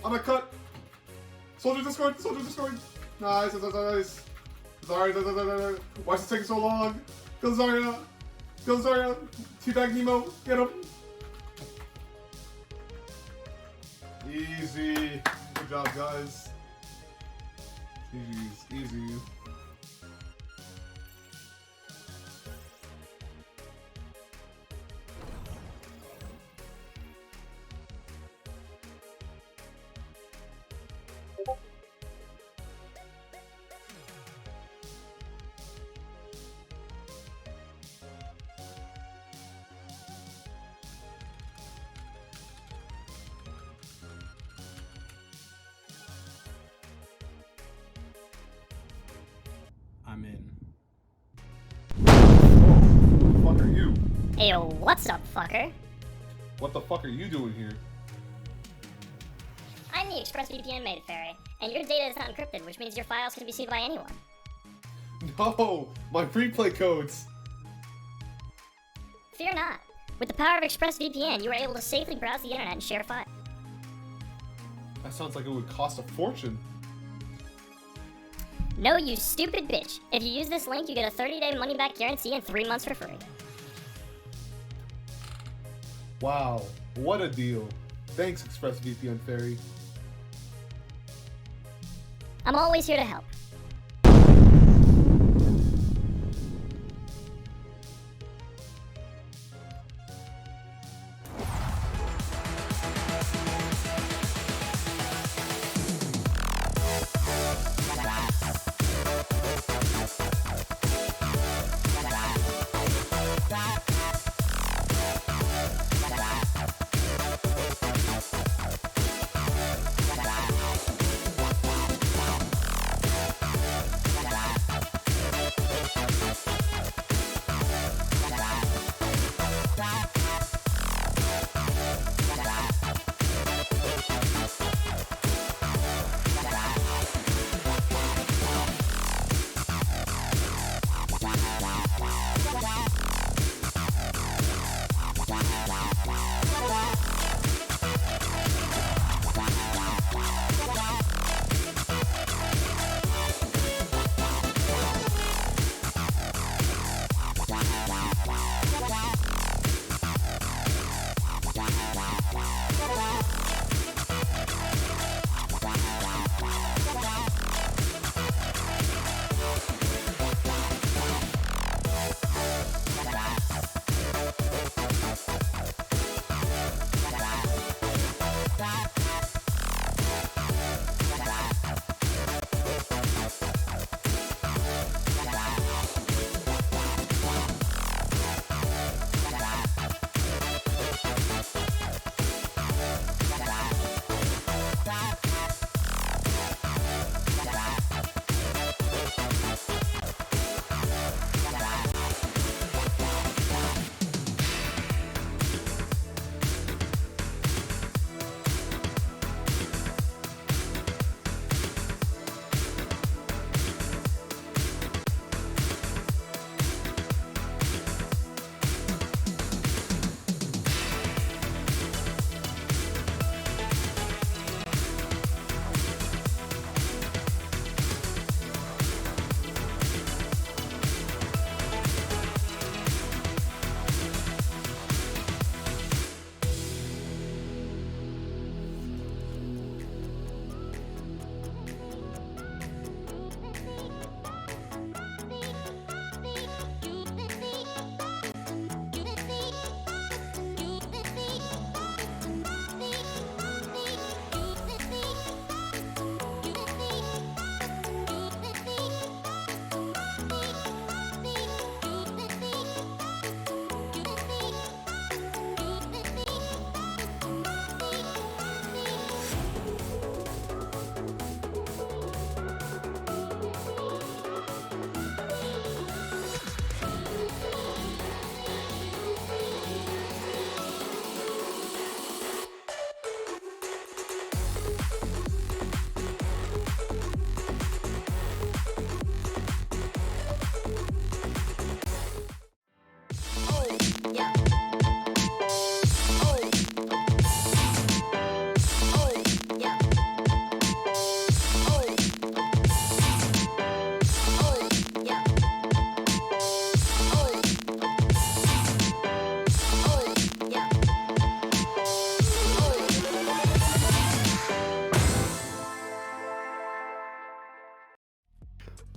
I'm gonna cut. Soldier destroyed. Soldier destroyed. Nice. Nice. Zarya. Why is it taking so long? Kill Zarya. Kill Zarya. Teabag Nemo. Get him. Easy. Good job, guys. Easy. I'm in. Who the fuck are you? Ayo, what's up, fucker? What the fuck are you doing here? I'm the ExpressVPN mate, Fairy, and your data is not encrypted, which means your files can be seen by anyone. No, my replay codes. Fear not. With the power of ExpressVPN, you are able to safely browse the internet and share files. That sounds like it would cost a fortune. No, you stupid bitch. If you use this link, you get a 30-day money-back guarantee and 3 months for free. Wow, what a deal. Thanks, ExpressVPN Fairy. I'm always here to help.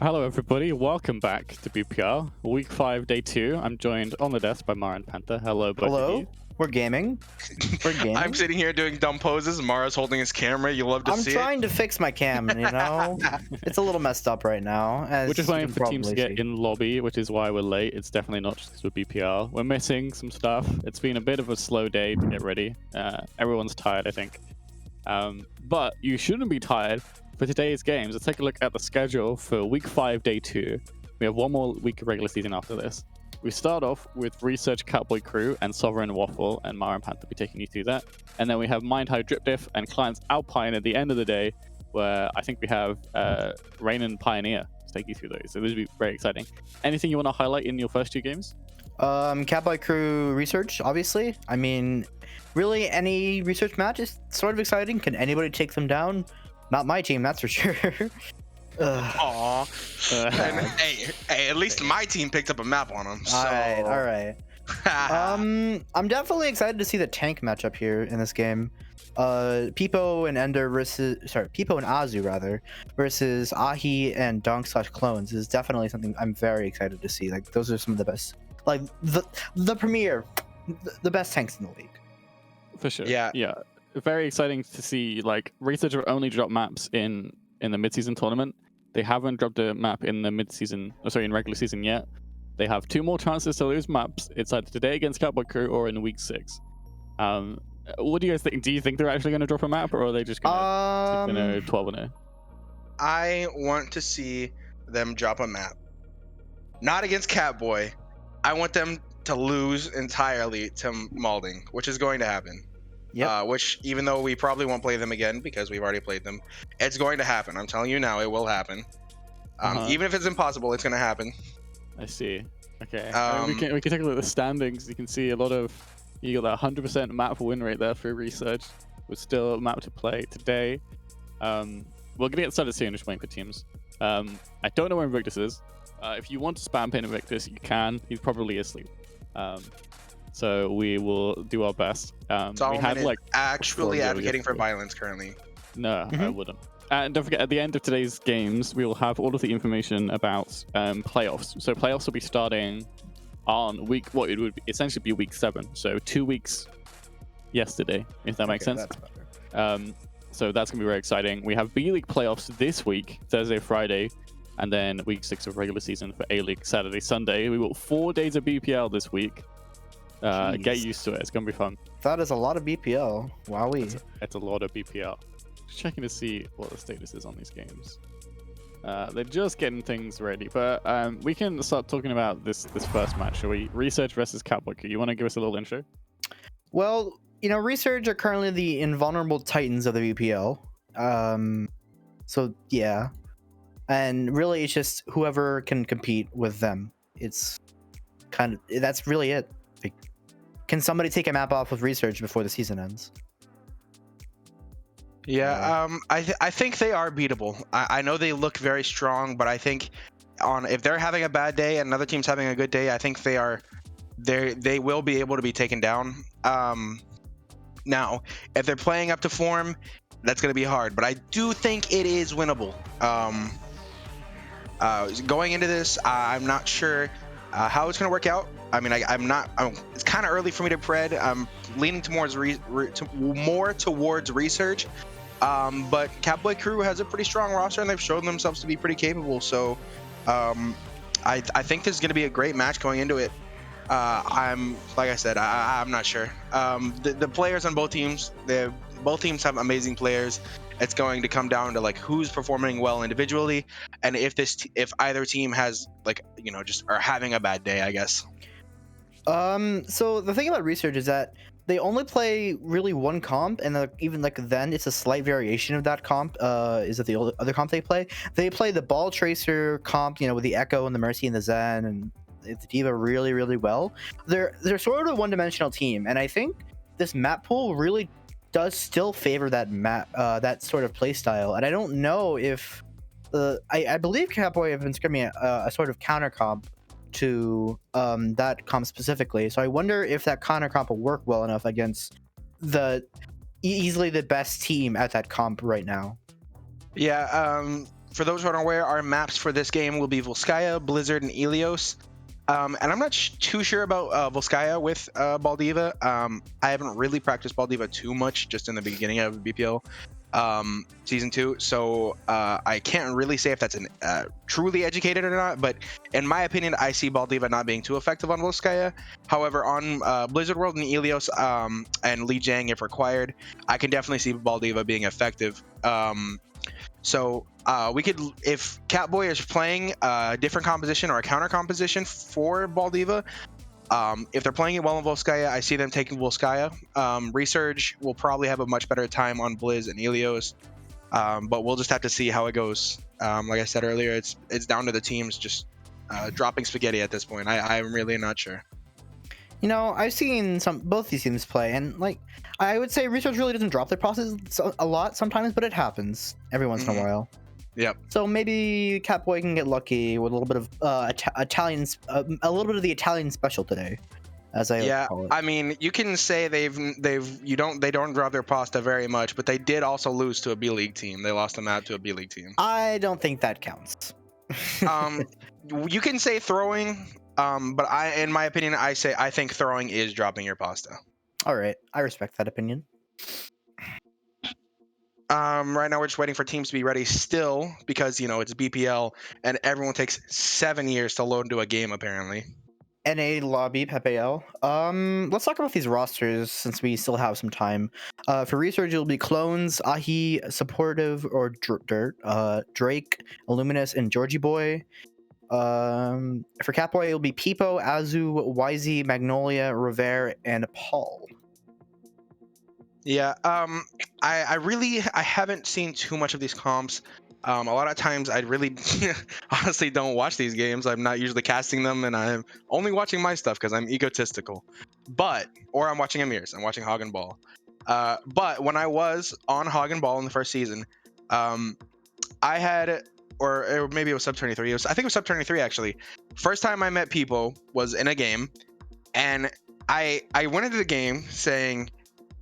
Hello everybody, welcome back to BPL, week 5, day 2. I'm joined on the desk by Mara and Panther. Hello, both of Hello, you. we're gaming. We're gaming. I'm sitting here doing dumb poses. Mara's holding his camera. You love to I'm see trying to fix my cam, you know? It's a little messed up right now. As We're just you waiting can for teams to probably get see. in lobby, which is why we're late. It's definitely not just because we're BPL. We're missing some stuff. It's been a bit of a slow day to get ready. Everyone's tired, I think. But you shouldn't be tired for today's games. Let's take a look at the schedule for week 5, day 2. We have one more week of regular season after this. We start off with Resurge, Katboy Crew, and Sovereign Waffle, and Mara and Panther will be taking you through that. And then we have Mind.Hive Drip Diff and Clients Alpine at the end of the day, where I think we have Rain and Pioneer to take you through those. So this will be very exciting. Anything you want to highlight in your first 2 games? Katboy Crew Research, obviously. I mean, really, any research match is sort of exciting. Can anybody take them down? Not my team, that's for sure. Aww. And, hey, at least my team picked up a map on them. So. All right. I'm definitely excited to see the tank matchup here in this game. Peepo and Ender Peepo and Azu rather versus Ahi and Donk/Clones is definitely something I'm very excited to see. Like, those are some of the best, like the premier, the best tanks in the league. For sure. Yeah. Very exciting to see. Like, Research have only dropped maps in the mid-season tournament. They haven't dropped a map in the in regular season yet. They have 2 more chances to lose maps. It's either today against Katboy Crew or in week 6. What do you guys think? Do you think they're actually going to drop a map, or are they just going to 12-0? I want to see them drop a map. Not against Katboy. I want them to lose entirely to Malding, which is going to happen. Yep. Which, even though we probably won't play them again because we've already played them, it's going to happen. I'm telling you now, it will happen. Even if it's impossible, it's going to happen. I see. Okay. We can take a look at the standings. You can see you got that 100% map win rate there for Research. With still a map to play today. We're gonna get started soon. Just waiting for teams. I don't know where Invictus is. If you want to spam pin Invictus, you can. He's probably asleep. So we will do our best. We had actually advocating for violence currently. No, I wouldn't. And don't forget, at the end of today's games, we will have all of the information about playoffs. So playoffs will be starting on it would essentially be week 7. So 2 weeks yesterday, if that makes sense. So that's going to be very exciting. We have B League playoffs this week, Thursday, Friday, and then week 6 of regular season for A League, Saturday, Sunday. We got 4 days of BPL this week. Get used to it. It's going to be fun. That is a lot of BPL. Wowee. It's a lot of BPL. Just checking to see what the status is on these games. They're just getting things ready, but we can start talking about this first match, shall we? Research versus Katboy. You want to give us a little intro? Well, you know, Resurge are currently the invulnerable titans of the BPL. So yeah, and really, it's just whoever can compete with them. It's that's really it. Like, can somebody take a map off of Resurge before the season ends? Yeah, I think they are beatable. I know they look very strong, but I think if they're having a bad day and another team's having a good day, I think they will be able to be taken down. Now, if they're playing up to form, that's going to be hard, but I do think it is winnable. Going into this, I'm not sure how it's going to work out. I mean, it's kind of early for me to pred. I'm leaning towards more towards Research. But Katboy Crew has a pretty strong roster, and they've shown themselves to be pretty capable. So I think this is going to be a great match going into it. I'm not sure. The players on both teams, both teams have amazing players. It's going to come down to like who's performing well individually, and if either team has just are having a bad day, I guess. So the thing about Research is that they only play really one comp, and even then it's a slight variation of that comp. Is it the other comp they play? They play the Ball Tracer comp, with the Echo and the Mercy and the Zen and the D.Va really, really well. They're sort of a one-dimensional team, and I think this map pool really does still favor that map, that sort of play style. And I don't know if I believe Katboy have been scrimming a sort of counter comp to that comp specifically. So I wonder if that counter comp will work well enough against easily the best team at that comp right now. Yeah, For those who aren't aware, our maps for this game will be Volskaya, Blizzard, and Ilios. And I'm not too sure about Volskaya with Baldiva. I haven't really practiced Baldiva too much, just in the beginning of BPL season 2, so I can't really say if that's truly educated or not, but in my opinion, I see Baldiva not being too effective on Volskaya. However, on Blizzard World and Ilios and Li Jiang, if required, I can definitely see Baldiva being effective. So we could, if Katboy is playing a different composition or a counter composition for Baldiva, if they're playing it well in Volskaya, I see them taking Volskaya. Resurge will probably have a much better time on Blizz and Ilios, but we'll just have to see how it goes. Like I said earlier, it's down to the teams just dropping spaghetti at this point. I'm really not sure. You know, I've seen both these teams play, and like I would say Resurge really doesn't drop their process a lot sometimes, but it happens every once in a while. Yep. So maybe Katboy can get lucky with a little bit of a little bit of the Italian special today, as I call it. I mean, you can say they don't drop their pasta very much, but they did also lose to a B League team. They lost the map to a B League team. I don't think that counts. You can say throwing, but in my opinion, I think throwing is dropping your pasta. All right, I respect that opinion. Right now we're just waiting for teams to be ready still, because it's BPL and everyone takes 7 years to load into a game apparently. NA lobby BPL. Let's talk about these rosters since we still have some time. For Resurge, it'll be Clones, Ahi, Supportive, or Dirt, Drake, Illuminous, and Georgie Boy. For Katboy, it'll be Peepo, Azu, YZ, Magnolia, Revere, and Paul. Yeah, I haven't seen too much of these comps. A lot of times I really honestly don't watch these games. I'm not usually casting them, and I'm only watching my stuff because I'm egotistical. Or I'm watching Amir's. I'm watching Hog and Ball. But when I was on Hog and Ball in the first season, I had, or maybe it was Sub 23. I think it was Sub 23 actually. First time I met people was in a game, and I went into the game saying,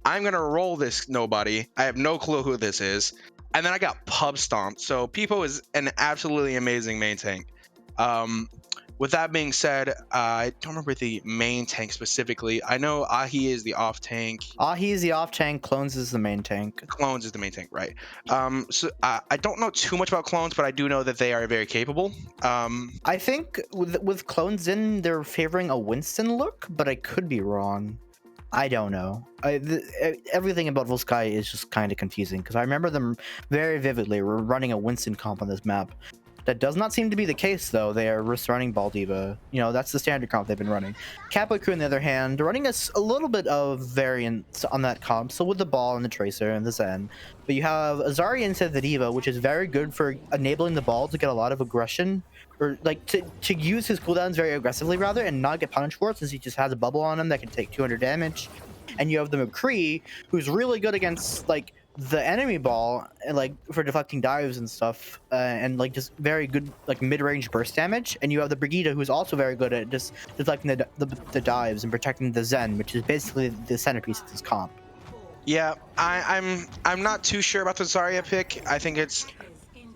I'm gonna roll this nobody. I have no clue who this is. And then I got pub stomped. So Peepo is an absolutely amazing main tank. With that being said, I don't remember the main tank specifically. I know Ahi is the off tank. Ahi is the off tank. Clones is the main tank. Clones is the main tank, right? So I don't know too much about Clones, but I do know that they are very capable. I think with Clones in, they're favoring a Winston look, but I could be wrong. I don't know. Everything about Volskaya is just kind of confusing because I remember them very vividly. We're running a Winston comp on this map. That does not seem to be the case, though. They are just running Baldiva. That's the standard comp they've been running. Katboy crew, on the other hand, they're running a little bit of variance on that comp. So with the ball and the tracer and the Zen. But you have Azari instead of the Diva, which is very good for enabling the ball to get a lot of aggression. Or like to use his cooldowns very aggressively rather and not get punished for it, since he just has a bubble on him that can take 200 damage. And you have the McCree, who's really good against like the enemy ball and like for deflecting dives and stuff, and like just very good like mid-range burst damage. And you have the Brigitte, who's also very good at just deflecting the dives and protecting the Zen, which is basically the centerpiece of this comp. Yeah, I'm not too sure about the Zarya pick.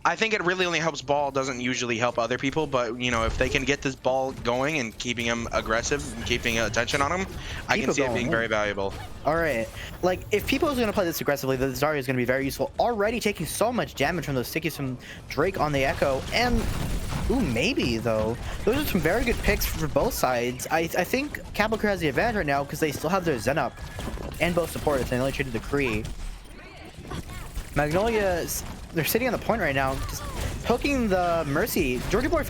I think it really only helps Ball, doesn't usually help other people, but if they can get this Ball going and keeping him aggressive and keeping attention on him, I can see it being very valuable. All right, like if people are going to play this aggressively, the Zarya is going to be very useful. Already taking so much damage from those stickies from Drake on the Echo, and maybe though. Those are some very good picks for both sides. I think Katboy has the advantage right now because they still have their Zen up and both supporters, and they only traded the Kree. Magnolia, they're sitting on the point right now, just hooking the Mercy. Georgie Boy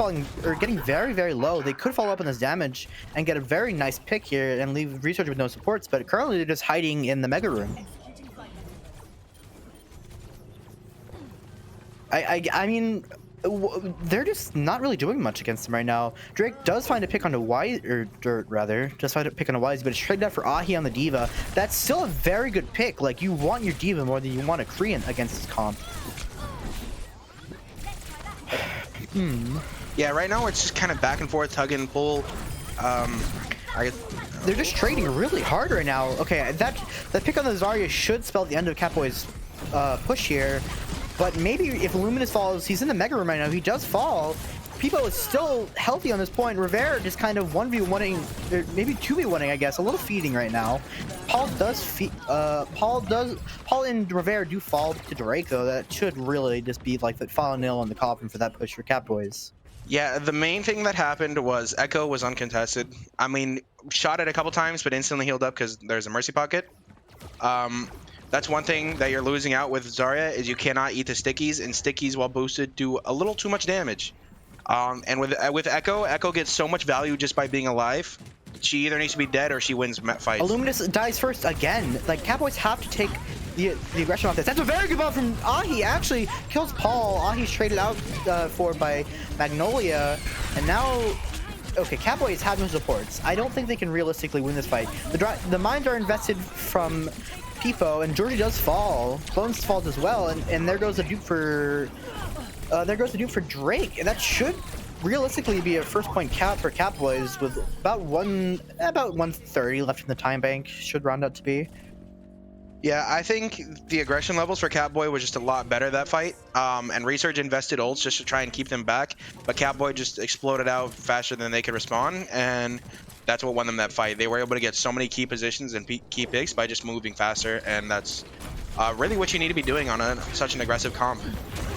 getting very, very low. They could follow up on this damage and get a very nice pick here and leave Resurge with no supports, but currently they're just hiding in the Mega Room. I mean, they're just not really doing much against them right now. Drake does find a pick on the Y, or Dirt rather, just find a pick on the Ys, but it's traded out for Ahi on the Diva. That's still a very good pick. Like, you want your Diva more than you want a Korean against this comp. Yeah, right now it's just kind of back and forth, tug and pull. They're just trading really hard right now. Okay, that pick on the Zarya should spell the end of Katboy's push here. but maybe if Luminous falls, he's in the Mega Room right now. He does fall. Peepo is still healthy on this point. Rivera just kind of 1v1ing, or maybe 2v1ing, I guess. A little feeding right now. Paul and Rivera do fall to Drake, though. That should really just be like the final nail in the coffin for that push for Katboys. Yeah, the main thing that happened was Echo was uncontested. I mean, shot it a couple times, but instantly healed up because there's a Mercy Pocket. That's one thing that you're losing out with Zarya, is you cannot eat the stickies, and stickies while boosted do a little too much damage. And with Echo gets so much value just by being alive. She either needs to be dead or she wins fights. Illuminous dies first again. Like, Katboys have to take the aggression off this. That's a very good ball from Ahi. Actually kills Paul. Ahi's traded out for by Magnolia, and now okay, Katboys have no supports. I don't think they can realistically win this fight. The mines are invested from Peepo, and Georgie does fall. Clones falls as well, and there goes the dupe for Drake, and that should realistically be a first point cap for Katboys with about 130 left in the time bank. Should round out to be. Yeah, I think the aggression levels for Katboy was just a lot better that fight. And Resurge invested ults just to try and keep them back, but Katboy just exploded out faster than they could respond, and that's what won them that fight. They were able to get so many key positions and key picks by just moving faster, and that's really what you need to be doing on such an aggressive comp.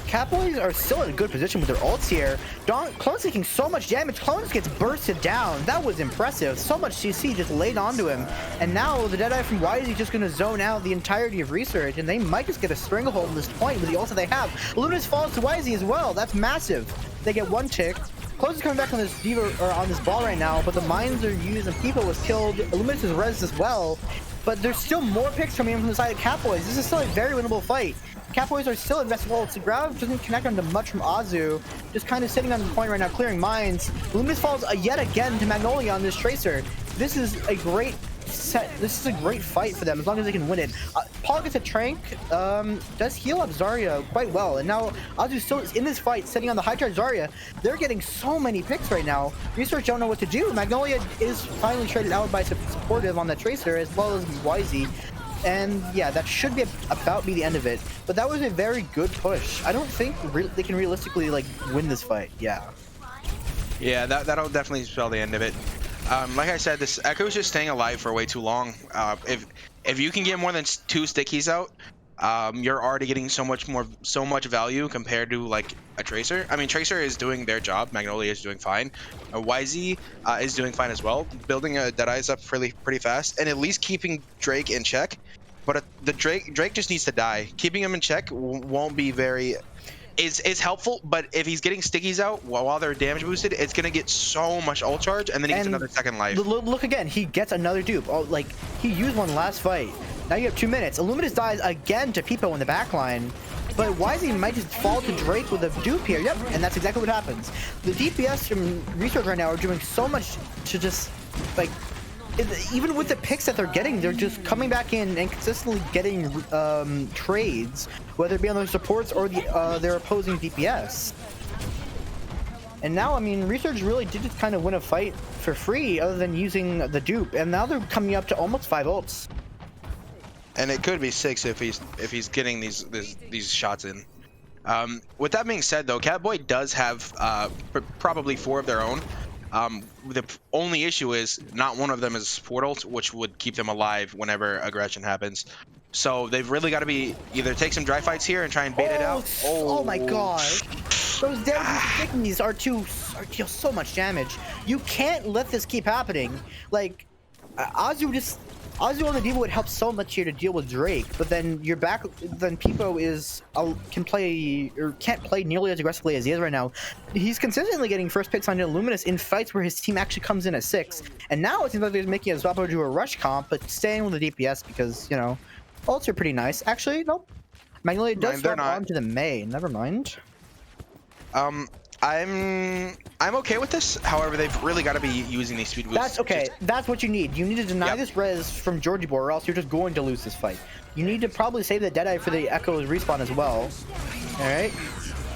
Katboys are still in a good position with their ults here. Clone's taking so much damage. Clones gets bursted down. That was impressive. So much CC just laid onto him. And now the Deadeye from Wisey just going to zone out the entirety of Resurge, and they might just get a stranglehold at this point with the ults that they have. Luminous falls to Wisey as well. That's massive. They get one tick. Close is coming back on this Diva, or on this ball right now, but the mines are used and Peepo was killed. Luminous is res as well. But there's still more picks coming in from the side of Katboys. This is still a very winnable fight. Katboys are still investing well. The grab doesn't connect onto much from Azu. Just kind of sitting on the point right now, clearing mines. Luminous falls yet again to Magnolia on this Tracer. This is a great set. This is a great fight for them as long as they can win it. Paul gets a Trank, does heal up Zarya quite well. And now Azu still is in this fight, sitting on the high charge Zarya. They're getting so many picks right now. Research don't know what to do. Magnolia is finally traded out by supportive on the Tracer as well as Wisey. And yeah, that should be about be the end of it. But that was a very good push. I don't think they can realistically like win this fight. Yeah. Yeah, that'll definitely spell the end of it. Like I said, this Echo's just staying alive for way too long. If you can get more than 2 stickies out, you're already getting so much value compared to like a Tracer. I mean, Tracer is doing their job. Magnolia is doing fine. YZ is doing fine as well, building a Deadeye's up pretty fast, and at least keeping Drake in check. But the Drake just needs to die. Keeping him in check won't be very. Is helpful, but if he's getting stickies out while they're damage boosted, it's gonna get so much ult charge, and then he gets another second life. Look again, he gets another dupe. Oh, like he used one last fight. Now you have 2 minutes. Illuminous dies again to Peepo in the backline, but Wisey might just fall to Drake with a dupe here. Yep, and that's exactly what happens. The DPS from Resurge right now are doing so much to just like. Even with the picks that they're getting, they're just coming back in and consistently getting trades, whether it be on their supports or their opposing DPS. And now, I mean, Resurge really did just kind of win a fight for free, other than using the dupe. And now they're coming up to almost 5 ults. And it could be 6 if he's getting these shots in. With that being said, though, Katboy does have probably 4 of their own. The only issue is not one of them is support ult, which would keep them alive whenever aggression happens. So they've really got to be either take some dry fights here and try and bait it out. Oh my gosh. Those damage stickies deal so much damage. You can't let this keep happening. Like, Azu on the Diva would help so much here to deal with Drake, but then you're back. Then Peepo can't play nearly as aggressively as he is right now. He's consistently getting first picks on Illuminous in fights where his team actually comes in at 6. And now it seems like they're making a swap over to a rush comp, but staying with the DPS because, you know, ults are pretty nice. Actually, nope. Magnolia does swap on to the Mei. Never mind. I'm okay with this. However, they've really got to be using these speed boosts. That's okay. That's what you need. You need to deny this res from Georgie Boy, or else you're just going to lose this fight. You need to probably save the Deadeye for the Echo's respawn as well. All right.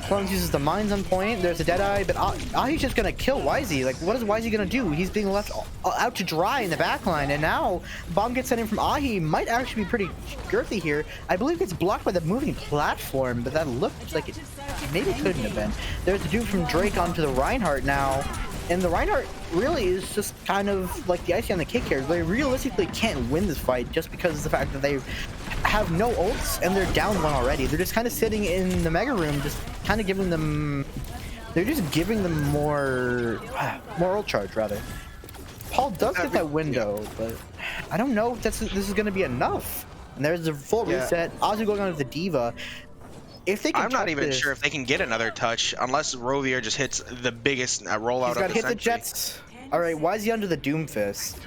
Clones uses the mines on point. There's a Deadeye, but Ahi's just gonna kill YZ. Like, what is YZ gonna do? He's being left out to dry in the backline, and now bomb gets sent in from Ahi. Might actually be pretty girthy here. I believe it's blocked by the moving platform, but that looked like it maybe couldn't have been. There's a dude from Drake onto the Reinhardt now. And the Reinhardt really is just kind of like the icing on the cake here. They realistically can't win this fight just because of the fact that they have no ults and they're down one already. They're just kind of sitting in the mega room, just kind of giving them... They're just giving them more ult charge, rather. Paul does get that window, but I don't know if this is going to be enough. And there's a full reset. Ozzy going on with the Diva. If they can I'm not even sure if they can get another touch unless Rovier just hits the biggest rollout of the century. He's got to hit the Jets. All right, why is he under the Doomfist?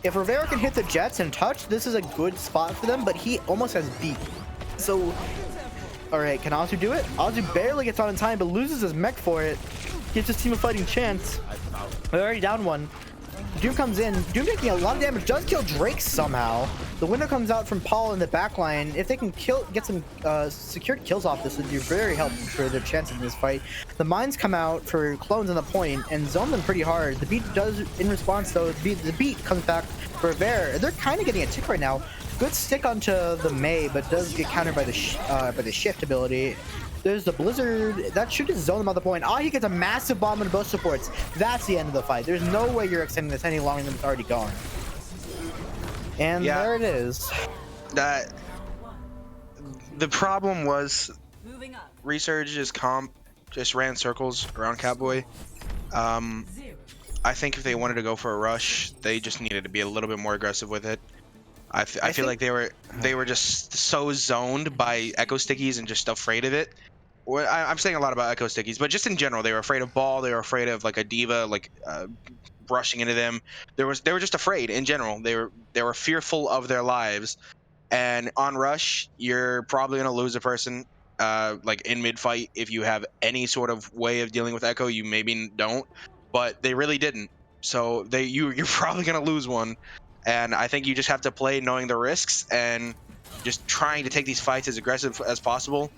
If Rivera can hit the Jets and touch, this is a good spot for them, but he almost has beat. So, all right, can Azu do it? Azu barely gets on in time, but loses his mech for it. Gives his team a fighting chance. They're already down one. Doom comes in. Doom taking a lot of damage. Does kill Drake somehow. The window comes out from Paul in the backline. If they can get some secured kills off this, would be very helpful for their chances in this fight. The mines come out for clones on the point and zone them pretty hard. The beat does, in response though, the beat comes back for Bear. They're kind of getting a tick right now. Good stick onto the Mei, but does get countered by the shift ability. There's the Blizzard. That should just zone them on the point. He gets a massive bomb into both supports. That's the end of the fight. There's no way you're extending this any longer than it's already gone. And there it is. The problem was Resurge's comp just ran circles around Katboy. I think if they wanted to go for a rush, they just needed to be a little bit more aggressive with it. I feel like they were just so zoned by Echo Stickies and just afraid of it. I'm saying a lot about Echo Stickies, but just in general, they were afraid of Ball. They were afraid of like a Diva, like rushing into them. They were just afraid in general. They were fearful of their lives. And on rush, you're probably gonna lose a person like in mid fight if you have any sort of way of dealing with Echo. You maybe don't, but they really didn't. So you're probably gonna lose one. And I think you just have to play knowing the risks and just trying to take these fights as aggressive as possible.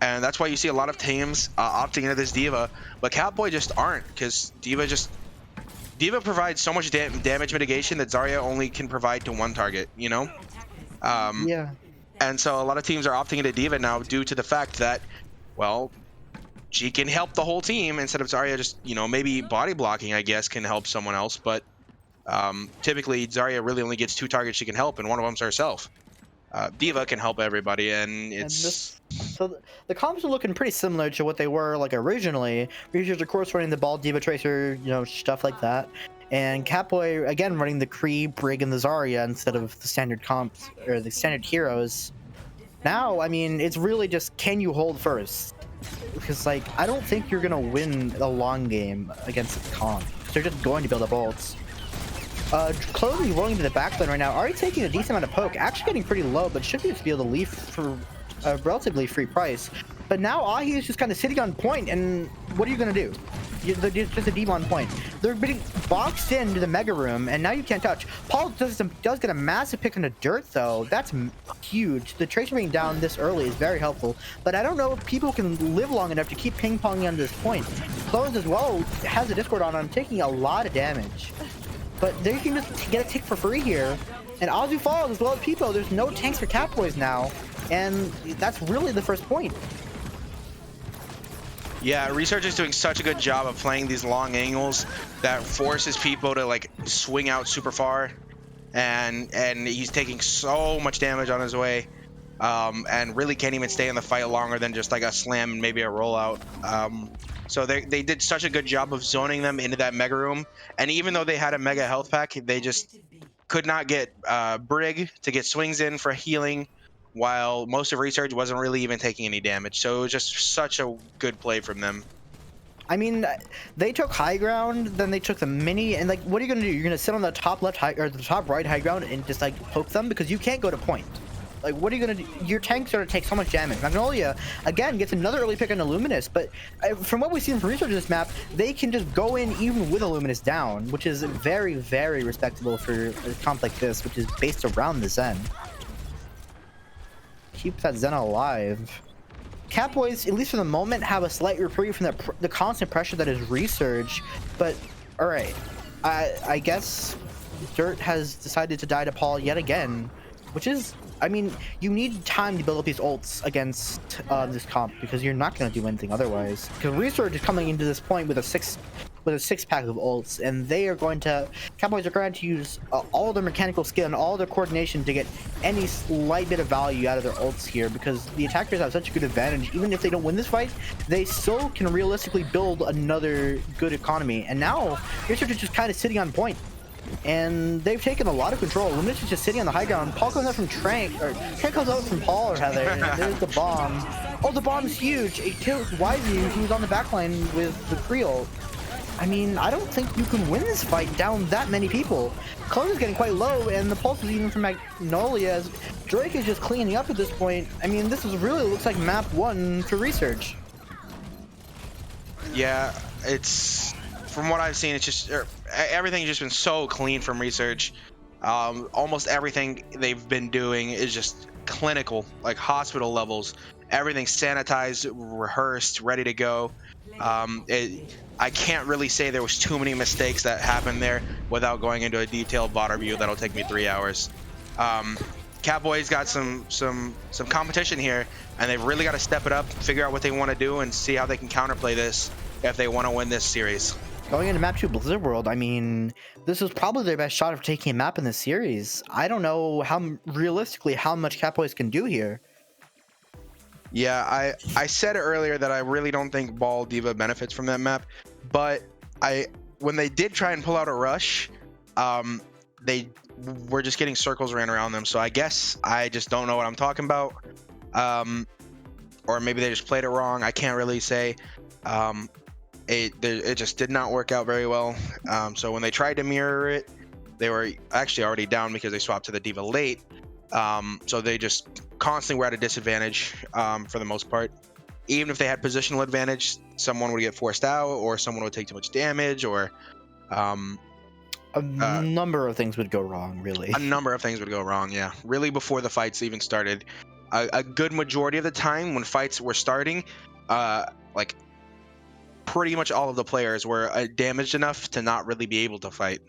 And that's why you see a lot of teams opting into this Diva, but Katboy just aren't, because Diva provides so much damage mitigation that Zarya only can provide to one target, you know? Yeah. And so a lot of teams are opting into Diva now due to the fact that, well, she can help the whole team instead of Zarya just, you know, maybe body blocking, I guess, can help someone else, but typically Zarya really only gets 2 targets she can help, and one of them's herself. Diva can help everybody, and it's... So the comps are looking pretty similar to what they were like originally. Resurge, of course, running the Ball, Diva Tracer, you know, stuff like that. And Katboy, again, running the Kree, Brig, and the Zarya instead of the standard comps, or the standard heroes. Now, I mean, it's really just, can you hold first? Because, like, I don't think you're going to win a long game against the comp. They're just going to build up ults. Closely rolling to the backline right now, already taking a decent amount of poke, actually getting pretty low, but should be able to leave for a relatively free price. But now Ahi is just kind of sitting on point, and what are you going to do? They're just a deep on point. They're being boxed into the mega room, and now you can't touch. Paul does get a massive pick in the dirt, though. That's huge. The Tracer being down this early is very helpful, but I don't know if people can live long enough to keep ping-ponging on this point. Clones as well has a Discord on, taking a lot of damage. But they can just get a tick for free here. And Azu falls as well as Peepo. There's no tanks for Katboys now. And that's really the first point. Yeah, Resurge is doing such a good job of playing these long angles that forces Peepo to like swing out super far. And he's taking so much damage on his way. And really can't even stay in the fight longer than just like a slam and maybe a rollout. So they did such a good job of zoning them into that mega room. And even though they had a mega health pack, they just could not get Brig to get swings in for healing, while most of Resurge wasn't really even taking any damage. So it was just such a good play from them. I mean, they took high ground, then they took the mini, and like, what are you gonna do? You're gonna sit on the top left high, or the top right high ground and just like poke them, because you can't go to point. Like, what are you gonna do? Your tank's gonna take so much damage. Magnolia, again, gets another early pick on Illuminous, but from what we've seen from Resurge this map, they can just go in even with Illuminous down, which is very, very respectable for a comp like this, which is based around the Zen. Keep that Zen alive. Katboys, at least for the moment, have a slight reprieve from the constant pressure that is Resurge. But all right, I guess Dirt has decided to die to Paul yet again, which is, I mean, you need time to build up these ults against this comp because you're not going to do anything otherwise. Because Resurge is coming into this point with a six pack of ults, and they are going to, Cowboys are going to use all their mechanical skill and all their coordination to get any slight bit of value out of their ults here, because the attackers have such a good advantage. Even if they don't win this fight, they still can realistically build another good economy. And now Resurge is just kind of sitting on point, and they've taken a lot of control. Luminous is just sitting on the high ground. Paul comes out from Trank, or Trank comes out from Paul, or rather, and there's the bomb. Oh, the bomb's huge. It kills Wisey, who's on the backline with the pre-ult. I mean, I don't think you can win this fight down that many people. Clone is getting quite low, and the pulse is even from Magnolia, as Drake is just cleaning up at this point. I mean, this is really looks like map 1 for Resurge. Yeah, it's, from what I've seen, it's just, everything's just been so clean from Resurge. Almost everything they've been doing is just clinical, like hospital levels. Everything's sanitized, rehearsed, ready to go. I can't really say there was too many mistakes that happened there without going into a detailed VOD review that'll take me 3 hours. Katboy's got some competition here, and they've really got to step it up, figure out what they want to do, and see how they can counterplay this if they want to win this series. Going into map 2 Blizzard World, I mean, this is probably their best shot of taking a map in this series. I don't know realistically how much Katboys can do here. Yeah, I said earlier that I really don't think Ball Diva benefits from that map, but when they did try and pull out a rush, they were just getting circles ran around them. So I guess I just don't know what I'm talking about, or maybe they just played it wrong. I can't really say. It just did not work out very well. So when they tried to mirror it, they were actually already down because they swapped to the Diva late. So they just constantly were at a disadvantage for the most part. Even if they had positional advantage, someone would get forced out, or someone would take too much damage, or a number of things would go wrong, really. A number of things would go wrong, yeah. Really, before the fights even started. A good majority of the time when fights were starting, like pretty much all of the players were damaged enough to not really be able to fight.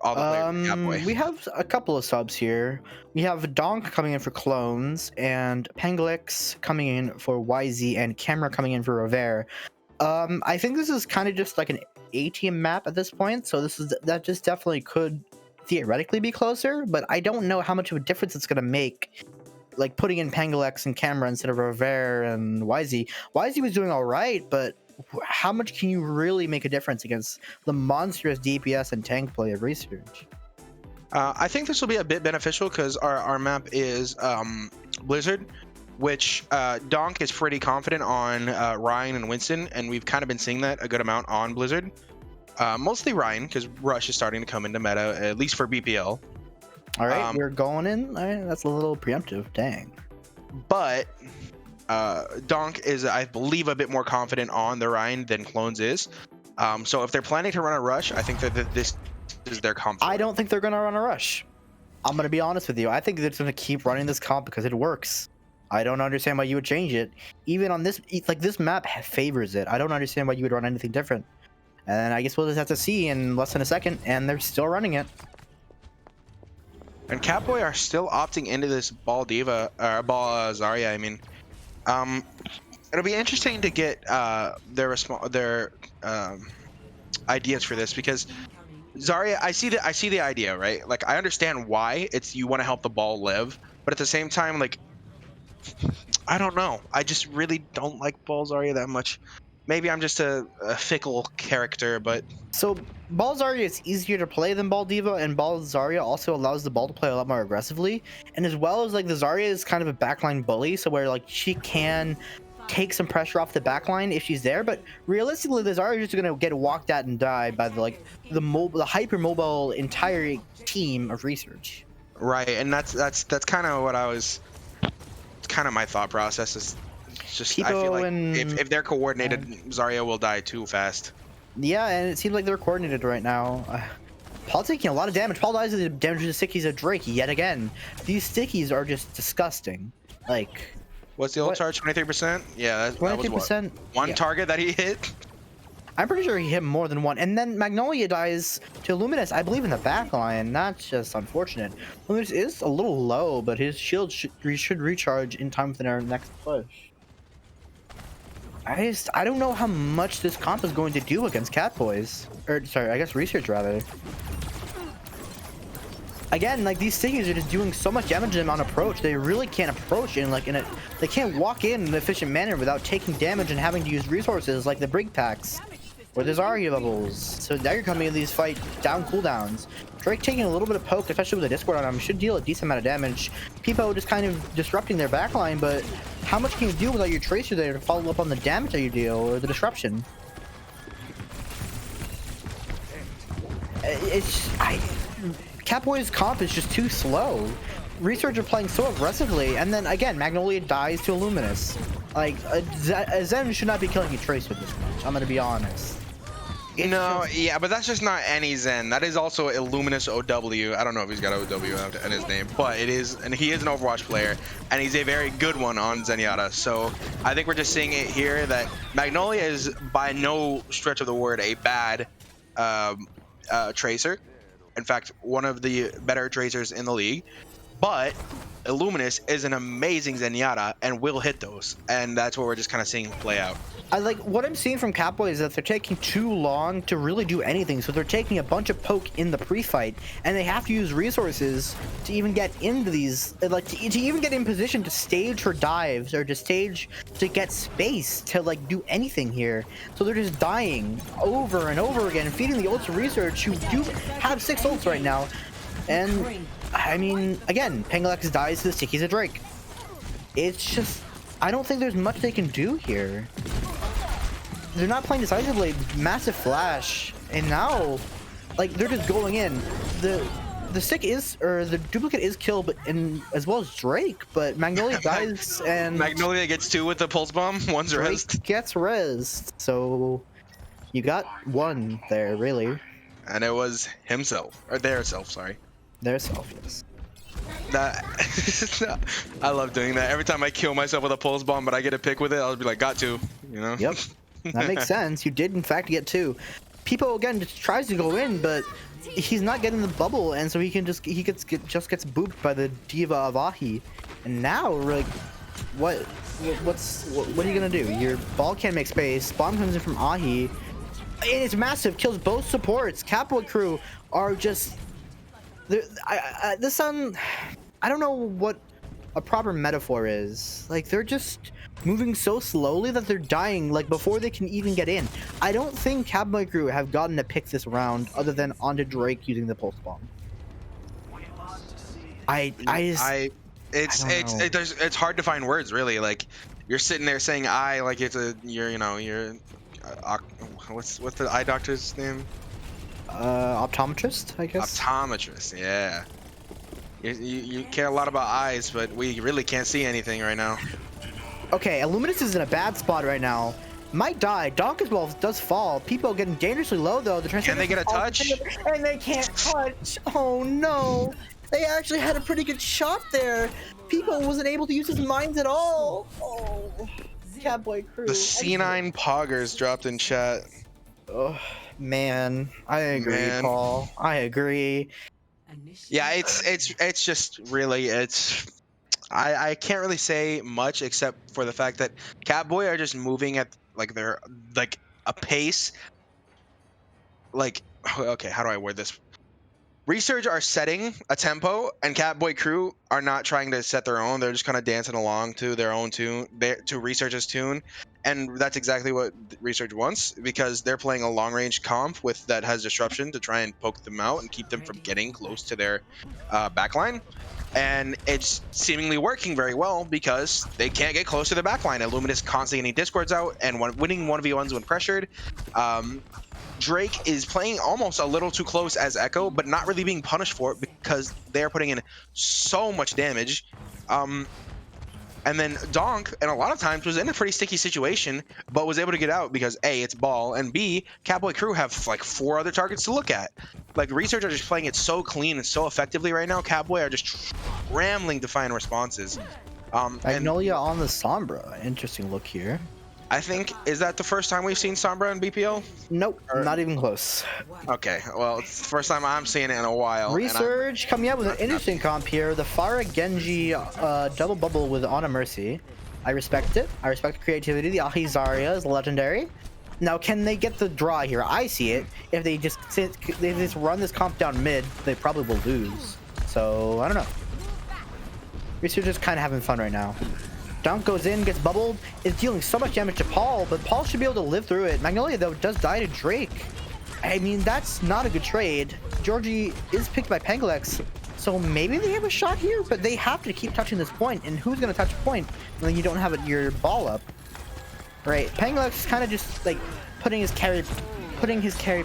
All the players we have a couple of subs here. We have Donk coming in for Clones, and Penglix coming in for YZ, and Camera coming in for Revere. I think this is kind of just like an A-team map at this point, so that just definitely could theoretically be closer, but I don't know how much of a difference it's going to make, like putting in Penglix and Camera instead of Revere and YZ. YZ was doing all right, but how much can you really make a difference against the monstrous DPS and tank play of Resurge? I think this will be a bit beneficial because our map is Blizzard, which Donk is pretty confident on Ryan and Winston, and we've kind of been seeing that a good amount on Blizzard. Mostly Ryan, because Rush is starting to come into meta, at least for BPL. All right, we're going in. All right, that's a little preemptive. Dang. But Donk is, I believe, a bit more confident on the Ryan than Clones is. So if they're planning to run a rush, I think that this is their comp. I don't think they're going to run a rush. I'm going to be honest with you. I think they're going to keep running this comp because it works. I don't understand why you would change it. Even on this, like, this map favors it. I don't understand why you would run anything different. And I guess we'll just have to see in less than a second, and they're still running it. And Katboy are still opting into this Ball Diva, or Ball Zarya, I mean. It'll be interesting to get their ideas for this, because Zarya, I see the idea, right? Like, I understand why it's you want to help the ball live, but at the same time, like, I don't know. I just really don't like Ball Zarya that much. Maybe I'm just a fickle character, but... So, Ball Zarya is easier to play than Ball Diva, and Ball Zarya also allows the ball to play a lot more aggressively. And as well as, like, the Zarya is kind of a backline bully, so where, like, she can take some pressure off the backline if she's there, but realistically, the Zarya is just gonna get walked at and die by the hyper-mobile entire team of Resurge. Right, and that's kind of what I was... kind of my thought process is... Just, I feel like if they're coordinated, Zarya will die too fast. Yeah, and it seems like they're coordinated right now. Paul taking a lot of damage. Paul dies to the damage to the stickies of Drake yet again. These stickies are just disgusting. Like, What's the ult What? charge? 23%? Yeah, that was what? 23%. One Yeah. target that he hit? I'm pretty sure he hit more than one. And then Magnolia dies to Luminous, I believe, in the back line. That's just unfortunate. Luminous is a little low, but his shield should recharge in time for their next push. I don't know how much this comp is going to do against Katboys. Or, sorry, I guess Research, rather. Again, like, these stickies are just doing so much damage to them on approach. They really can't approach they can't walk in an efficient manner without taking damage and having to use resources like the Brig Packs or the Zarya bubbles. So now you're coming in these fight down cooldowns. Drake taking a little bit of poke, especially with the Discord on him, should deal a decent amount of damage. Peepo just kind of disrupting their backline, but how much can you do without your Tracer there to follow up on the damage that you deal or the disruption? Katboy's comp is just too slow. Research are playing so aggressively, and then again, Magnolia dies to Illuminous. Like, a Zen should not be killing a Tracer this much, I'm gonna be honest. No, yeah, but that's just not any Zen. That is also Illuminous OW. I don't know if he's got OW in his name, but it is, and he is an Overwatch player, and he's a very good one on Zenyatta. So I think we're just seeing it here that Magnolia is by no stretch of the word a bad Tracer. In fact, one of the better Tracers in the league. But Illuminous is an amazing Zenyatta and will hit those, and that's what we're just kind of seeing play out. What I'm seeing from Katboy is that they're taking too long to really do anything. So they're taking a bunch of poke in the pre-fight, and they have to use resources to even get into these, like to even get in position to stage for dives or to get space to like do anything here. So they're just dying over and over again, feeding the ults to Research, who do have 6 ults right now, and I mean, again, Pangalex dies to the Stickies of Drake. It's just, I don't think there's much they can do here. They're not playing decisively. Massive flash, and now, like, they're just going in. The stick is, or the duplicate is killed, but as well as Drake. But Magnolia dies, and Magnolia gets 2 with the pulse bomb. One's Drake rezzed. gets rezzed. So you got 1 there, really. And it was himself, or their self, sorry. Their self, yes. That I love doing that. Every time I kill myself with a pulse bomb, but I get a pick with it, I'll be like, got 2, you know? Yep, that makes sense. You did in fact get 2. Peepo again just tries to go in, but he's not getting the bubble, and so he gets booped by the Diva of Ahi. And now, like, what are you gonna do? Your ball can't make space. Bomb comes in from Ahi, and it's massive. Kills both supports. Katboy crew are just. I don't know what a proper metaphor is. Like, they're just moving so slowly that they're dying, like, before they can even get in. I don't think Katboy crew have gotten to pick this round other than onto Drake using the pulse bomb. It's hard to find words, really. Like, you're sitting there saying like it's what's the eye doctor's name? Optometrist, I guess. Optometrist, yeah. You care a lot about eyes, but we really can't see anything right now. Okay, Illuminous is in a bad spot right now. Might die. Donk as well does fall. People getting dangerously low though. Can they get a touch? And they can't touch. Oh no. They actually had a pretty good shot there. People wasn't able to use his mines at all. Oh, Katboy crew. The C9 poggers dropped in chat. Oh man, I agree, Paul. I agree. Yeah, it's just really I can't really say much except for the fact that Katboy are just moving at like a pace. Like, okay, how do I word this? Resurge are setting a tempo, and Katboy crew are not trying to set their own. They're just kind of dancing along to their own tune, to Resurge's tune, and that's exactly what Resurge wants, because they're playing a long-range comp that has disruption to try and poke them out and keep them from getting close to their backline. And it's seemingly working very well because they can't get close to the backline. Illuminous constantly getting discords out and winning 1v1s when pressured. Drake is playing almost a little too close as Echo, but not really being punished for it because they're putting in so much damage. And then Donk, and a lot of times, was in a pretty sticky situation, but was able to get out because A, it's ball, and B, Katboy crew have like 4 other targets to look at. Like, Research are just playing it so clean and so effectively right now. Katboy are just scrambling to find responses. And Magnolia on the Sombra. Interesting look here. I think, is that the first time we've seen Sombra in BPL? Nope, not even close. Okay, well, it's the first time I'm seeing it in a while. Resurge coming out with an interesting comp here. The Pharah Genji double bubble with Ana Mercy. I respect it. I respect the creativity. The Ahi Zarya is legendary. Now, can they get the draw here? I see it. If they just run this comp down mid, they probably will lose. So, I don't know. Resurge is kind of having fun right now. Dunk goes in, gets bubbled. It's dealing so much damage to Paul, but Paul should be able to live through it. Magnolia, though, does die to Drake. I mean, that's not a good trade. Georgie is picked by Pangalex, so maybe they have a shot here, but they have to keep touching this point, and who's going to touch point when you don't have your ball up? Right, Pangalex is kind of just, like, putting his carry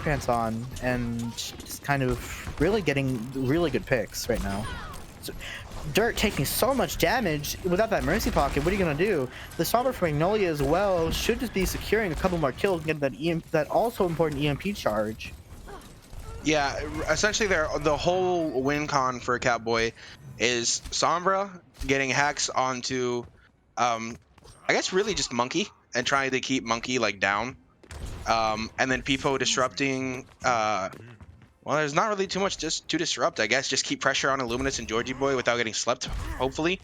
pants on, and just kind of really getting really good picks right now. So, Dirt taking so much damage without that Mercy Pocket. What are you gonna do? The Sombra for Magnolia as well should just be securing a couple more kills and getting that also important EMP charge. Yeah, essentially the whole win con for Katboy is Sombra getting hacks onto, I guess really just Monkey and trying to keep Monkey like down, and then Pipo disrupting. Well, there's not really too much just to disrupt, I guess. Just keep pressure on Illuminous and Georgie Boy without getting slept, hopefully.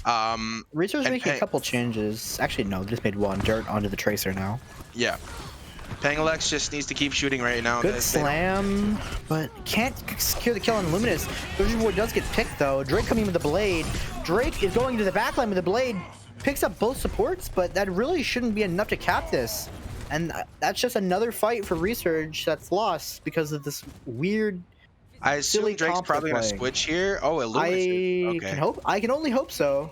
Resurge making a couple changes. Actually, no, just made one. Dirt onto the Tracer now. Yeah. Pangalex just needs to keep shooting right now. Good slam, but can't secure the kill on Illuminous. Georgie Boy does get picked, though. Drake coming with the Blade. Drake is going to the backline with the Blade. Picks up both supports, but that really shouldn't be enough to cap this. And that's just another fight for Resurge that's lost because of this weird. I assume Drake's probably gonna switch here. Oh, Illuminous. I can only hope so.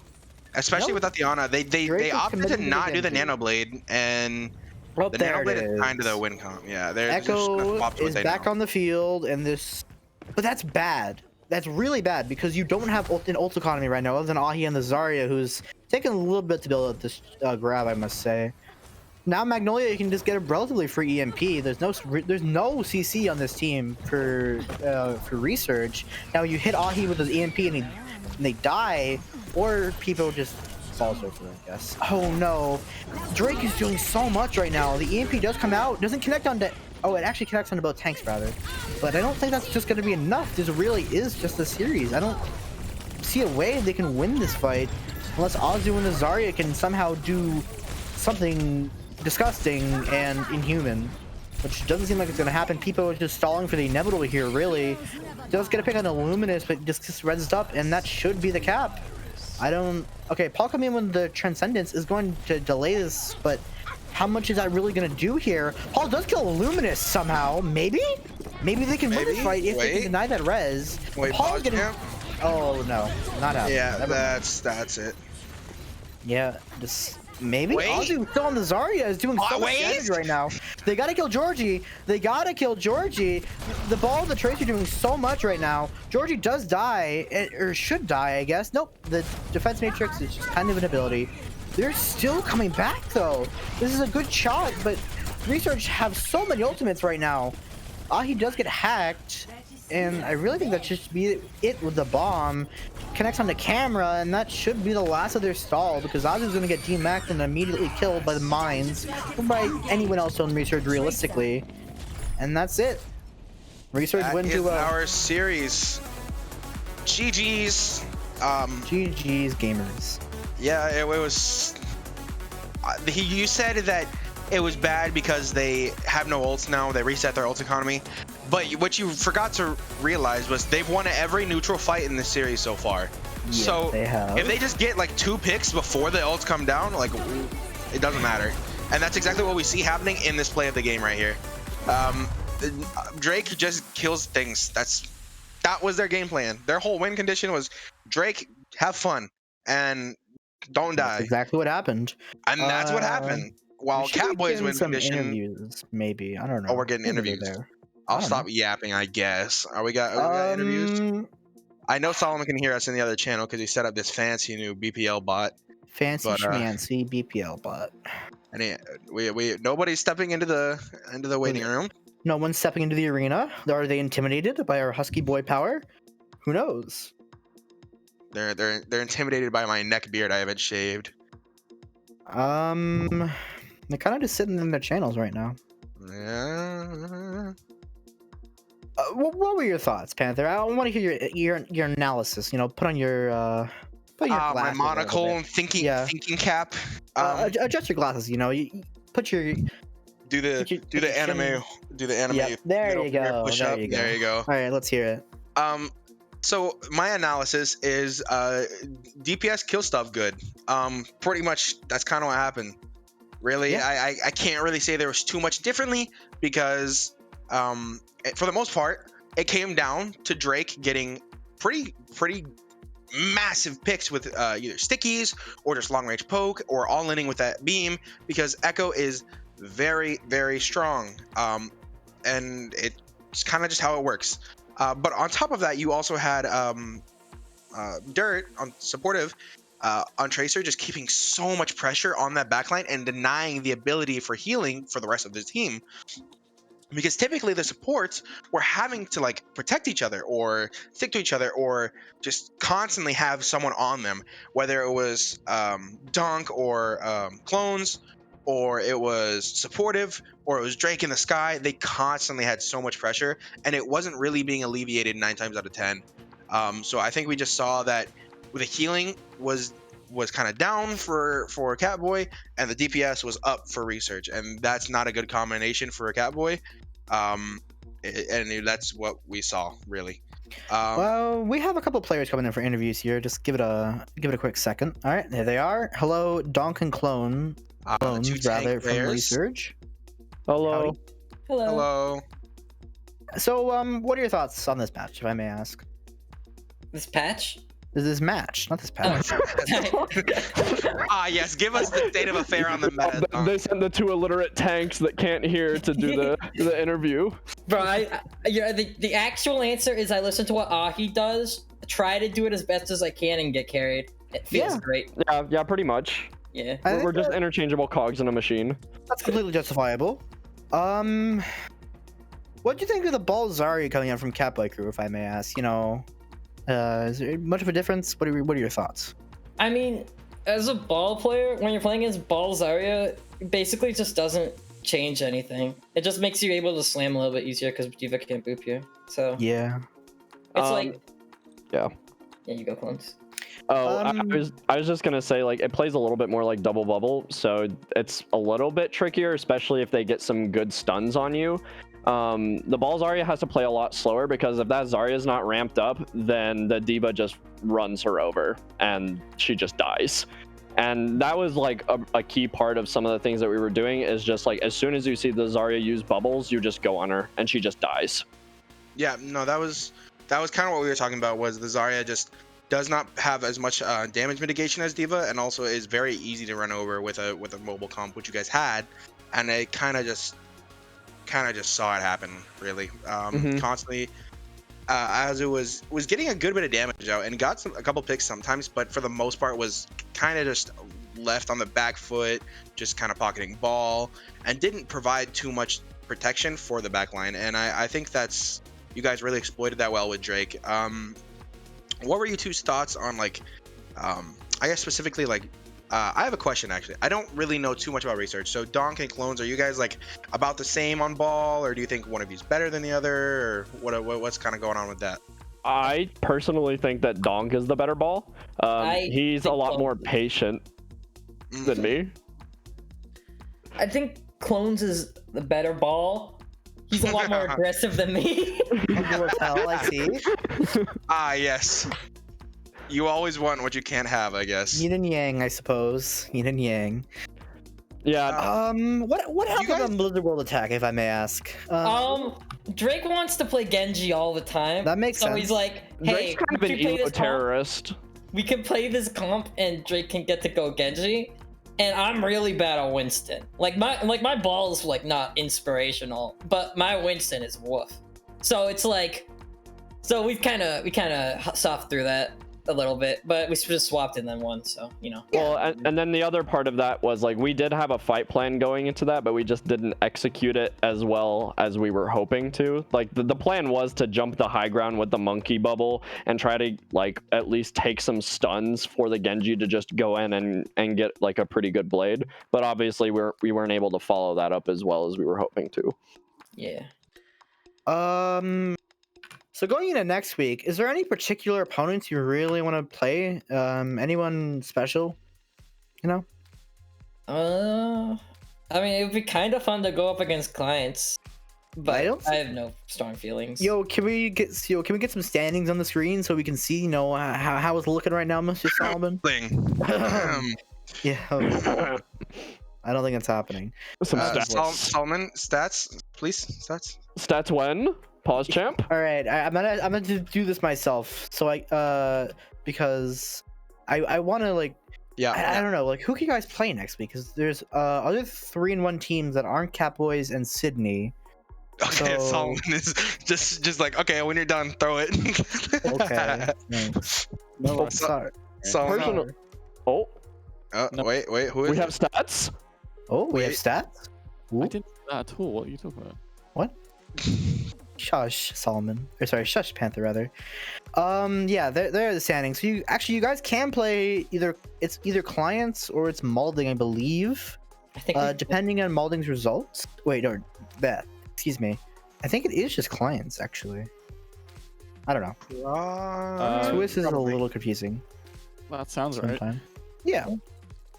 Especially without the Ana, they opted to not do the Nano Blade, and the Nano Blade is kind of the win comp. Yeah, Echo is back on the field, and this, but that's bad. That's really bad because you don't have an ult economy right now, other than Ahi and the Zarya, who's taking a little bit to build up this grab, I must say. Now Magnolia, you can just get a relatively free EMP. There's no CC on this team for Resurge. Now you hit Ahi with his EMP and they die, or people just falls over, I guess. Oh no, Drake is doing so much right now. The EMP does come out, doesn't connect onto. Oh, it actually connects onto both tanks rather. But I don't think that's just going to be enough. This really is just a series. I don't see a way they can win this fight unless Azu and the Zarya can somehow do something disgusting and inhuman, which doesn't seem like it's gonna happen. Pipo is just stalling for the inevitable here, really. Does get a pick on the Luminous, but just rezzed up, and that should be the cap. Okay, Paul coming in with the Transcendence is going to delay this, but how much is that really gonna do here? Paul does kill Luminous somehow, maybe? Maybe they can win this fight if they can deny that res. Paul's getting... Oh no, not out. Yeah, that's it. Yeah, just... Maybe? Ozzy still on the Zarya is doing so much damage right now. They gotta kill Georgie. They gotta kill Georgie. The ball and the Tracer doing so much right now. Georgie does die, or should die, I guess. Nope, the defense matrix is just kind of an ability. They're still coming back, though. This is a good shot, but Resurge have so many ultimates right now. Ahi does get hacked, and I really think that should be it with the bomb. Connects on the camera, and that should be the last of their stall, because Azu's gonna get demacked and immediately killed by the mines, or by anyone else on Resurge realistically. And that's it. Resurge win to our series. GG's. GG's gamers. Yeah, it was. You said that it was bad because they have no ults now. They reset their ult economy. But what you forgot to realize was they've won every neutral fight in this series so far. Yeah, so they have. If they just get like 2 picks before the ults come down, like it doesn't matter. And that's exactly what we see happening in this play of the game right here. Drake just kills things. That was their game plan. Their whole win condition was Drake, have fun and don't die. That's exactly what happened. And that's what happened. While Katboy's win condition, interviews, maybe, I don't know. Oh, we're getting interviews there. I'll stop yapping, I guess. We got interviews? I know Solomon can hear us in the other channel because he set up this fancy new BPL bot. Fancy schmancy BPL bot. And nobody's stepping into the waiting room. No one's stepping into the arena. Are they intimidated by our husky boy power? Who knows? They're intimidated by my neck beard I haven't shaved. They're kind of just sitting in their channels right now. Yeah. What were your thoughts, Panther? I want to hear your analysis. You know, put on your My glasses a little monocle bit. and thinking Yeah. thinking cap. Adjust your glasses. You know, you put your Do the anime Yep, there middle you finger go. push There up. you go. There you go. All right, let's hear it. So my analysis is DPS kill stuff good. Pretty much that's kind of what happened. Really, Yeah. I can't really say there was too much differently because for the most part it came down to Drake getting pretty massive picks with either stickies or just long range poke or all inning with that beam because Echo is very strong. And it's kind of just how it works. But on top of that, you also had Dirt on supportive on Tracer, just keeping so much pressure on that backline and denying the ability for healing for the rest of the team. Because typically the supports were having to like protect each other or stick to each other or just constantly have someone on them, whether it was Dunk or clones, or it was supportive, or it was Drake in the sky. They constantly had so much pressure, and it wasn't really being alleviated 9 times out of 10. So I think we just saw that the healing was kind of down for Katboy, and the DPS was up for Resurge, and that's not a good combination for a Katboy. And that's what we saw, really. Well, we have a couple players coming in for interviews here. Just give it a quick second. All right, there they are. Hello, Donk and Clones, rather, from Resurge. Hello. Howdy. Hello. So, what are your thoughts on this match, if I may ask? This patch? This is match, not this patch. Yes, give us the state of affair on the meta. They sent the 2 illiterate tanks that can't hear to do the interview. Bro, the actual answer is I listen to what Ahi does, try to do it as best as I can, and get carried. It feels great. Yeah, pretty much. Yeah. We're just interchangeable cogs in a machine. That's completely justifiable. What do you think of the ball Zarya coming out from Katboy crew, if I may ask? You know, is there much of a difference? What are your thoughts? I mean, as a ball player, when you're playing against Ball Zarya, it basically just doesn't change anything. It just makes you able to slam a little bit easier because D.Va can't boop you. So Yeah. it's like, yeah. Yeah, you go, Clones. Oh, I was just gonna say, like, it plays a little bit more like double bubble, so it's a little bit trickier, especially if they get some good stuns on you. The ball Zarya has to play a lot slower because if that Zarya is not ramped up, then the D.Va just runs her over and she just dies. And that was like a key part of some of the things that we were doing, is just like as soon as you see the Zarya use bubbles, you just go on her and she just dies. Yeah, no, that was kind of what we were talking about. Was the Zarya just does not have as much damage mitigation as D.Va, and also is very easy to run over with a mobile comp, which you guys had, and it kind of just saw it happen, really. Constantly, as it was getting a good bit of damage out and got a couple picks sometimes, but for the most part was kind of just left on the back foot, just kind of pocketing ball, and didn't provide too much protection for the backline. And I think that's, you guys really exploited that well with Drake. What were you two's thoughts on, like, I guess specifically, like, I have a question, actually. I don't really know too much about Resurge. So Donk and Clones, are you guys like about the same on ball, or do you think one of you's better than the other, or what's kind of going on with that? I personally think that Donk is the better ball. He's a lot more patient than me. I think Clones is the better ball. He's a lot more aggressive than me. I see. Yes. You always want what you can't have, I guess. Yin and yang, I suppose. Yin and yang. Yeah. What happened on Blizzard World Attack, if I may ask? Drake wants to play Genji all the time. That makes sense. So he's like, hey, Drake's kind of an emo terrorist. We can play this comp and Drake can get to go Genji. And I'm really bad at Winston. Like my ball is like not inspirational, but my Winston is woof. So it's like, so we kind of soft through that. a little bit, but we just swapped and then won, so you know. Well, and then the other part of that was like we did have a fight plan going into that, but we just didn't execute it as well as we were hoping to. Like the plan was to jump the high ground with the monkey bubble and try to like at least take some stuns for the Genji to just go in and get like a pretty good blade. But obviously we weren't able to follow that up as well as we were hoping to. Yeah. So going into next week, is there any particular opponents you really want to play? Anyone special? You know? I mean, it would be kind of fun to go up against clients, but I have no strong feelings. Yo, can we get some standings on the screen so we can see, you know, how it's looking right now, Mr. Solomon? Yeah. I don't think it's happening. Some stats. Solomon, stats, please. Stats when? Pause champ. All right, I'm gonna do this myself. So because I want to like. Yeah. I don't know, like who can you guys play next week? Because there's other 3-1 teams that aren't Katboys and Sydney. Okay, So... Solomon is just like, okay, when you're done, throw it. Okay. Thanks. No, sorry. Solomon. Oh. No. Wait, who is we it? have stats. Oh, we have stats. I didn't do that at all. What are you talking about? What? Shush, Solomon. Or sorry, shush, Panther rather. Yeah, there are the standings. So you guys can play either clients or it's Malding, I believe. I think depending on Malding's results. Wait, or that. Excuse me. I think it is just clients actually. I don't know. Swiss is a little confusing. That sounds right. Sometime. Yeah.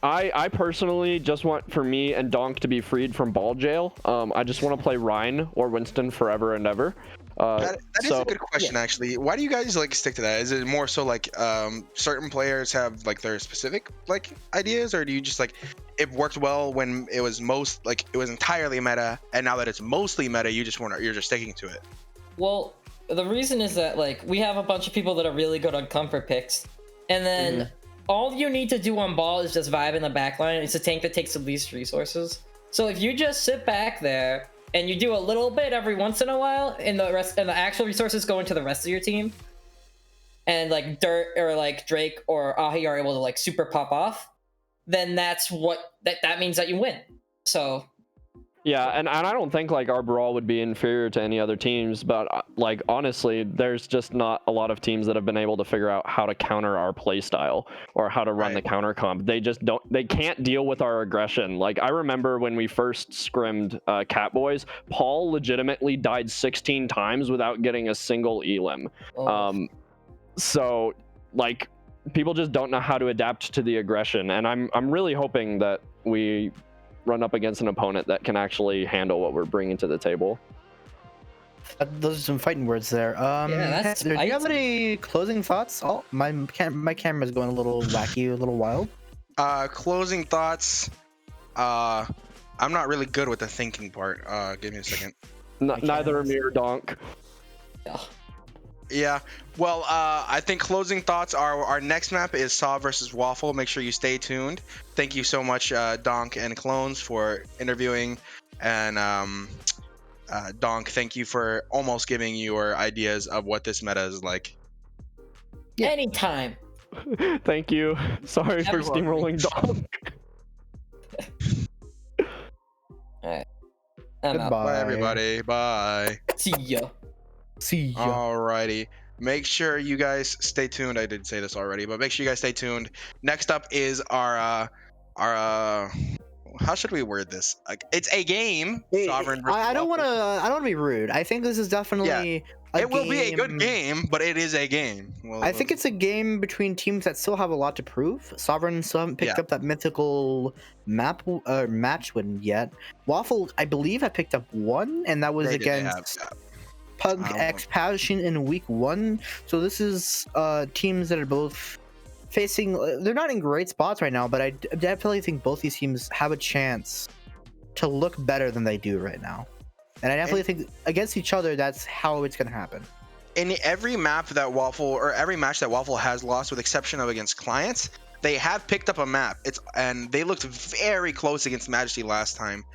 I personally just want for me and Donk to be freed from ball jail. I just want to play Rhine or Winston forever and ever. That is a good question, actually. Why do you guys like stick to that? Is it more so like certain players have like their specific like ideas, or do you just like it worked well when it was entirely meta, and now that it's mostly meta, you're just sticking to it? Well, the reason is that like we have a bunch of people that are really good on comfort picks, and then all you need to do on ball is just vibe in the backline. It's a tank that takes the least resources. So if you just sit back there and you do a little bit every once in a while, and the actual resources go into the rest of your team, and like Dirt or like Drake or Ahi are able to like super pop off, then that's what that means that you win. So yeah, and I don't think like our brawl would be inferior to any other teams, but like honestly, there's just not a lot of teams that have been able to figure out how to counter our play style or how to run the counter comp. They can't deal with our aggression. Like I remember when we first scrimmed Katboys, Paul legitimately died 16 times without getting a single elim. So like people just don't know how to adapt to the aggression, and I'm really hoping that we run up against an opponent that can actually handle what we're bringing to the table. Those are some fighting words there. that's do you have any closing thoughts? Oh, my camera's going a little wacky, a little wild. Closing thoughts. I'm not really good with the thinking part. Give me a second. Neither are me or Donk. Yeah, well, I think closing thoughts are our next map is Saw versus Waffle. Make sure you stay tuned. Thank you so much, Donk and Clones, for interviewing. And Donk, thank you for almost giving your ideas of what this meta is like. Yeah. Anytime. Thank you. Sorry for steamrolling Donk. Alright. Goodbye. Bye, everybody. Bye. See ya. See ya. Alrighty. Make sure you guys stay tuned. I did say this already, but make sure you guys stay tuned. Next up is our how should we word this? Like, it's a game. Sovereign. I don't want to be rude. I think this is definitely it will be a good game, but it is a game. I think it's a game between teams that still have a lot to prove. Sovereign still haven't picked up that mythical match win yet. Waffle, I believe, I picked up one, and that was against Pug X Passion in week 1. So this is teams that are both facing. They're not in great spots right now, but I definitely think both these teams have a chance to look better than they do right now. And I definitely think against each other, that's how it's going to happen. In every map that Waffle, or every match that Waffle has lost, with exception of against clients, they have picked up a map. And they looked very close against Majesty last time.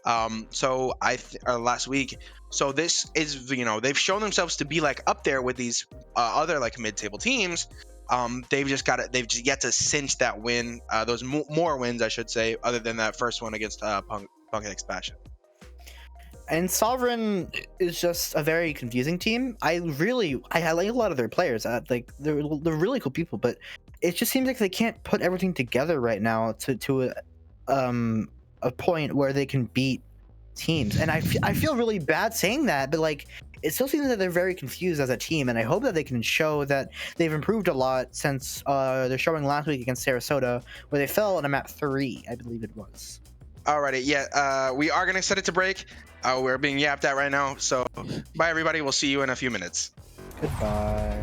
Last week. So this is, they've shown themselves to be like up there with these other like mid-table teams. They've just got it. They've just yet to cinch that win. Those more wins, I should say, other than that first one against Punk Expansion. And Sovereign is just a very confusing team. I like a lot of their players. Like they're really cool people, but it just seems like they can't put everything together right now to a point where they can beat teams. And I feel really bad saying that, but like it still seems that they're very confused as a team. And I hope that they can show that they've improved a lot since they're showing last week against Sarasota, where they fell on a map 3, I believe it was. Alrighty, yeah, we are gonna set it to break. We're being yapped at right now, so bye everybody. We'll see you in a few minutes. Goodbye.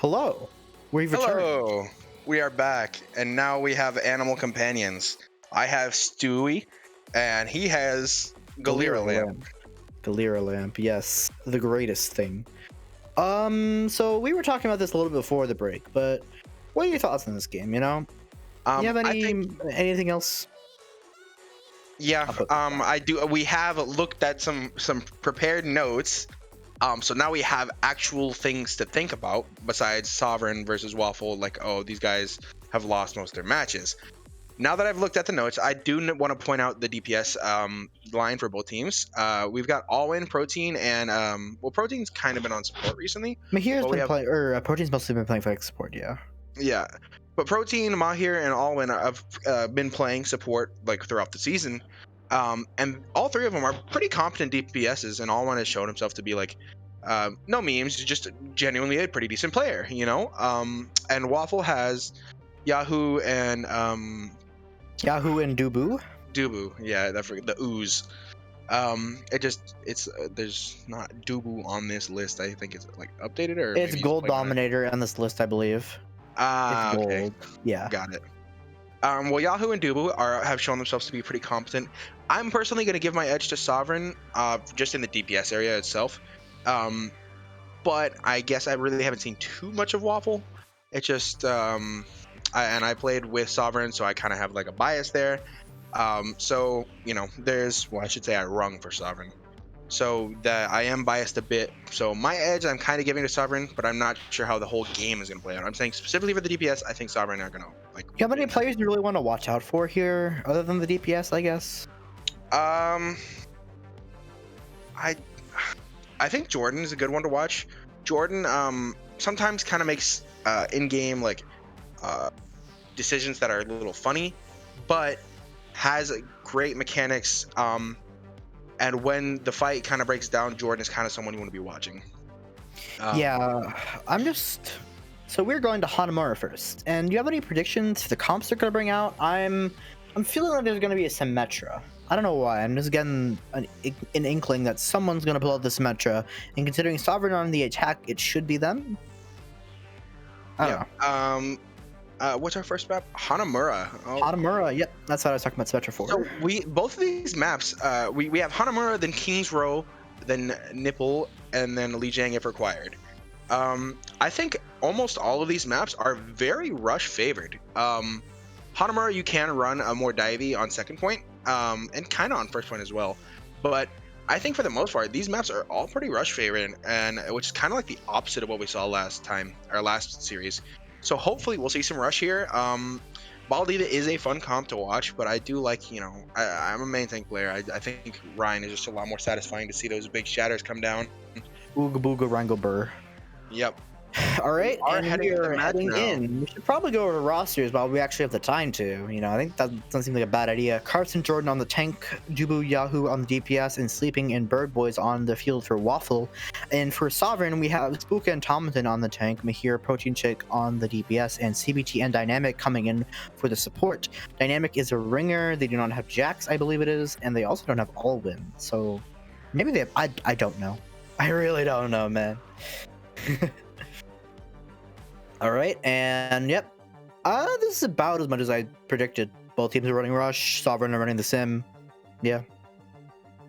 Hello. We've returned. Hello, we are back, and now we have animal companions. I have Stewie, and he has Galera Lamp. Galera Lamp, yes, the greatest thing. So we were talking about this a little bit before the break, but what are your thoughts on this game? You know, do you have anything else? Yeah, I do. We have looked at some prepared notes. So now we have actual things to think about besides Sovereign versus Waffle. Like, oh, these guys have lost most of their matches. Now that I've looked at the notes, I do want to point out the DPS line for both teams. We've got All-In, Protein, and well, Protein's kind of been on support recently. Mahir's But we been have- playing, or Protein's mostly been playing for like support, yeah. Yeah, but Protein, Mahir, and All-In have been playing support like throughout the season, and all three of them are pretty competent DPSs, and All-In has shown himself to be like no memes, just genuinely a pretty decent player, you know. And Waffle has Yahoo and Yahoo and Dubu. Dubu, yeah, the ooze. It's there's not Dubu on this list. I think it's like updated or It's maybe Gold played on it. Dominator on this list, I believe. Ah, It's okay, gold. Yeah. got it. Well, Yahoo and Dubu have shown themselves to be pretty competent. I'm personally going to give my edge to Sovereign, just in the DPS area itself. But I guess I really haven't seen too much of Waffle. It just I played with Sovereign, so I kind of have like a bias there. So you know, I should say I rung for Sovereign, so that I am biased a bit. So my edge I'm kind of giving to Sovereign, but I'm not sure how the whole game is going to play out. I'm saying specifically for the DPS, I think Sovereign are going to like. You have any players you really want to watch out for here, other than the DPS, I guess? I think Jordan is a good one to watch. Jordan sometimes kind of makes in-game like decisions that are a little funny, but has great mechanics. And when the fight kind of breaks down, Jordan is kind of someone you want to be watching. Yeah, so we're going to Hanamura first. And do you have any predictions for the comps they're going to bring out? I'm feeling like there's going to be a Symmetra. I don't know why. I'm just getting an inkling that someone's going to pull out the Symmetra. And considering Sovereign on the attack, it should be them. I don't know. What's our first map? Hanamura. Oh. Hanamura, yep. That's what I was talking about Symmetra for. So both of these maps, we have Hanamura, then King's Row, then Nipple, and then Lijiang if required. I think almost all of these maps are very rush favored. Hanamura, you can run a more divey on second point, and kind of on first point as well. But I think for the most part, these maps are all pretty rush favored, and which is kind of like the opposite of what we saw last series. So hopefully we'll see some rush here. Baldiva is a fun comp to watch, but I do like, you know, I'm a main tank player. I think Ryan is just a lot more satisfying to see those big shatters come down. Ooga booga wrangle burr. Yep. All right, and heading to the we're match heading now. in. We should probably go over rosters while we actually have the time to. You know, I think that doesn't seem like a bad idea. Carson Jordan on the tank, Dubu Yahoo on the DPS, and Sleeping and Bird Boys on the field for Waffle. And for Sovereign, we have Spooka and Tomatin on the tank, Mahir, Protein Chick on the DPS, and CBT and Dynamic coming in for the support. Dynamic is a ringer. They do not have Jax, I believe it is, and they also don't have All-Win. So maybe they have, I don't know. I really don't know, man. All right, and yep, this is about as much as I predicted. Both teams are running Rush, Sovereign are running the Sim. Yeah.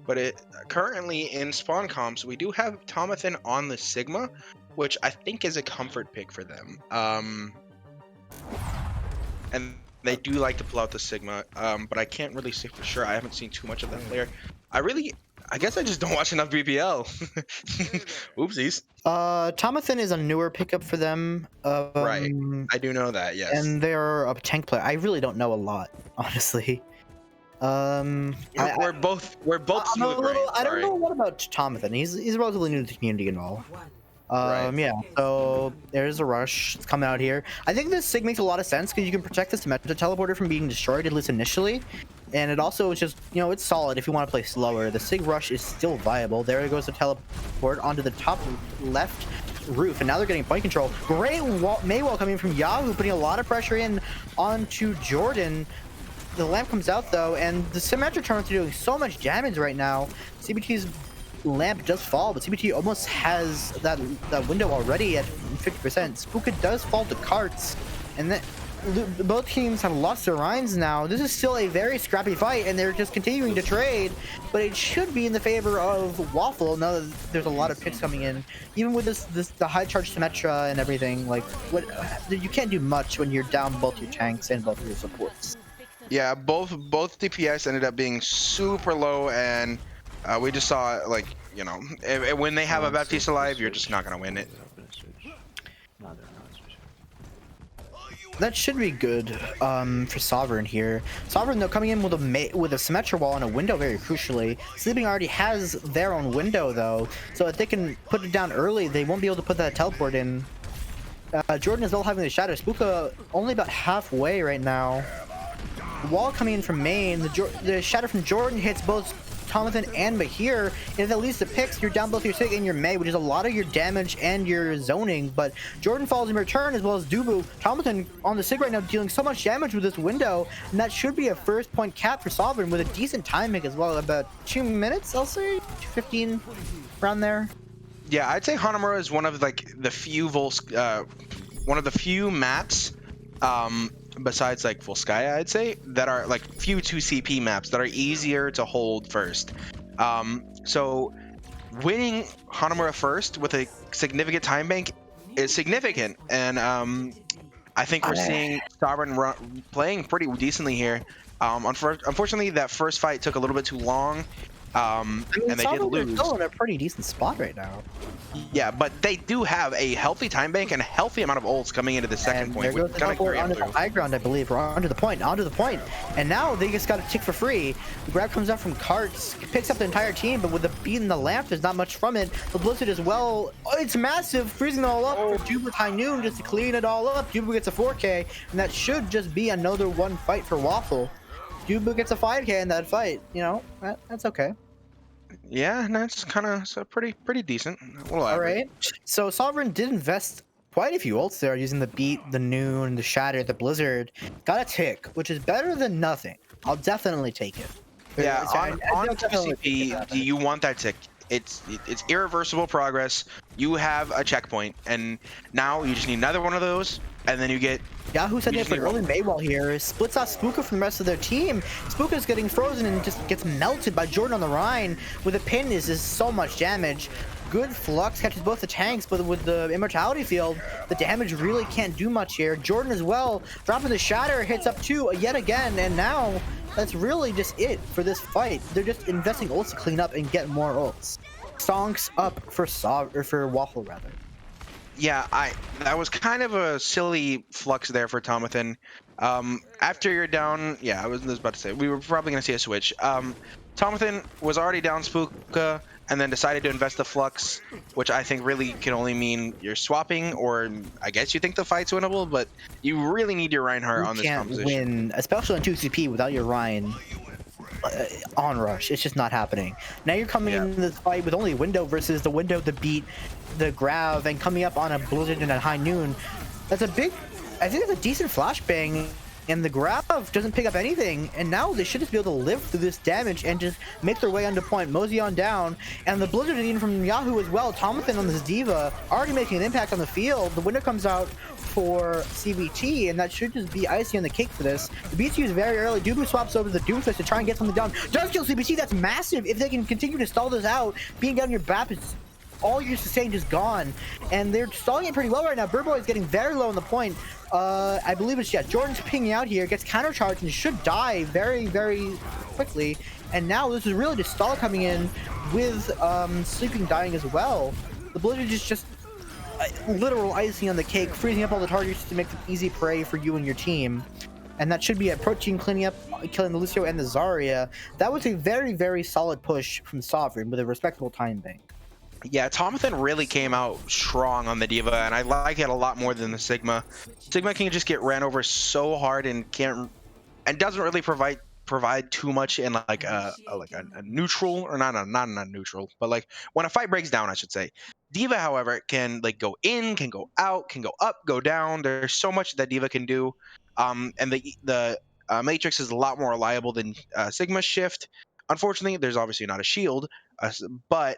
But currently in spawn comps, we do have Tomathan on the Sigma, which I think is a comfort pick for them. And they do like to pull out the Sigma, but I can't really say for sure. I haven't seen too much of that player. I guess I just don't watch enough BPL. Oopsies. Tomathan is a newer pickup for them. Right. I do know that, yes. And they're a tank player. I really don't know a lot, honestly. We're both smooth brains. I don't know a lot about Tomathan. He's relatively new to the community and all. Right. Yeah, so there's a rush. It's coming out here. I think this Sig makes a lot of sense because you can protect the Symmetra teleporter from being destroyed, at least initially. And it also is just, you know, it's solid if you want to play slower. The Sig rush is still viable. There goes the teleport onto the top left roof, and now they're getting point control. Great Maywell coming from Yahoo, putting a lot of pressure in onto Jordan. The lamp comes out though, and the Symmetra turrets are doing so much damage right now. CBT's lamp does fall, but CBT almost has that window already at 50%. Spooka does fall to carts, and then both teams have lost their Rhymes now. This is still a very scrappy fight, and they're just continuing to trade, but it should be in the favor of Waffle now that there's a lot of picks coming in. Even with the high charge Symmetra and everything, like you can't do much when you're down both your tanks and both your supports. Yeah, both DPS ended up being super low, and we just saw, like, you know, when they have a Baptiste alive, you're just not gonna win it. That should be good for Sovereign here. Sovereign though coming in with a Symmetra wall and a window very crucially. Sleeping already has their own window though, so if they can put it down early, they won't be able to put that teleport in. Jordan is well having the shadow. Spooka only about halfway right now. The wall coming in from main. The shadow from Jordan hits both Tomathan and Mahir. If at least the picks, you're down both your Sig and your May, which is a lot of your damage and your zoning. But Jordan falls in return as well as Dubu. Tomathan on the Sig right now dealing so much damage with this window, and that should be a first point cap for Sovereign with a decent timing as well. About 2 minutes, I'll say, 2:15 around there. Yeah, I'd say Hanamura is one of like the few maps, besides like Volskaya, I'd say, that are like few 2CP maps that are easier to hold first. So winning Hanamura first with a significant time bank is significant, and I think we're seeing Sovereign playing pretty decently here. Unfortunately, that first fight took a little bit too long. And they did lose. Still in a pretty decent spot right now. Yeah, but they do have a healthy time bank and a healthy amount of ults coming into the second point. There goes the onto the high ground, I believe, or onto the point, and now they just got a tick for free. The grab comes out from Karts, picks up the entire team, but with the beat in the lamp, there's not much from it. The Blizzard as well, it's massive, freezing it all up for Dubu High Noon just to clean it all up. Dubu gets a 4K, and that should just be another one fight for Waffle. Dubu gets a 5K in that fight, you know, that's okay. Yeah, no, it's kind of pretty decent. All right. So Sovereign did invest quite a few ults there using the beat, the noon, the shatter, the blizzard. Got a tick, which is better than nothing. I'll definitely take it. Yeah, on 2CP, you want that tick. It's irreversible progress. You have a checkpoint, and now you just need another one of those, and then you get. Yahoo said they have an early Maywall here. Splits out Spooka from the rest of their team. Spooka's getting frozen and just gets melted by Jordan on the Rhine. With a pin is so much damage. Good flux catches both the tanks, but with the immortality field, the damage really can't do much here. Jordan as well, dropping the shatter, hits up two yet again, and now that's really just it for this fight. They're just investing ults to clean up and get more ults. Stonks up for Waffle rather. Yeah, that was kind of a silly flux there for Tomathan. After you're down, yeah, I was about to say we were probably gonna see a switch. Tomathan was already down Spooka and then decided to invest the flux, which I think really can only mean you're swapping, or I guess you think the fight's winnable, but you really need your Reinhardt on this composition. You can't win, especially on 2CP without your Ryan on rush. It's just not happening. Now you're coming in this fight with only a window versus the window to beat the Grav and coming up on a Blizzard and a High Noon. That's a big, I think it's a decent flashbang, and the Grav doesn't pick up anything, and now they should just be able to live through this damage and just make their way onto point. Mosey on down, and the Blizzard is even from Yahoo as well. Tomathan on this Diva already making an impact on the field. The window comes out for CBT, and that should just be icing on the cake for this. The BT is very early. Dubu swaps over to the Doomfist to try and get something down. Does kill CBT. That's massive. If they can continue to stall this out, being down your BAP is all your sustain is gone, and they're stalling it pretty well right now. Burboy is getting very low on the point. I believe it's Jordan's pinging out here, gets countercharged and should die very, very quickly. And now this is really just stall coming in with Sleeping dying as well. The Blizzard is just literal icing on the cake, freezing up all the targets to make them easy prey for you and your team. And that should be a Protein cleaning up, killing the Lucio and the Zarya. That was a very, very solid push from Sovereign with a respectable time bank. Yeah, Tomathan really came out strong on the Diva, and I like it a lot more than the Sigma. Sigma can just get ran over so hard and doesn't really provide too much in like a neutral, or not neutral, but like when a fight breaks down, I should say. Diva, however, can like go in, can go out, can go up, go down. There's so much that Diva can do, and the Matrix is a lot more reliable than Sigma's shift. Unfortunately, there's obviously not a shield, but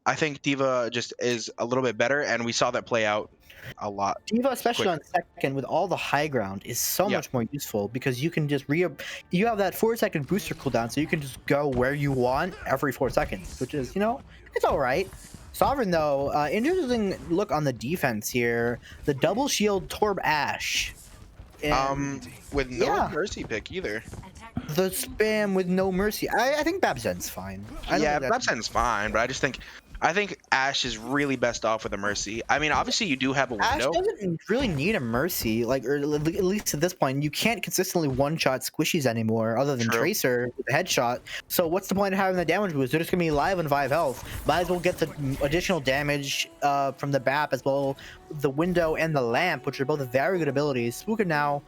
I think Diva just is a little bit better, and we saw that play out a lot. Diva, especially on second with all the high ground, is so much more useful because you can just you have that 4-second booster cooldown, so you can just go where you want every 4 seconds, which is, you know, it's all right. Sovereign though, interesting look on the defense here. The double shield Torb Ash. And, with no mercy pick either. The spam with no mercy. I think Babzen's fine. Yeah, Babzen's fine, but I just think I think Ash is really best off with a Mercy. I mean, obviously you do have a Ash window. doesn't really need a Mercy, like, or at least at this point, you can't consistently one-shot squishies anymore, other than True. Tracer with a headshot. So what's the point of having the damage boost? They're just gonna be live on 5 health. Might as well get the additional damage from the BAP as well, the window and the lamp, which are both very good abilities. Spooka now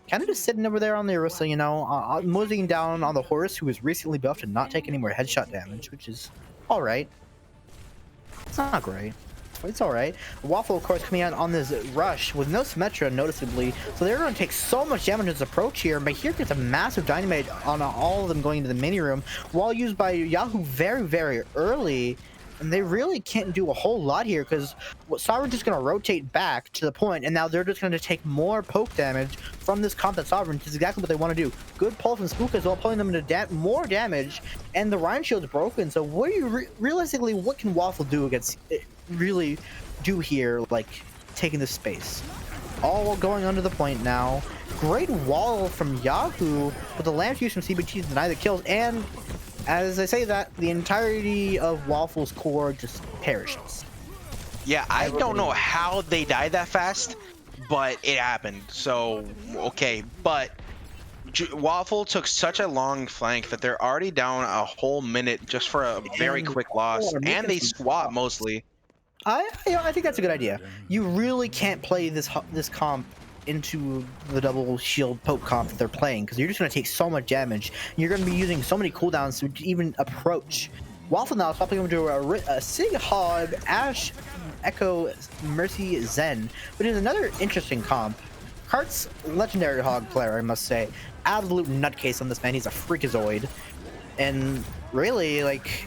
kind of just sitting over there on the Orisa, you know, moseying down on the horse, who was recently buffed and not take any more headshot damage, which is all right. It's not great. It's all right. Waffle, of course, coming out on this rush with no Symmetra, noticeably. So they're going to take so much damage in this approach here. But here gets a massive dynamite on all of them going into the mini room, while used by Yahoo very, very early. And they really can't do a whole lot here because Sovereign's just going to rotate back to the point, and now they're just going to take more poke damage from this comp that Sovereign, which is exactly what they want to do. Good pull from Spook as well, pulling them into more damage, and the Ryan Shield's broken. So what do you realistically, what can Waffle do against really do here, like taking this space? All going under the point now. Great wall from Yahoo, but the lamp use from CBT to deny the kills, and as I say that, the entirety of Waffle's core just perishes. Yeah, I don't know how they died that fast, but it happened. So, okay. But Waffle took such a long flank that they're already down a whole minute just for a very quick loss. And they swap mostly. I think that's a good idea. You really can't play this comp into the double shield poke comp that they're playing, because you're just going to take so much damage. You're going to be using so many cooldowns to even approach. Waffle now swapping over to a Sig Hog, Ash, Echo, Mercy, Zen, which is another interesting comp. Kart's legendary Hog player, I must say. Absolute nutcase on this man. He's a freakazoid. And really, like,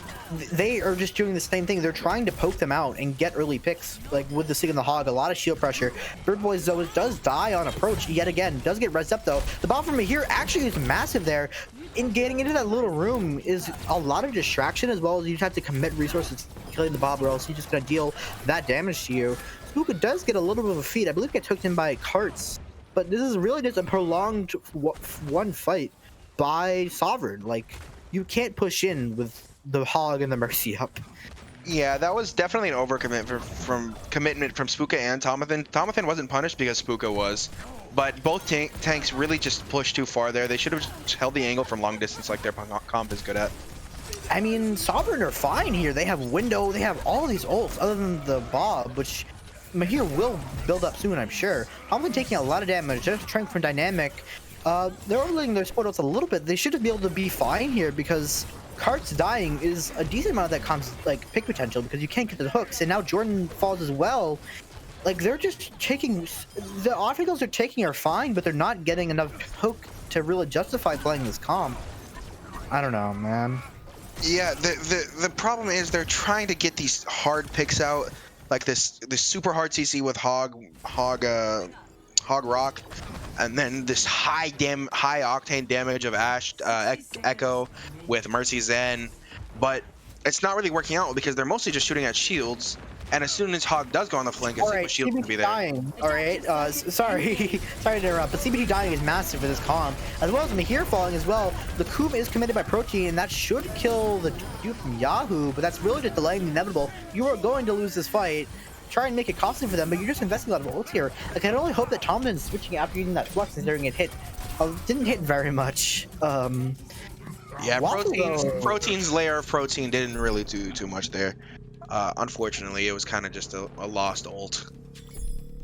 they are just doing the same thing. They're trying to poke them out and get early picks, like with the Sig and the Hog. A lot of shield pressure. Bird Boy Zoe does die on approach yet again. Does get rezzed up though. The bomb from here actually is massive there. In getting into that little room is a lot of distraction, as well as you have to commit resources to killing the Bob, or else he's just gonna deal that damage to you. Spooka does get a little bit of a feed. I believe it took him by Karts, but this is really just a prolonged one fight by Sovereign. Like, you can't push in with the Hog and the Mercy up. Yeah, that was definitely an overcommitment from Spooka and Tomathan. Tomathan wasn't punished because Spooka was, but both tanks really just pushed too far there. They should have just held the angle from long distance like their comp is good at. I mean, Sovereign are fine here. They have window, they have all these ults other than the Bob, which Mahir will build up soon, I'm sure. Tomathan taking a lot of damage, just trying from Dynamic. They're overloading their support ults a little bit. They should be able to be fine here, because Kart's dying is a decent amount of that comp's like pick potential, because you can't get the hooks, and now Jordan falls as well. Like, they're just taking, the obstacles they're taking are fine, but they're not getting enough hook to really justify playing this comp. I don't know, man. Yeah, the problem is they're trying to get these hard picks out, like this super hard CC with Hog Rock, and then this high octane damage of Ash Echo with Mercy Zen, but it's not really working out because they're mostly just shooting at shields. And as soon as Hog does go on the flank, it's like shield can be there. Dying. All right, sorry to interrupt, but CBT dying is massive for this comp, as well as Mahir falling as well. The coup is committed by Protein, and that should kill the dude from Yahoo, but that's really just delaying the inevitable. You are going to lose this fight. Try and make it costly for them, but you're just investing a lot of ults here. I can only hope that Tomlin's switching after using that flux and during it hit. Didn't hit very much. Yeah, Protein's layer of protein didn't really do too much there. Unfortunately, it was kind of just a lost ult.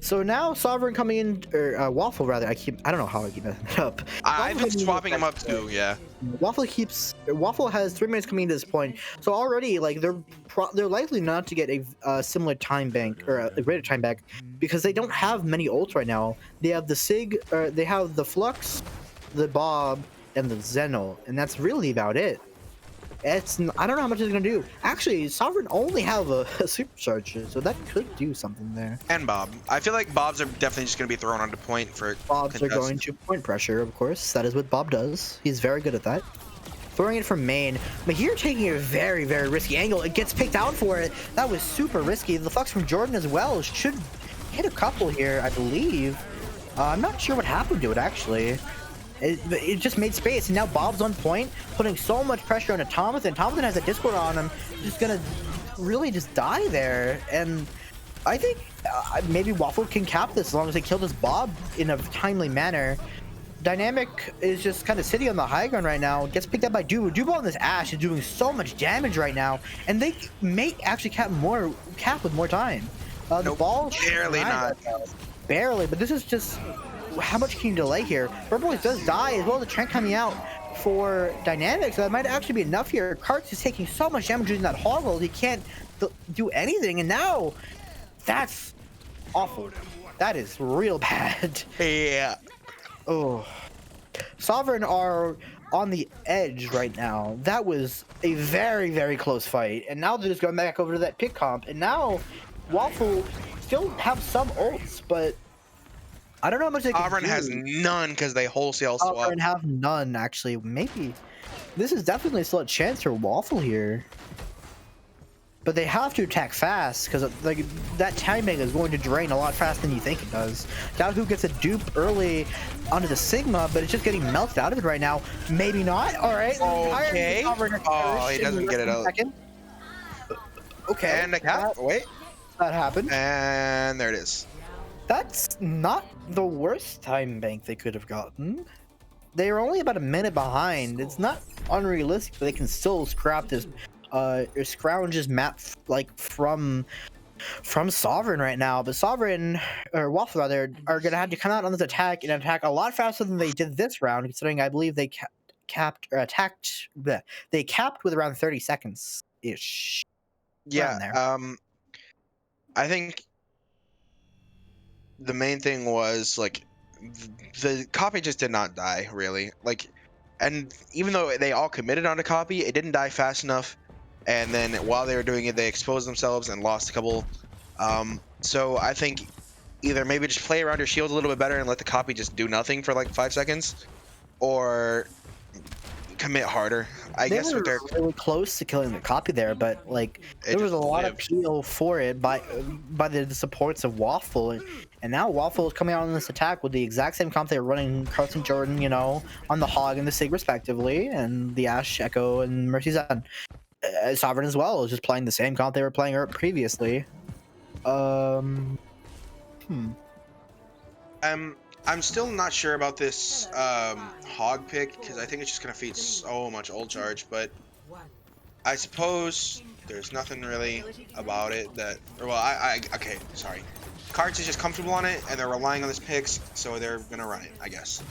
So now Sovereign coming in, or Waffle rather. I don't know how I keep messing that up. I've been swapping him up too. Yeah. Waffle has 3 minutes coming to this point, so already like they're likely not to get a similar time bank or a greater time bank, because they don't have many ults right now. They have the Sig, they have the Flux, the Bob, and the Zeno, and that's really about it. I don't know how much it's gonna do. Actually, Sovereign only have a supercharger, so that could do something there. And Bob. I feel like Bobs are definitely just gonna be thrown onto point for Bobs are going to point pressure, of course. That is what Bob does. He's very good at that. Throwing it from main. Mahir taking a very, very risky angle. It gets picked out for it. That was super risky. The flux from Jordan as well should hit a couple here, I believe. I'm not sure what happened to it, actually. It just made space, and now Bob's on point, putting so much pressure on Tomathan. Tomathan has a Discord on him, just gonna really just die there. And I think maybe Waffle can cap this as long as they kill this Bob in a timely manner. Dynamic is just kind of sitting on the high ground right now. Gets picked up by Dubo. Dubo on this Ashe is doing so much damage right now, and they may actually cap with more time. The ball barely not. Barely, but this is just how much can you delay here? Purple does die as well as the Trent coming out for Dynamic, so that might actually be enough here. Karts is taking so much damage using that hoggle, he can't do anything, and now that's awful. That is real bad. Yeah. Oh, Sovereign are on the edge right now. That was a very, very close fight, and now they're just going back over to that pick comp, and now Waffle still have some ults, but I don't know how much they can Sovereign do. has none because they wholesale swap. Sovereign have none, actually. Maybe this is definitely still a chance for Waffle here. But they have to attack fast because like that timing is going to drain a lot faster than you think it does. Who gets a dupe early onto the Sigma, but it's just getting melted out of it right now. Maybe not. All right. Okay. Oh, he doesn't get it out. Okay. And a cap. Wait. That happened. And there it is. That's not the worst time bank they could have gotten. They are only about a minute behind. It's not unrealistic, but they can still scrap this scrounge this map like from Sovereign right now. But Sovereign or Waffle rather are gonna have to come out on this attack and attack a lot faster than they did this round, considering I believe they capped with around 30 seconds ish. Yeah. I think the main thing was like the copy just did not die really. Like, and even though they all committed on a copy, it didn't die fast enough. And then while they were doing it, they exposed themselves and lost a couple. So I think either maybe just play around your shield a little bit better and let the copy just do nothing for like 5 seconds, or commit harder. I guess were really close to killing the copy there, but like there was a lot of appeal for it by the supports of Waffle, and now Waffle is coming out on this attack with the exact same comp they were running Carlton Jordan, you know, on the Hog and the Sig respectively, and the Ashe, Echo, and Mercy Zen. Sovereign as well is just playing the same comp they were playing previously. I'm still not sure about this Hog pick because I think it's just gonna feed so much ult charge, but I suppose there's nothing really about it that, well, okay, sorry. Karts is just comfortable on it and they're relying on this picks, so they're gonna run it, I guess.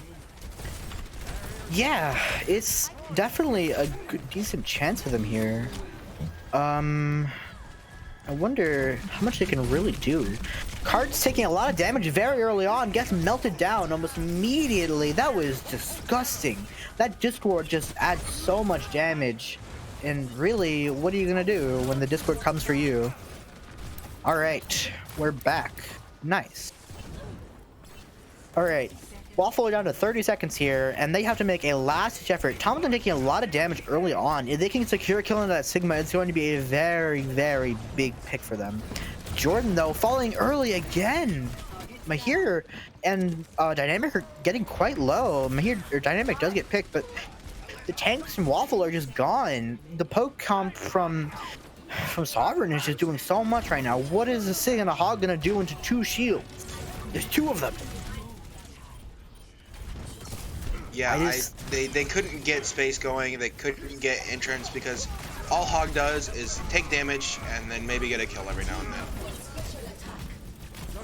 Yeah, it's definitely a good, decent chance for them here. I wonder how much they can really do. Kart's taking a lot of damage very early on, gets melted down almost immediately. That was disgusting. That Discord just adds so much damage. And really, what are you gonna do when the Discord comes for you? Alright, we're back. Nice. Alright. Waffle are down to 30 seconds here, and they have to make a last-ditch effort. Thompson taking a lot of damage early on. If they can secure killing that Sigma, it's going to be a very, very big pick for them. Jordan, though, falling early again. Mahir and Dynamic are getting quite low. Dynamic does get picked, but the tanks from Waffle are just gone. The poke comp from Sovereign is just doing so much right now. What is the Sig and a Hog gonna do into 2 shields? There's 2 of them. Yeah, they couldn't get space going. They couldn't get entrance because all Hog does is take damage and then maybe get a kill every now and then.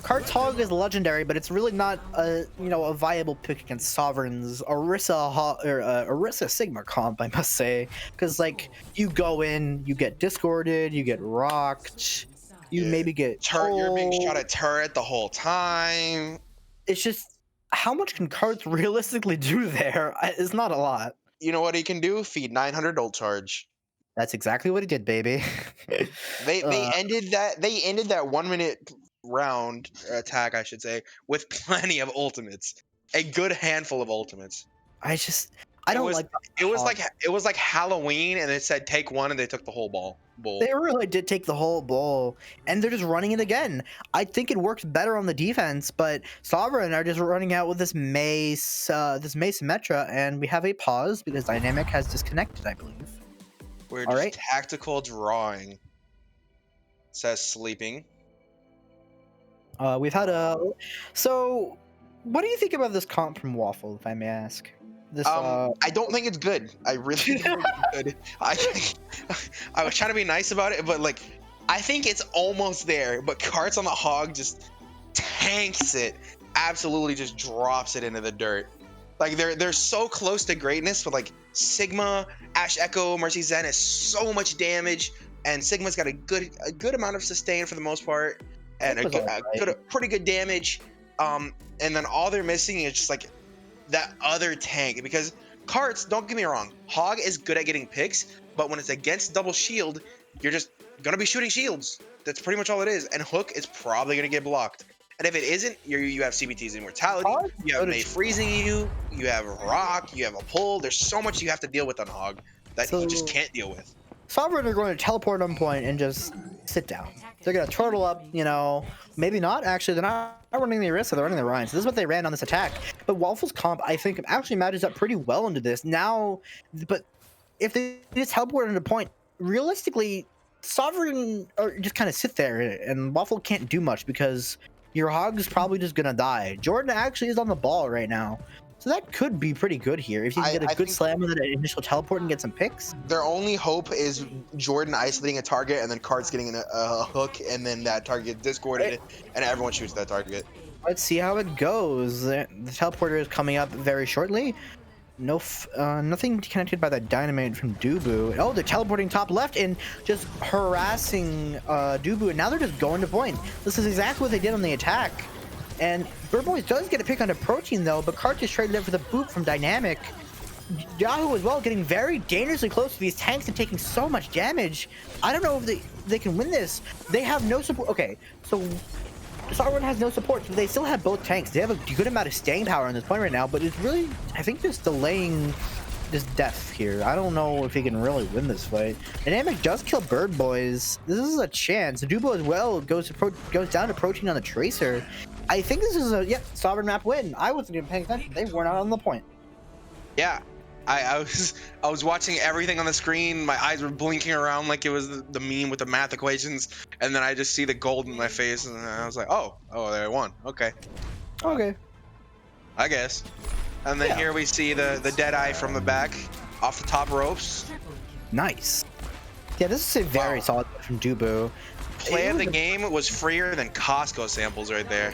Kart's Hog is legendary, but it's really not a a viable pick against Sovereign's Orisa Sigma comp, I must say, because like you go in, you get discorded, you get rocked, you maybe get You're being shot at turret the whole time. It's just, how much can Karts realistically do there? It's not a lot. You know what he can do? Feed 900 ult charge. That's exactly what he did, baby. They ended that 1 minute round attack, I should say, with plenty of ultimates. A good handful of ultimates. I don't like it was like Halloween and it said take one and they took the whole bowl. They really did take the whole bowl, and they're just running it again. I think it works better on the defense, but Sovereign are just running out with this Mace Metra, and we have a pause because Dynamic has disconnected, I believe. We're just tactical drawing. says sleeping. We've had a. So, what do you think about this comp from Waffle, if I may ask? This I don't think it's good. I really don't think it's good. I was trying to be nice about it, but like, I think it's almost there. But Carts on the Hog just tanks it, absolutely just drops it into the dirt. Like they're so close to greatness, but like Sigma, Ash Echo, Mercy Zen is so much damage, and Sigma's got a good amount of sustain for the most part, and pretty good damage. And then all they're missing is just like that other tank, because Carts, don't get me wrong, Hog is good at getting picks, but when it's against double shield, you're just gonna be shooting shields. That's pretty much all it is. And Hook is probably gonna get blocked. And if it isn't, you have CBT's Immortality, you have May freezing you, you have Rock, you have a pull. There's so much you have to deal with on Hog that he just can't deal with. Sovereign are going to teleport on point and just sit down. They're going to turtle up, you know, maybe not. Actually, they're not running the Orisa, they're running the Ryan. So this is what they ran on this attack. But Waffle's comp, I think, actually matches up pretty well into this. Now, but if they just teleport into point, realistically, Sovereign are just kind of sit there, and Waffle can't do much because your Hog's probably just going to die. Jordan actually is on the ball right now. So that could be pretty good here if you can get a good slam with an initial teleport and get some picks. Their only hope is Jordan isolating a target and then Carts getting a hook, and then that target discorded and everyone shoots that target. Let's see how it goes. The teleporter is coming up very shortly. No, nothing connected by that dynamite from Dubu. Oh, they're teleporting top left and just harassing Dubu, and now they're just going to point. This is exactly what they did on the attack. And Bird Boys does get a pick on approaching though, but Cart just traded it for the boot from Dynamic. Yahoo as well, getting very dangerously close to these tanks and taking so much damage. I don't know if they can win this. They have no support. Okay, so Sovereign has no support, but they still have both tanks. They have a good amount of staying power on this point right now, but it's really, I think, just delaying this death here. I don't know if he can really win this fight. Dynamic does kill Bird Boys. This is a chance. Dubo as well goes down approaching on the Tracer. I think this is a Sovereign map win. I wasn't even paying attention. They weren't out on the point. Yeah, I was watching everything on the screen. My eyes were blinking around like it was the meme with the math equations, and then I just see the gold in my face, and I was like, oh, they won. Okay. Okay. I guess. And then here we see the Deadeye from the back, off the top ropes. Nice. Yeah, this is a very solid from Dubu. Play of the game was freer than Costco samples right there.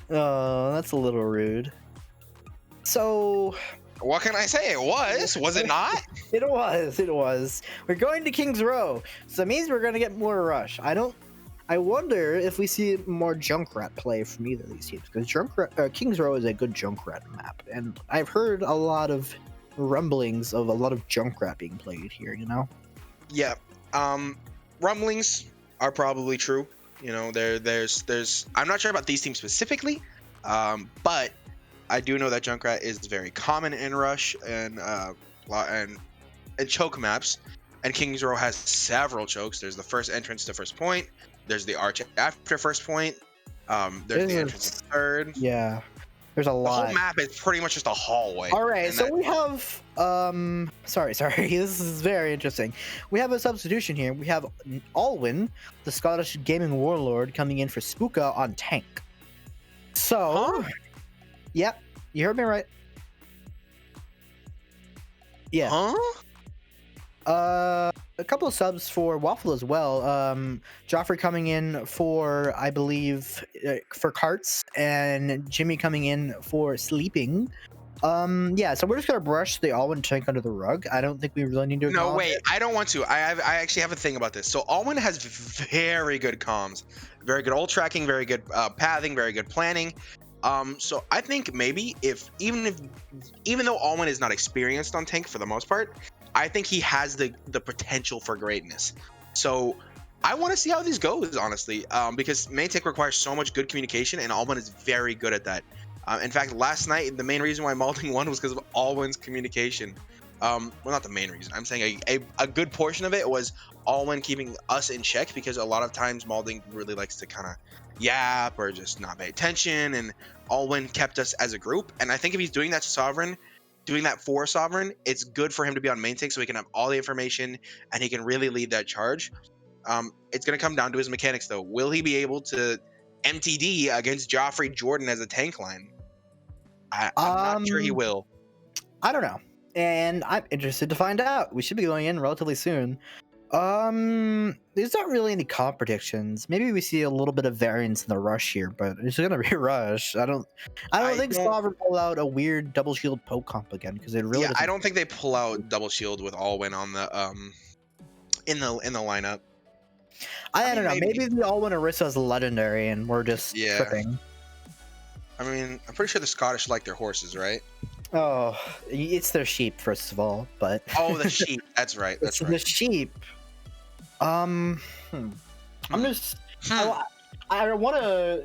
Oh, that's a little rude. So, what can I say? It was it not? It was. We're going to King's Row, so that means we're going to get more Rush. I wonder if we see more Junkrat play from either of these teams, because King's Row is a good Junkrat map, and I've heard a lot of rumblings of a lot of Junkrat being played here, you know? Yeah. Rumblings are probably true. You know, there's I'm not sure about these teams specifically, but I do know that Junkrat is very common in Rush and choke maps, and King's Row has several chokes. There's the first entrance to first point. There's the arch after first point. There's the entrance to third. Yeah. There's a lot. The whole map is pretty much just a hallway. All right, so we have sorry, this is very interesting. We have a substitution here. We have Alwyn, the Scottish gaming warlord, coming in for Spooka on tank. So, yep, you heard me right. Yeah. Huh? A couple of subs for Waffle as well. Joffrey coming in for, I believe, for Carts, and Jimmy coming in for Sleeping. Yeah, so we're just gonna brush the Alwyn tank under the rug. I don't think we really need to. No, wait, I don't want to. I actually have a thing about this. So Alwyn has very good comms, very good ult tracking, very good pathing, very good planning. So I think maybe even though Alwyn is not experienced on tank for the most part, I think he has the potential for greatness. So I want to see how this goes, honestly, because main tank requires so much good communication, and Alwyn is very good at that. In fact, last night, the main reason why Malding won was because of Alwyn's communication. Well, not the main reason. I'm saying a good portion of it was Alwyn keeping us in check, because a lot of times Malding really likes to kind of yap or just not pay attention, and Alwyn kept us as a group. And I think if he's doing that to Sovereign, doing that for Sovereign, it's good for him to be on main tank so he can have all the information and he can really lead that charge. It's going to come down to his mechanics, though. Will he be able to MTD against Joffrey Jordan as a tank line? I'm not sure he will. I don't know, and I'm interested to find out. We should be going in relatively soon. There's not really any comp predictions. Maybe we see a little bit of variance in the rush here, but it's gonna be rush. I don't think Sovereign pull out a weird double shield poke comp again because it really. Yeah, I don't think they pull out double shield with Alwyn on the in the lineup. I don't know. Maybe the Alwyn Orisa is legendary, and we're just tripping. I mean, I'm pretty sure the Scottish like their horses, right? Oh, it's their sheep, first of all. But oh, the sheep. That's right. That's right. The sheep. I'm just. I want to.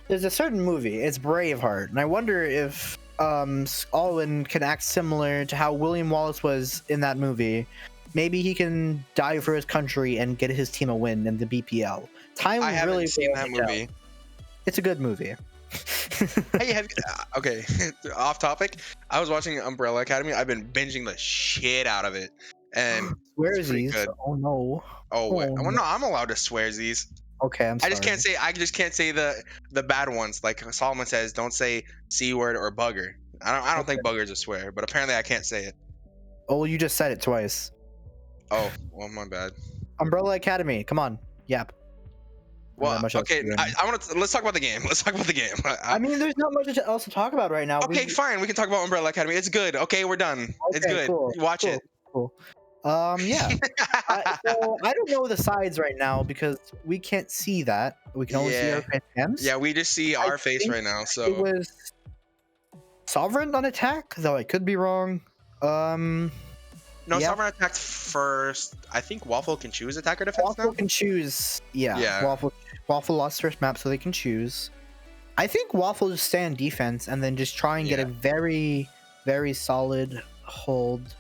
There's a certain movie. It's Braveheart, and I wonder if Alwyn can act similar to how William Wallace was in that movie. Maybe he can die for his country and get his team a win in the BPL. Time I haven't really seen that movie. It's a good movie. Hey, okay, off topic. I was watching Umbrella Academy. I've been binging the shit out of it, and where is he? Oh no. Oh wait. Oh, no, I'm allowed to swear these. Okay, I'm sorry. I just can't say the bad ones. Like Solomon says, don't say C word or bugger. I don't think bugger's a swear, but apparently I can't say it. Oh, well, you just said it twice. Oh, well, my bad. Umbrella Academy, come on, yap. Well, okay, I want to. Let's talk about the game. Let's talk about the game. I mean, there's not much else to talk about right now. Okay, fine. We can talk about Umbrella Academy. It's good. Okay, we're done. Okay, it's good. Cool, Watch it. Cool. Yeah. So I don't know the sides right now because we can't see that. We can only see our hands. Yeah, we just see our face right now. So it was Sovereign on attack, though I could be wrong. No, Sovereign attacked first. I think Waffle can choose attack or defense. Waffle can choose. Yeah. Waffle lost first map, so they can choose. I think Waffle just stay on defense and then just try and get a very, very solid hold.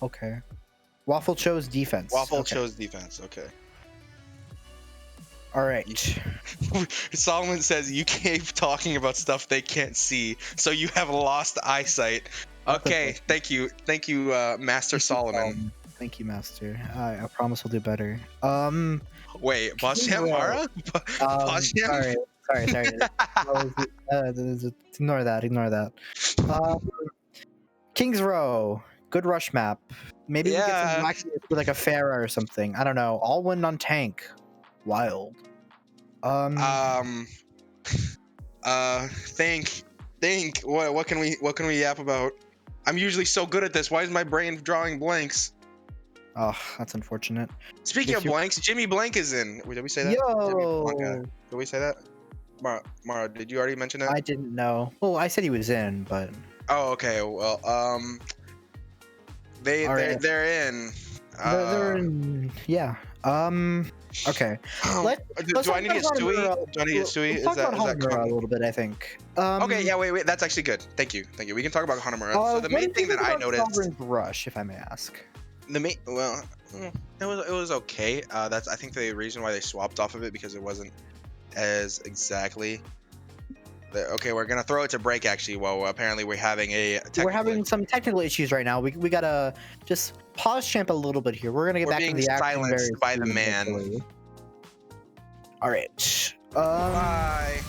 Okay. Waffle chose defense. Waffle chose defense. Okay. All right. Solomon says you keep talking about stuff they can't see, so you have lost eyesight. Okay, thank you, Master Solomon. Thank you, Master. I promise we'll do better. Wait, Bosjam Mara? Sorry. Ignore that. King's Row, good rush map. Maybe we get some action with like a Farah or something. I don't know. All win on tank. Wild. Think. What can we yap about? I'm usually so good at this. Why is my brain drawing blanks? Oh, that's unfortunate. Speaking of blanks, Jimmy Blank is in. Did we say that? Yo. Did we say that? Mara, did you already mention that? I didn't know. Well, I said he was in, but. Oh, okay. Well, they're in. They're in. Yeah. Okay. Do I need to get Stewie? Let's talk about Hanamura a little bit, I think. Okay, yeah, wait. That's actually good. Thank you. We can talk about Hanamura. So the main thing that I noticed. Sovereign's rush, if I may ask. It was okay. I think the reason why they swapped off of it because it wasn't as exactly. Okay, we're gonna throw it to break actually. Well, apparently we're having some technical issues right now. We gotta just pause champ a little bit here. We're gonna get back to the action very soon, by the man. Hopefully. All right. Bye.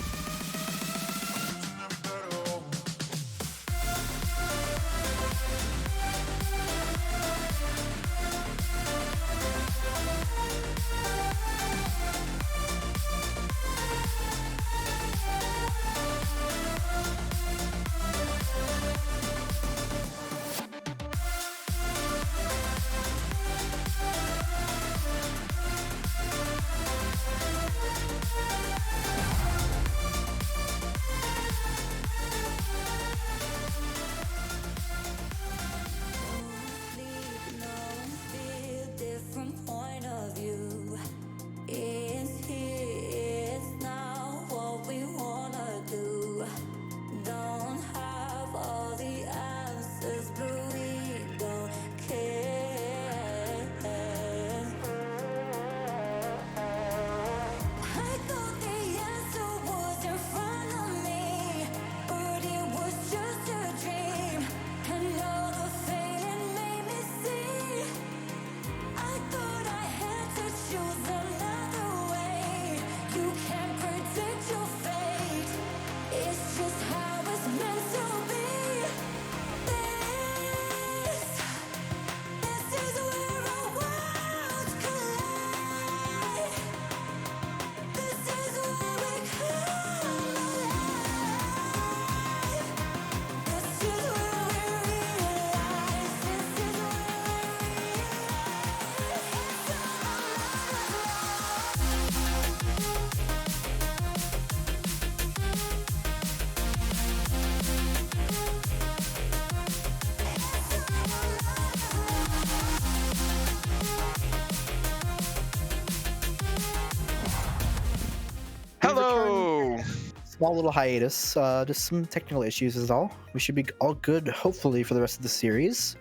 small little hiatus. Just some technical issues is all. We should be all good, hopefully, for the rest of the series.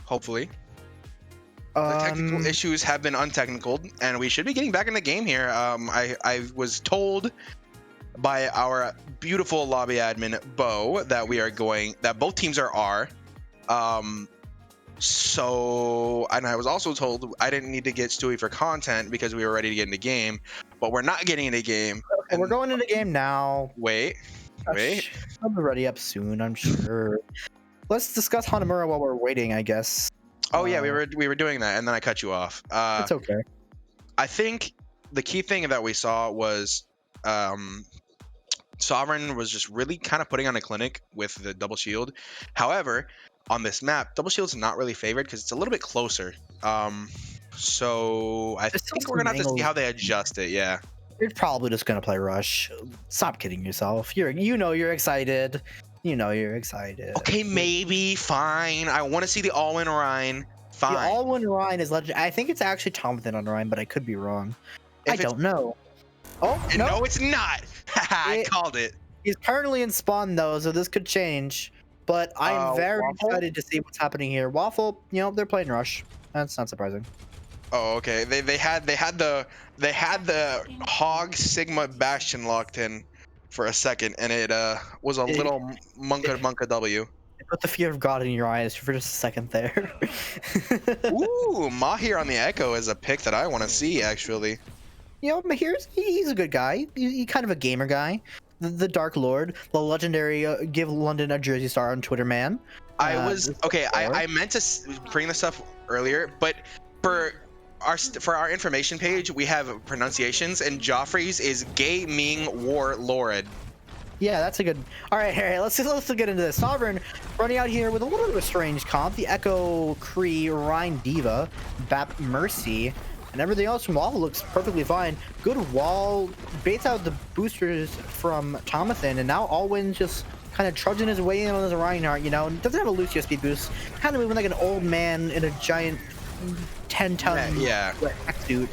Hopefully. The technical issues have been untechnical, and we should be getting back in the game here. I was told by our beautiful lobby admin Bo that both teams are R. So, and I was also told I didn't need to get Stewie for content because we were ready to get in the game, but we're not getting in the game. Okay, we're going into the game now. Wait. I'll be ready up soon, I'm sure. Let's discuss Hanamura while we're waiting, I guess. Oh yeah, we were doing that, and then I cut you off. It's okay. I think the key thing that we saw was Sovereign was just really kind of putting on a clinic with the double shield. However, on this map, double shield's not really favored because it's a little bit closer. So I think we're gonna have to see how they adjust it. Yeah. You're probably just gonna play Rush. Stop kidding yourself. You're excited. You're excited. Okay, maybe fine. I want to see the all-in Rhine. Fine. The all-in Rhine is legend. I think it's actually Tomlin on Rhine, but I could be wrong. I don't know. Oh no, it's not. I called it. He's currently in spawn though, so this could change. But I'm very excited to see what's happening here. Waffle, they're playing Rush. That's not surprising. Oh, okay. They had the Hog Sigma Bastion locked in for a second, and it was a little Monka W. Put the fear of God in your eyes for just a second there. Ooh, Mahir on the Echo is a pick that I want to see, actually. Mahir's he's a good guy. He's kind of a gamer guy. The Dark Lord, the legendary give London a Jersey Star on Twitter man. I meant to bring this up earlier, but for our information page, we have pronunciations, and Joffrey's is Gay Ming War Lord. Yeah, that's a good. All right, let's get into this. Sovereign running out here with a little bit of a strange comp. The Echo Kree Rhine Diva, Bap Mercy, and everything else from Waffle looks perfectly fine. Good wall, baits out the boosters from Tomathan, and now Alwyn just kind of trudging his way in on his Reinhardt, doesn't have a Lucio speed boost, kind of moving like an old man in a giant 10-ton suit.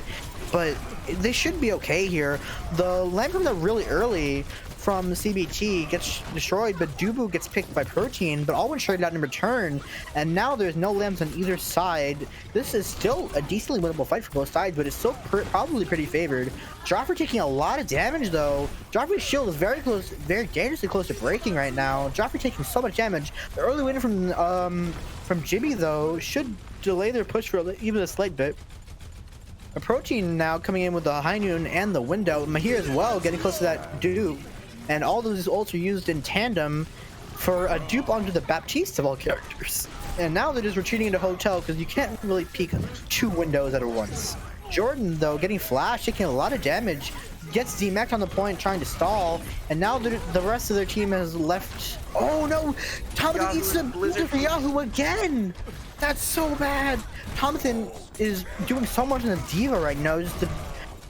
But they should be okay here. The land from the really early from CBT gets destroyed, but Dubu gets picked by Protein, but Alwyn traded out in return, and now there's no lambs on either side. This is still a decently winnable fight for both sides, but it's still probably pretty favored. Joffrey taking a lot of damage though. Joffrey's shield is very close, very dangerously close to breaking right now. Joffrey taking so much damage. The early win from Jibby though should delay their push for even a slight bit. A Protein now coming in with the High Noon and the window. Mahir as well, getting close to that dupe. And all those ults are used in tandem for a dupe onto the Baptiste of all characters. And now they're just retreating into Hotel because you can't really peek two windows at once. Jordan, though, getting flashed, taking a lot of damage, gets DMAC on the point, trying to stall. And now the rest of their team has left. Oh no! Tomathan eats the Blizzard for Yahoo again! That's so bad! Tomathan is doing so much in the Diva right now,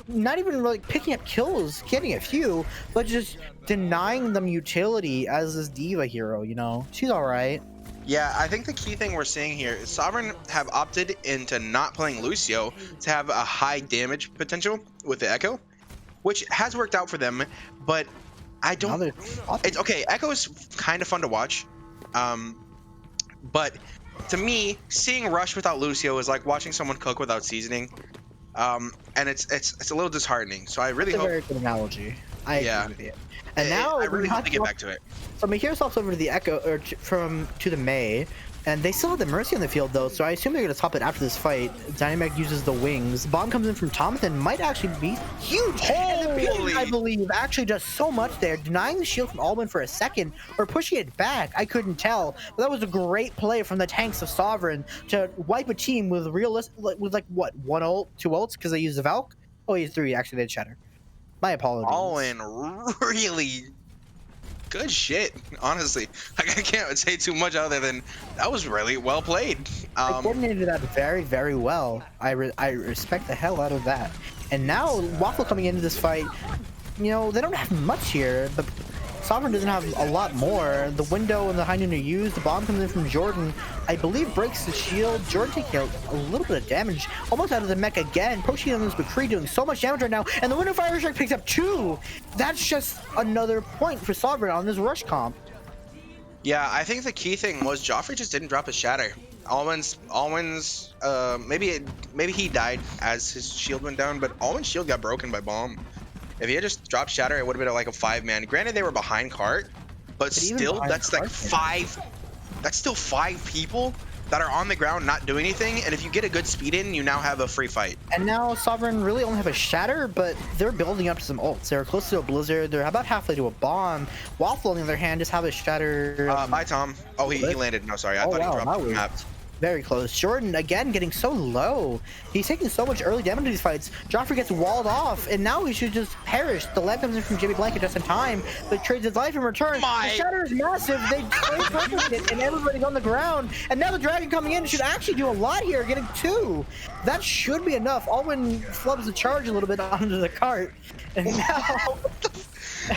not even really picking up kills, getting a few, but just denying them utility as this Diva hero, She's alright. Yeah, I think the key thing we're seeing here is Sovereign have opted into not playing Lucio to have a high damage potential with the Echo, which has worked out for them, but I don't... It's okay, Echo is kind of fun to watch, but to me, seeing Rush without Lucio is like watching someone cook without seasoning. And it's a little disheartening. So I really hope. That's a very good analogy. I agree with you. And now I really have to get back to it. So Mahir swaps over to the Echo, or to the Mei, and they still have the Mercy on the field though. So I assume they're gonna top it after this fight. Dynamic uses the wings. Bomb comes in from Tomathan, might actually be huge. And the Beacon, I believe, actually does so much there, denying the shield from Alban for a second, or pushing it back. I couldn't tell, but that was a great play from the tanks of Sovereign to wipe a team with like what, one ult, two ults, because they used the Valk. Oh, he used three. Actually, they had Shatter. My apologies. Alwyn really good shit, honestly. I can't say too much other than that was really well played. I coordinated that very, very well. I respect the hell out of that. And now Waffle coming into this fight, they don't have much here, but Sovereign doesn't have a lot more. The window and the high noon are used. The bomb comes in from Jordan. I believe breaks the shield. Jordan taking a little bit of damage. Almost out of the mech again. Protein on this McCree doing so much damage right now. And the window fire strike picks up 2. That's just another point for Sovereign on this rush comp. Yeah, I think the key thing was Joffrey just didn't drop his shatter. Alwyn's maybe he died as his shield went down, but Alwyn's shield got broken by bomb. If he had just dropped shatter, it would have been like a 5-man. Granted, they were behind cart, but still, that's like 5. That's still 5 people that are on the ground not doing anything. And if you get a good speed in, you now have a free fight. And now Sovereign really only have a shatter, but they're building up to some ults. They're close to a blizzard. They're about halfway to a bomb. Waffle, on the other hand, just have a shatter. Bye, Tom. Oh, he landed. No, sorry. I thought he dropped the map. Very close. Jordan, again, getting so low. He's taking so much early damage in these fights. Joffrey gets walled off, and now he should just perish. The lamp comes in from JB Blanket just in time, but trades his life in return. The shatter is massive. They play perfect it, and everybody's on the ground. And now the dragon coming in should actually do a lot here, getting 2. That should be enough. Alwyn flubs the charge a little bit onto the cart. And now...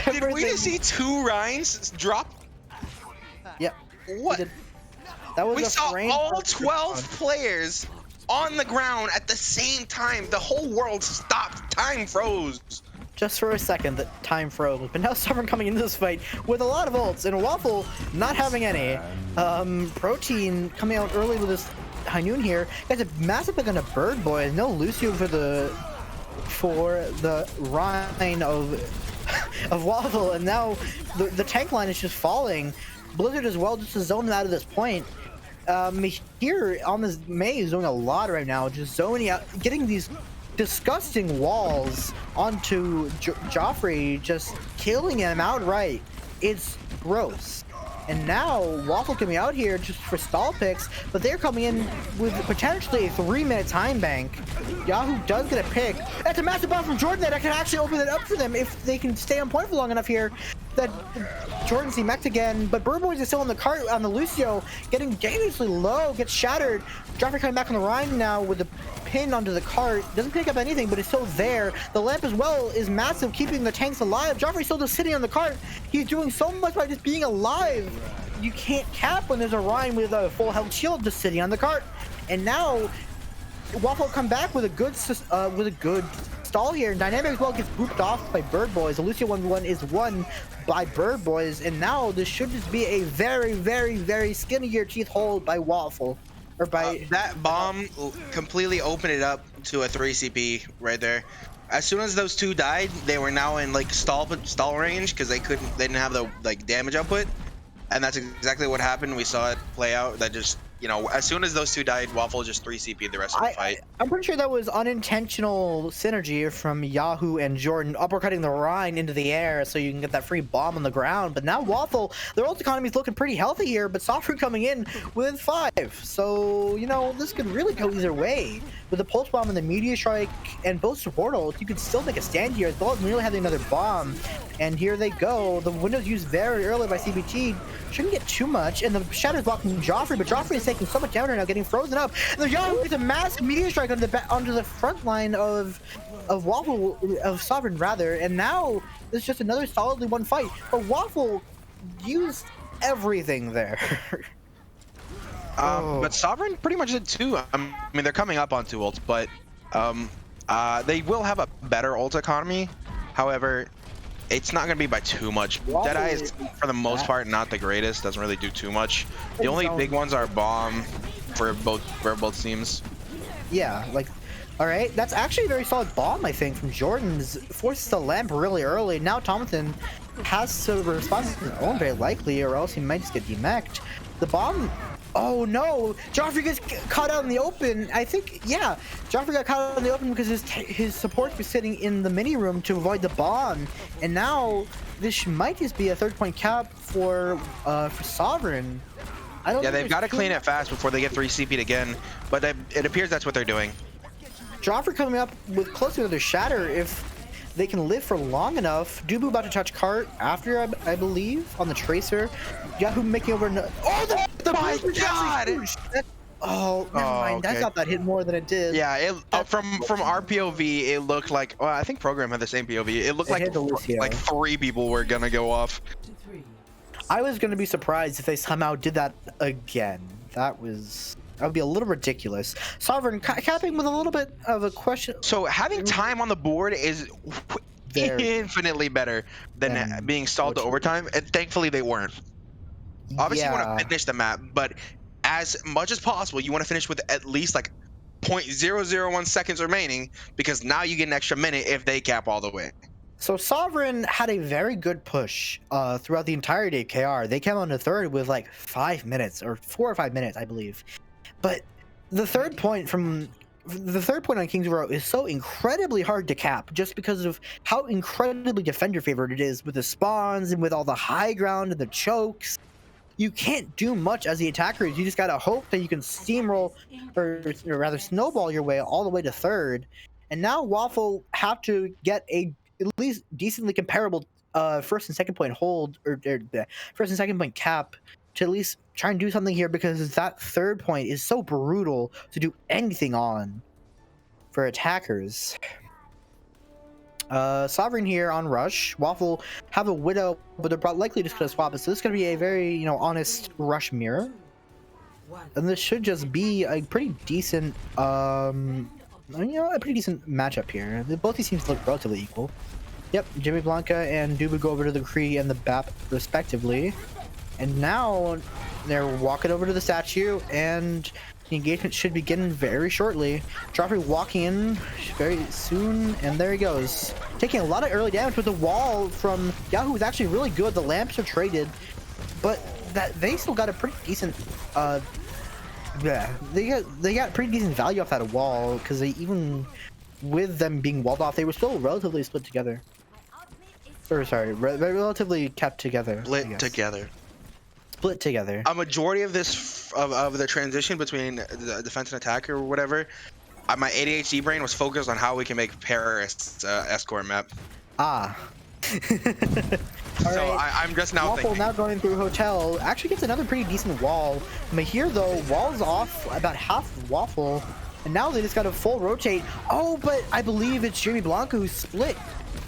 Did we just see 2 Rhines drop? Yep. What? That was we saw all 12 players on the ground at the same time. The whole world stopped. Time froze. Just for a second, the time froze. But now Sovereign coming into this fight with a lot of ults, and Waffle not having any. Protein coming out early with this high noon here. Guys, a massive pick on a Bird Boy. No Lucio for the Rhine of Waffle, and now the tank line is just falling. Blizzard as well, just to zone out of this point. Here on this maze doing a lot right now, just zoning out, getting these disgusting walls onto Joffrey, just killing him outright. It's gross. And now Waffle coming out here just for stall picks, but they're coming in with potentially a 3-minute time bank. Yahoo does get a pick. That's a massive bomb from Jordan that can actually open it up for them if they can stay on point for long enough here. That Jordan's mech again, but Bird Boys is still on the cart on the Lucio, getting dangerously low, gets shattered. Joffrey coming back on the Rhine now with the pin onto the cart. Doesn't pick up anything, but it's still there. The lamp as well is massive, keeping the tanks alive. Joffrey's still just sitting on the cart. He's doing so much by just being alive. You can't cap when there's a Rhine with a full health shield just sitting on the cart. And now Waffle come back with a good stall here. Dynamic as well gets booped off by Bird Boys. The Lucio 1v1 is won by Bird Boys, and now this should just be a very, very, very skin of your teeth hold by Waffle. Or by that bomb completely opened it up to a 3 CP right there. As soon as those 2 died, they were now in like stall range because they didn't have the like damage output, and that's exactly what happened. We saw it play out. That just, you know, as soon as those 2 died, Waffle just 3 CP'd the rest of the fight. I'm pretty sure that was unintentional synergy from Yahoo and Jordan uppercutting the Rhine into the air so you can get that free bomb on the ground. But now Waffle, their ult economy is looking pretty healthy here, but Software coming in with 5. So, you know, this could really go either way. With the Pulse Bomb and the Meteor Strike and both support ults, you could still make a stand here as well as nearly having another bomb. And here they go. The window's used very early by CBT. Shouldn't get too much. And the Shadow's blocking Joffrey, but Joffrey is taking so much damage right now, getting frozen up. And the Yahoo gets a massive Meteor Strike onto the front line of Waffle, of Sovereign rather. And now it's just another solidly won fight. But Waffle used everything there. But Sovereign pretty much did too. I mean, they're coming up on 2 ults, but they will have a better ult economy. However, it's not going to be by too much. Deadeye is, for the most part, not the greatest. Doesn't really do too much. The only big ones are bomb for both teams. Yeah, like, all right. That's actually a very solid bomb, I think, from Jordan's. Forces the lamp really early. Now Thompson has to respond to his own very likely, or else he might just get demeched. The bomb... Oh no! Joffrey gets caught out in the open. I think, yeah, Joffrey got caught out in the open because his supports were sitting in the mini room to avoid the bomb, and now this might just be a 3rd-point cap for Sovereign. I don't. Yeah, they've got to clean it fast before they get 3 CP'd again, but it appears that's what they're doing. Joffrey coming up with close to another shatter if they can live for long enough. Dubu about to touch cart after, I believe, on the Tracer. Yahoo making over... Oh, my God! Oh, never mind. Okay. I thought that hit more than it did. Yeah, from our POV, it looked like... Well, I think Program had the same POV. It looked like 3 people were going to go off. I was gonna be surprised if they somehow did that again. That would be a little ridiculous. Sovereign capping with a little bit of a question. So having time on the board is Very infinitely better than being stalled to overtime, and thankfully they weren't. Obviously, you want to finish the map, but as much as possible, you want to finish with at least like 0.001 seconds remaining, because now you get an extra minute if they cap all the way. So Sovereign had a very good push throughout the entirety of KR. They came on to third with like 5 minutes or 4 or 5 minutes, I believe. But the third point on King's Row is so incredibly hard to cap just because of how incredibly defender favored it is with the spawns and with all the high ground and the chokes. You can't do much as the attackers. You just gotta hope that you can steamroll or rather snowball your way all the way to third. And now Waffle have to get a at least decently comparable first and second point hold or first and second point cap to at least try and do something here, because that third point is so brutal to do anything on for attackers. Sovereign here on Rush. Waffle have a Widow, but they're likely just going to swap it. So this is going to be a very, honest Rush mirror. And this should just be a pretty decent, a pretty decent matchup here. Both these teams look relatively equal. Yep, Jimmy Blanca and Dubu go over to the Kree and the BAP respectively. And now they're walking over to the statue, and the engagement should begin very shortly. Joffrey walking in very soon, and there he goes. Taking a lot of early damage with the wall from Yahoo is actually really good. The lamps are traded, but they still got a pretty decent they got pretty decent value off that wall, because they, even with them being walled off, they were still relatively split together. Or sorry, relatively kept together. Split together. A majority of this of the transition between the defense and attack or whatever, my ADHD brain was focused on how we can make Paris escort map. Ah. So I'm just now Waffle thinking. now going through Hotel actually gets another pretty decent wall. Mahir though, wall's off about half of Waffle, and now they just got a full rotate. Oh, but I believe it's Jimmy Blanco who's split.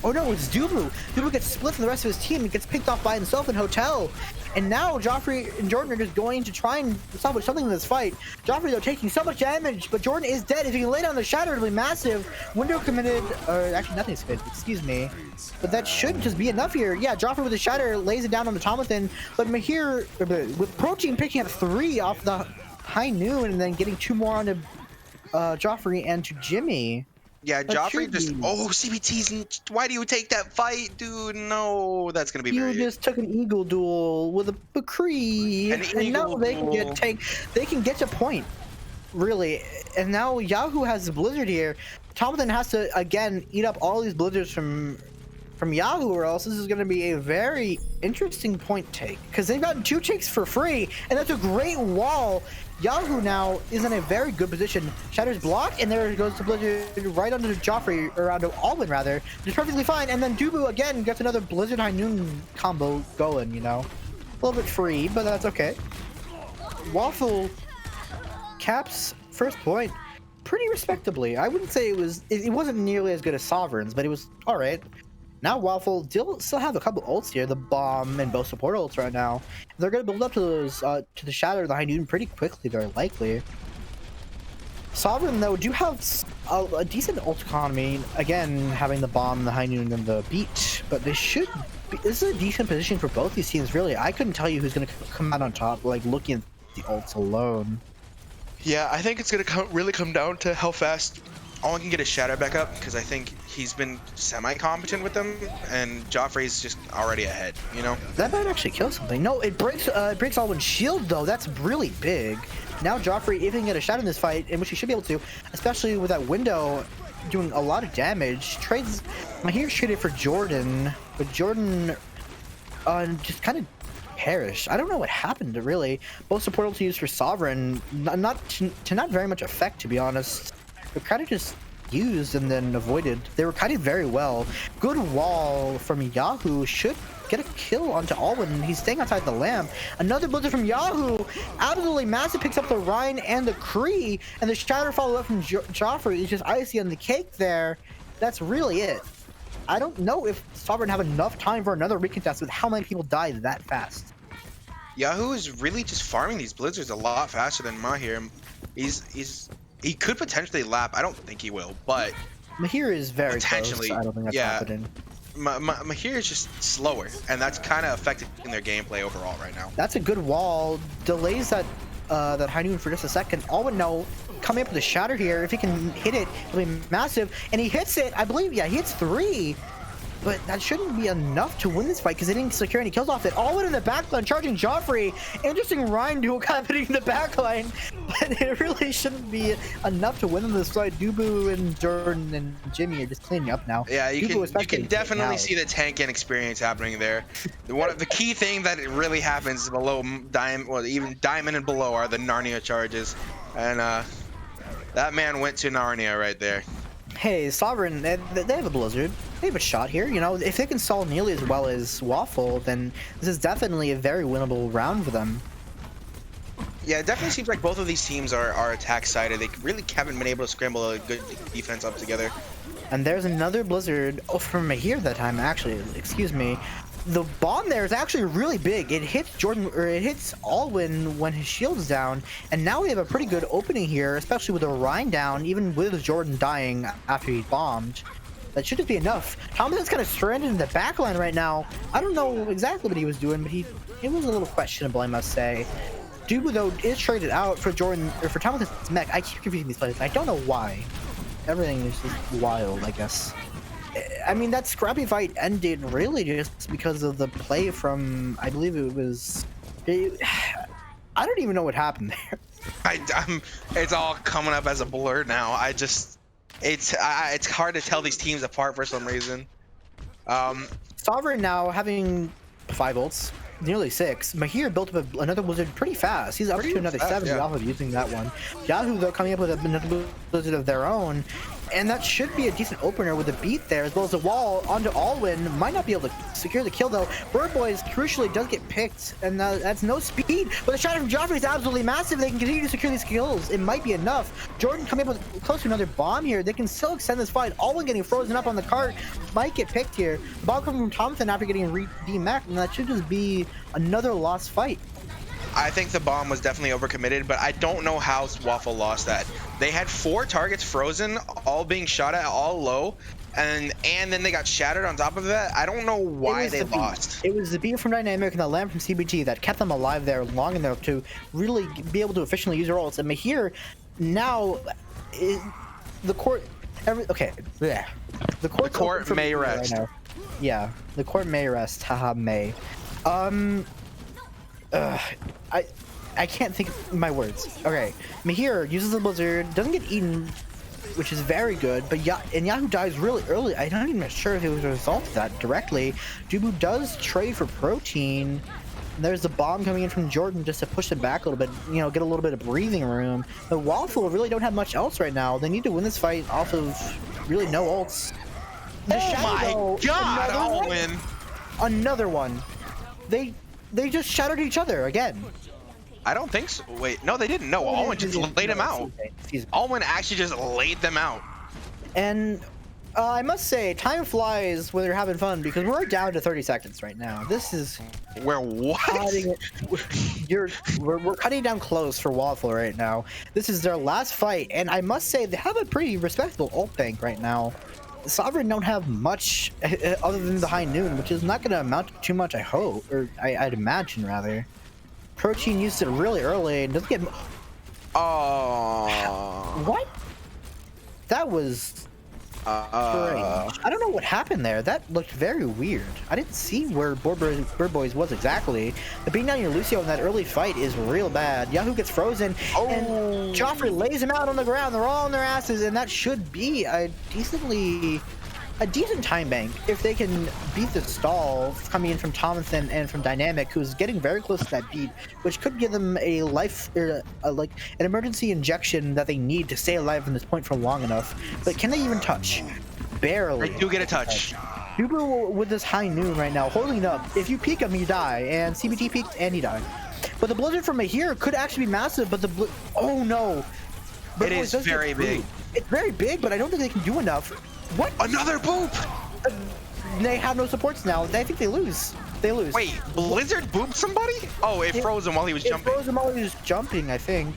Oh no, it's Dubu. Dubu gets split from the rest of his team and gets picked off by himself in Hotel. And now Joffrey and Jordan are just going to try and salvage something in this fight. Joffrey though taking so much damage, but Jordan is dead. If he can lay down the shatter, it'll be massive. Window committed, or actually nothing's committed, excuse me. But that should just be enough here. Yeah, Joffrey with the shatter lays it down on the automaton, but Mahir with Protein picking up 3 off the High Noon and then getting 2 more onto Joffrey and to Jimmy. Yeah, Joffrey just CBT's. Why do you take that fight, dude? No, that's gonna be you very. just took an eagle duel with a McCree, and now they can get to point, really. And now Yahoo has the blizzard here. Tomatin has to again eat up all these blizzards from Yahoo, or else this is going to be a very interesting point take, because they've gotten 2 takes for free, and that's a great wall. Yahoo now is in a very good position. Shatter's blocked, and there goes the blizzard right onto Joffrey, or onto Alvin rather. It's perfectly fine, and then Dubu again gets another Blizzard High Noon combo going, A little bit free, but that's okay. Waffle caps first point pretty respectably. I wouldn't say it wasn't nearly as good as Sovereign's, but it was alright. Now Waffle still have a couple ults here, the bomb and both support ults right now. They're gonna build up to those to the shatter of the High Noon pretty quickly, very likely. Sovereign though do have a decent ult economy, again having the bomb, the High Noon, and the beat, but they should be, this is a decent position for both these teams really. I couldn't tell you who's gonna come out on top, like looking at the ults alone. Yeah, I think it's gonna really come down to how fast Owen can get his shadow back up, because I think he's been semi-competent with them, and Joffrey's just already ahead, That might actually kill something. No, it breaks Alwyn's shield though. That's really big. Now Joffrey, if he can get a shot in this fight, in which he should be able to, especially with that window doing a lot of damage, trades. Here's traded for Jordan, but Jordan just kind of perished. I don't know what happened really. Both support to use for Sovereign, not very much effect, to be honest. They're kind of just used and then avoided. They were kited very well. Good wall from Yahoo should get a kill onto Alwyn. He's staying outside the lamp. Another blizzard from Yahoo. Absolutely massive, picks up the Rhine and the Kree, and the shatter follow up from Joffrey. It's just icy on the cake there. That's really it. I don't know if Sovereign have enough time for another recontest with how many people died that fast. Yahoo is really just farming these blizzards a lot faster than Mahir. He could potentially lap. I don't think he will, but Mahir is very potentially. close. I don't think that's happening. Mahir is just slower, and that's kind of affecting their gameplay overall right now. That's a good wall. Delays that that high noon for just a second. Alwyn now coming up with a shatter here. If he can hit it, it'll be massive. And he hits it, I believe. Yeah, he hits 3. But that shouldn't be enough to win this fight because they didn't secure any kills off it. Alwyn in the backline charging Joffrey. Interesting Ryan duel happening in the backline. But it really shouldn't be enough to win in this fight. Dubu and Jordan and Jimmy are just cleaning up now. Yeah, you Dubu can definitely see the tanking experience happening there. The key thing that really happens below Diamond, well, even Diamond and below are the Narnia charges. And that man went to Narnia right there. Hey, Sovereign, they have a Blizzard. They have a shot here. You know, if they can stall nearly as well as Waffle, then this is definitely a very winnable round for them. Yeah, it definitely seems like both of these teams are attack-sided. They really haven't been able to scramble a good defense up together. And there's another Blizzard from here that time, actually. Excuse me. The bomb there is actually really big. It hits Jordan, or it hits Alwyn when his shield's down, and now we have a pretty good opening here, especially with Orion down, even with Jordan dying after he bombed. That should just be enough. Thompson's kind of stranded in the backline right now. I don't know exactly what he was doing, but it was a little questionable, I must say. Dubu, though, is traded out for Jordan, or for Thompson's mech. I keep confusing these players. I don't know why. Everything is just wild, I guess. I mean, that scrappy fight ended really just because of the play from, I believe it was... I don't even know what happened there. It's all coming up as a blur now. It's hard to tell these teams apart for some reason. Sovereign now having 5 ults, nearly 6. Mahir built up another Blizzard pretty fast. He's up to another 7 off of using that one. Yahoo, though, coming up with another Blizzard of their own. And that should be a decent opener with a beat there, as well as a wall onto Alwyn. Might not be able to secure the kill, though. Bird Boys crucially does get picked, and that's no speed. But the shot from Joffrey is absolutely massive. They can continue to secure these kills. It might be enough. Jordan coming up with close to another bomb here. They can still extend this fight. Alwyn getting frozen up on the cart might get picked here. The bomb coming from Thompson after getting demeched, and that should just be another lost fight. I think the bomb was definitely overcommitted, but I don't know how Waffle lost that. They had 4 targets frozen, all being shot at, all low, and then they got shattered on top of that. I don't know why they lost. It was the beat from Dynamic and the lamp from CBG that kept them alive there long enough to really be able to efficiently use their ults. And Mahir, now, the court... The court may rest. Right now. Yeah, the court may rest. Haha, may. I can't think of my words. Okay, Mahir uses the Blizzard, doesn't get eaten, which is very good, but Yahoo dies really early. I'm not even sure if it was a result of that directly. Dubu does trade for protein. There's the bomb coming in from Jordan just to push it back a little bit, you know, get a little bit of breathing room. The Waffle really don't have much else right now. They need to win this fight off of really no ults. Oh my god, Alwyn! Another one. They just shattered each other again. I don't think so. Wait, no, they didn't. No, Alwyn just laid him out. Alwyn actually just laid them out. And I must say, time flies when they're having fun because we're down to 30 seconds right now. This is... We're what? We're cutting down close for Waffle right now. This is their last fight, and I must say, they have a pretty respectable ult bank right now. Sovereign don't have much other than the high noon, which is not going to amount to too much, I hope, or I'd imagine rather. Protein used it really early and doesn't get. Oh. What? That was strange. I don't know what happened there. That looked very weird. I didn't see where Bird Boys was exactly. But being down your Lucio in that early fight is real bad. Yahoo gets frozen, and Joffrey lays him out on the ground. They're all on their asses, and that should be a decent time bank if they can beat the stall coming in from Thompson and from Dynamic, who's getting very close to that beat, which could give them a life, like an emergency injection that they need to stay alive from this point for long enough. But can they even touch? Barely. They do get a touch. Dubu with this high noon right now, holding up. If you peek him, you die, and CBT peeked and he died. But the Blizzard from here could actually be massive, but oh no. It is very big. It's very big, but I don't think they can do enough. What? Another boop! They have no supports now. I think they lose. They lose. Wait, Blizzard booped somebody? Oh, it froze him while he was It jumping. froze him while he was jumping, I think.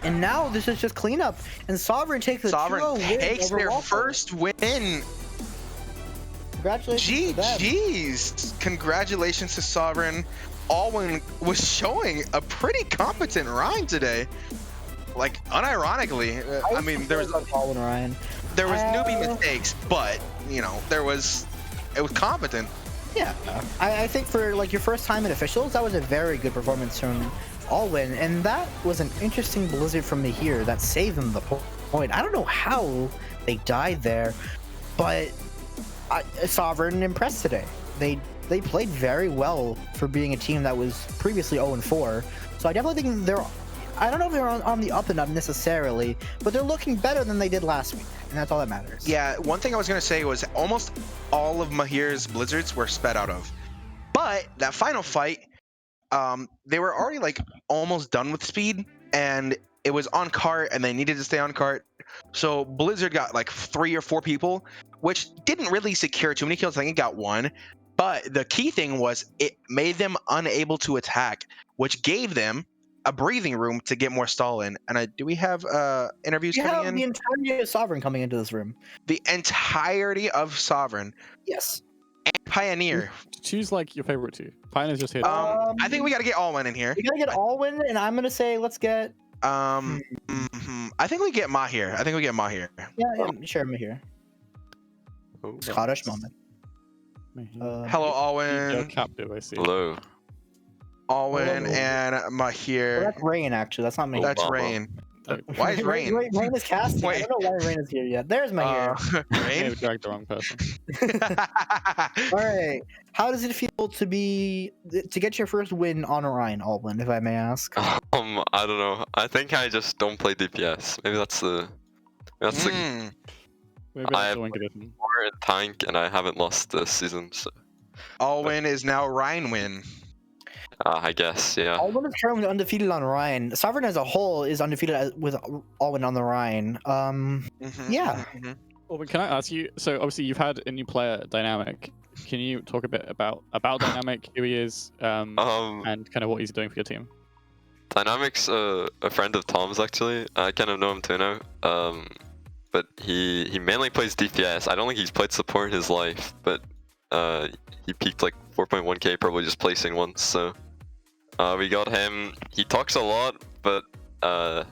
And now this is just cleanup, and Sovereign takes the 2-0 Sovereign win takes over their Waffle. first win. Congratulations to them. GG's. Congratulations to Sovereign. Alwyn was showing a pretty competent Ryan today. Like, unironically. I mean, there was Alwyn Ryan. newbie mistakes, but, you know, it was competent. Yeah, I think for like your first time in officials, that was a very good performance from Alwyn, and that was an interesting Blizzard from Mahir that saved them the point. I don't know how they died there, but Sovereign impressed today. They played very well for being a team that was previously 0-4. So I definitely think I don't know if they're on the up and up necessarily, but they're looking better than they did last week, and that's all that matters. Yeah, one thing I was going to say was almost all of Mahir's Blizzards were sped out of. But that final fight, they were already like almost done with speed, and it was on cart, and they needed to stay on cart. So Blizzard got like 3 or 4 people, which didn't really secure too many kills. I think it got 1. But the key thing was it made them unable to attack, which gave them a breathing room to get more stall in. And do we have interviews coming in? The entirety of Sovereign coming into this room. The entirety of Sovereign Yes. and Pioneer. Choose like your favorite 2. Pioneer's just here. I think we got to get Alwyn in here. We gotta get Alwyn, and I'm gonna say let's get. I think we get Mahir. Yeah, sure, Mahir. Oh. Scottish moment. Hello, You're Alwyn. captive, I see. Hello. Alwyn Hello. and Well, Mahir. that's Rain, actually. That's not me. That's Obama. Rain. Oh, Why is Rain? Rain is casting. Wait. I don't know why Rain is here yet. There's Mahir. I may Rain? have dragged the wrong person. All right. How does it feel to get your first win on Orion, Alwyn, if I may ask? I don't know. I think I just don't play DPS. Maybe that's the Mm. Maybe I that's have the one good in. more in tank, and I haven't lost this season. So Alwyn is now Ryan win. I guess, yeah. Alwyn is currently undefeated on Orion. Sovereign as a whole is undefeated with Alwyn on the Orion. Yeah. Well, but can I ask you? So obviously you've had a new player, Dynamic. Can you talk a bit about Dynamic, who he is, and kind of what he's doing for your team? Dynamic's a friend of Tom's actually. I kind of know him too now. But he mainly plays DPS. I don't think he's played support in his life, but he peaked like 4.1k probably just placing once. So we got him. He talks a lot, but it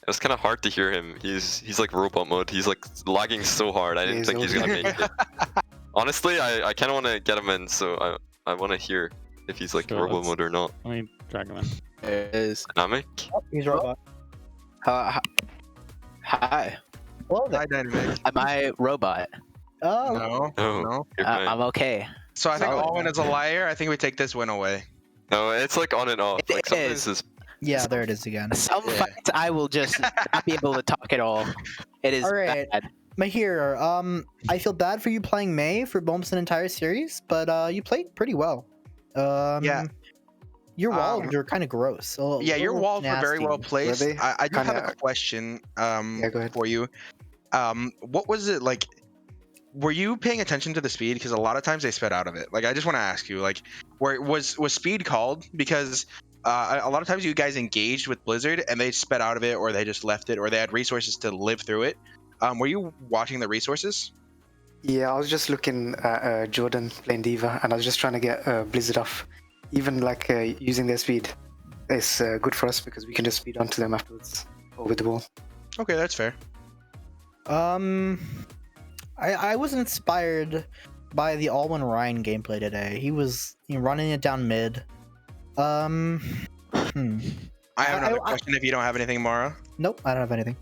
was kind of hard to hear him. He's like robot mode. He's like lagging so hard. I didn't think he's gonna make it. Honestly, I kind of want to get him in, so I want to hear if he's like Sure, robot let's- mode or not. I mean, drag him in. Is Dynamic? He's robot. hi. Well, Hi, Dynamic. Am I robot? oh, No. You're fine. I'm okay. So I think Solid. Alwyn is a liar. I think we take this win away. No, it's like on and off. It Like sometimes is. it's yeah, there it is again. Some Yeah. fights I will just not be able to talk at all. It is All right. bad. Mahir, I feel bad for you playing May for almost an entire series, but you played pretty well. Yeah. Your walls are kind of gross. Yeah, your walls were very well nasty. placed. Were they? I do have a Kinda- question go ahead. for you. What was it like? Were you paying attention to the speed? Because a lot of times they sped out of it. Like, I just want to ask you, like, was speed called? Because a lot of times you guys engaged with Blizzard and they sped out of it, or they just left it, or they had resources to live through it. Were you watching the resources? Yeah, I was just looking at Jordan playing Diva, and I was just trying to get Blizzard off. Even like using their speed is good for us because we can just speed onto them afterwards or with the ball. Okay, that's fair. I was inspired by the Alwyn Ryan gameplay today. He was running it down mid. I have another I- question if you don't have anything, Mara. Nope, I don't have anything.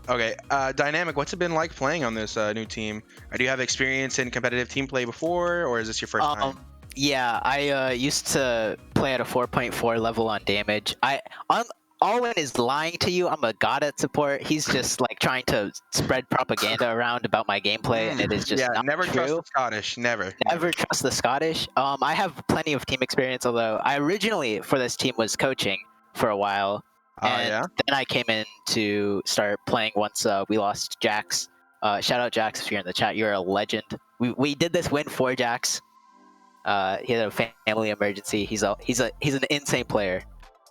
Okay, Dynamic, what's it been like playing on this new team? Do you have experience in competitive team play before, or is this your first time? Yeah, I used to play at a 4.4 level on damage. Alwyn is lying to you. I'm a god at support. He's just like trying to spread propaganda around about my gameplay, and it is just Yeah, not never true. trust the Scottish. Never. Never trust the Scottish. I have plenty of team experience, although I originally for this team was coaching for a while, and Yeah. then I came in to start playing once we lost Jax. Shout out Jax if you're in the chat. You're a legend. We did this win for Jax. He had a family emergency. He's an insane player.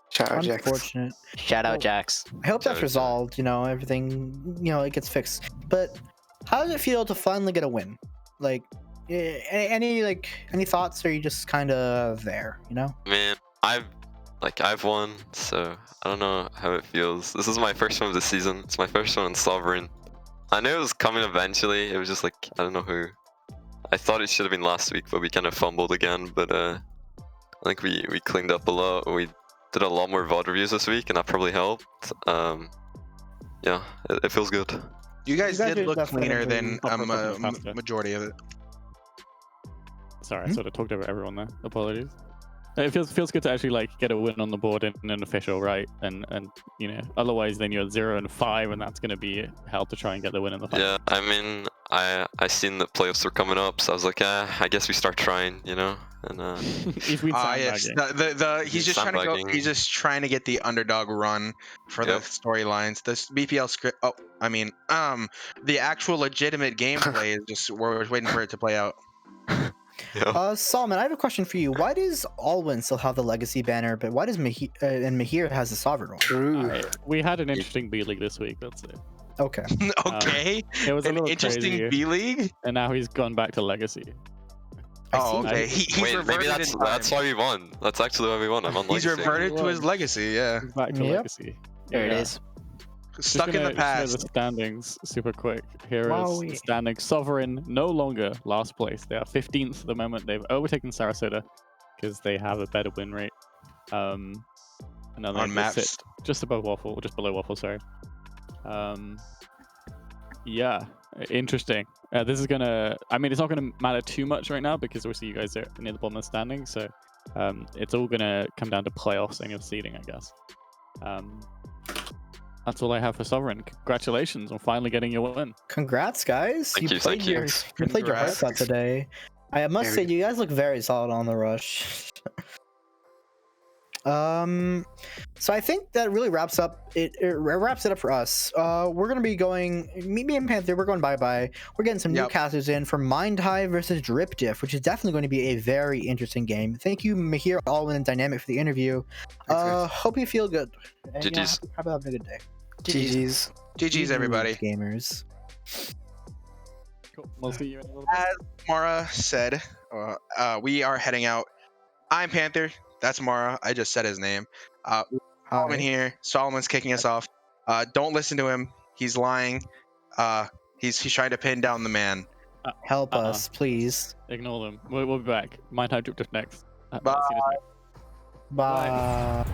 Shout out Jax. Unfortunate. Shout out Well, Jax. I hope that's Sorry. resolved. You know, everything. You know, it gets fixed. But how does it feel to finally get a win? Like, any thoughts? Or are you just kind of there? You know. Man, I've won, so I don't know how it feels. This is my first one of the season. It's my first one on Sovereign. I knew it was coming eventually. It was just like, I don't know who. I thought it should have been last week, but we kind of fumbled again. But I think we cleaned up a lot. We did a lot more VOD reviews this week, and that probably helped. Yeah, it feels good. You guys guys did are look definitely cleaner than improving faster. majority of it. Sorry, I sort of talked over everyone there. Apologies. It feels good to actually like get a win on the board in an official, right? And you know, otherwise then you're 0-5, and that's going to be hell to try and get the win in the final. Yeah, I mean, I seen the playoffs were coming up, so I was like, I guess we start trying, you know. And He's been Yes, sandbagging. he's just trying to go. Sandbagging. He's just trying to get the underdog run for the Yep. storylines. This BPL script. Oh, I mean, the actual legitimate gameplay is just we're waiting for it to play out. yeah. Solomon, I have a question for you. Why does Alwyn still have the legacy banner, but why does Mahir has the sovereign one? True. We had an interesting B League this week. That's it. Okay. Okay, It was a an little interesting crazy, B League. and now he's gone back to legacy. Oh, see. okay. He's Wait, maybe reverted that's in time. why we won. That's actually why we won. I'm on He's legacy. reverted to his legacy. Yeah, He's back to Yep. legacy. There it Yeah. is. stuck in the Just gonna show past. the standings super quick. Here is Wowie. the standings. Sovereign no longer last place. They are 15th at the moment. They've overtaken Sarasota because they have a better win rate. And now On they maps. sit just above Waffle, or just below Waffle. Sorry. Yeah, interesting. This is gonna. I mean, it's not gonna matter too much right now because obviously you guys are near the bottom of the standing. So it's all gonna come down to playoffs and your seeding, I guess. That's all I have for Sovereign. Congratulations on finally getting your win. Congrats, guys. Thank you, played thank you. you played your Congrats. hearts out today. I must say, you guys look very solid on the rush. So I think that really wraps up it wraps it up for us. We're gonna be going, me and Panther, we're going bye-bye. We're getting some Yep. newcasters in for Mind.Hive versus Drip Diff, which is definitely going to be a very interesting game. Thank you, Mahir, Alwyn, and Dynamic for the interview. Hope you feel good. And, you know, GG's. have a good day. GG's. GG's, everybody. Gamers. Cool. We'll see you in a little bit. As Mara said, we are heading out. I'm Panther. That's Mara. I just said his name. Solomon here. Solomon's kicking us off. Don't listen to him. He's lying. He's trying to pin down the man. Help us, please. Ignore them. We'll be back. Mind.Hive Drip Diff next. Bye. See you next week. Bye.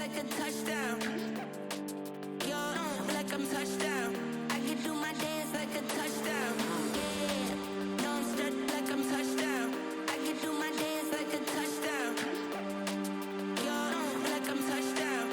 like a touchdown. Yo, like I'm touchdown. I can do my dance like a touchdown. Yeah, no, I'm strut like I'm touchdown. I can do my dance like a touchdown. Yo, like I'm touchdown.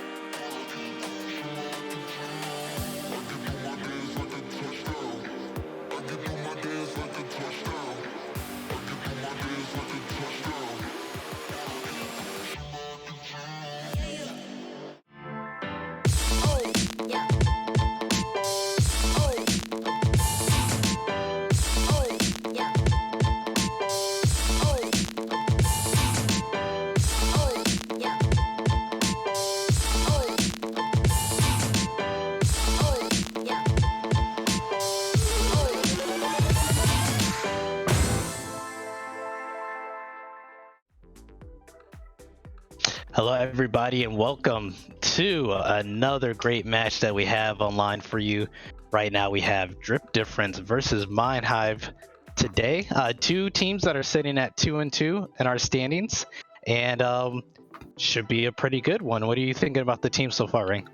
Hello, everybody, and welcome to another great match that we have online for you. Right now, we have Drip Difference versus Mind.Hive today. Two teams that are sitting at 2-2 in our standings, and should be a pretty good one. What are you thinking about the team so far, Ring?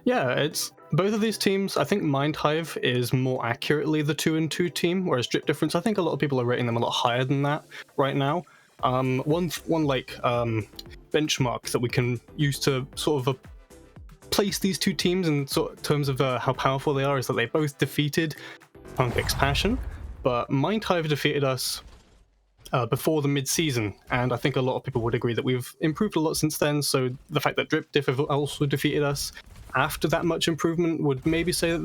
Yeah, it's both of these teams. I think Mind.Hive is more accurately the 2-2 team, whereas Drip Difference, I think a lot of people are rating them a lot higher than that right now. One benchmark that we can use to sort of place these two teams in terms of how powerful they are is that they both defeated Punk X Passion, but Mind.Hive defeated us before the mid-season, and I think a lot of people would agree that we've improved a lot since then, so the fact that Drip Diff have also defeated us after that much improvement would maybe say that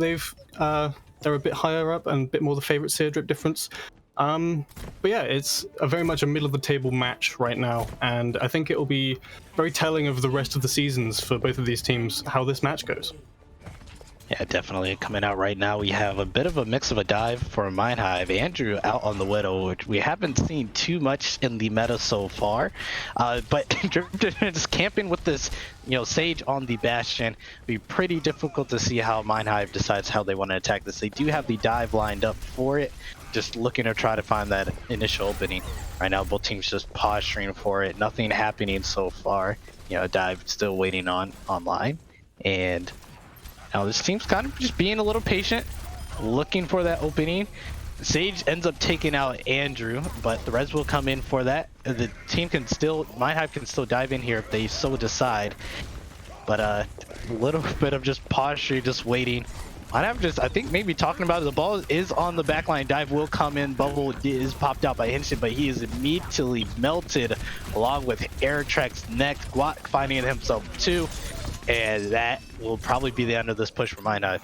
they're a bit higher up and a bit more the favourites here, Drip Difference. But yeah, it's very much a middle-of-the-table match right now, and I think it will be very telling of the rest of the seasons for both of these teams, how this match goes. Yeah, definitely. Coming out right now, we have a bit of a mix of a dive for Mind.Hive. Andrew out on the Widow, which we haven't seen too much in the meta so far. But just camping with this, Sage on the Bastion, be pretty difficult to see how Mind.Hive decides how they want to attack this. They do have the dive lined up for it. Just looking to try to find that initial opening. Right now, both teams just posturing for it. Nothing happening so far. Dive still waiting online. And now this team's kind of just being a little patient, looking for that opening. Sage ends up taking out Andrew, but the Reds will come in for that. The team can still, Mind.Hive can still dive in here if they so decide. But a little bit of just posturing, just waiting. Mind.Hive just, I think maybe talking about it, the ball is on the backline. Dive will come in. Bubble is popped out by Hinshin, but he is immediately melted along with Airtrack's next. Guat finding himself too. And that will probably be the end of this push for Mind.Hive.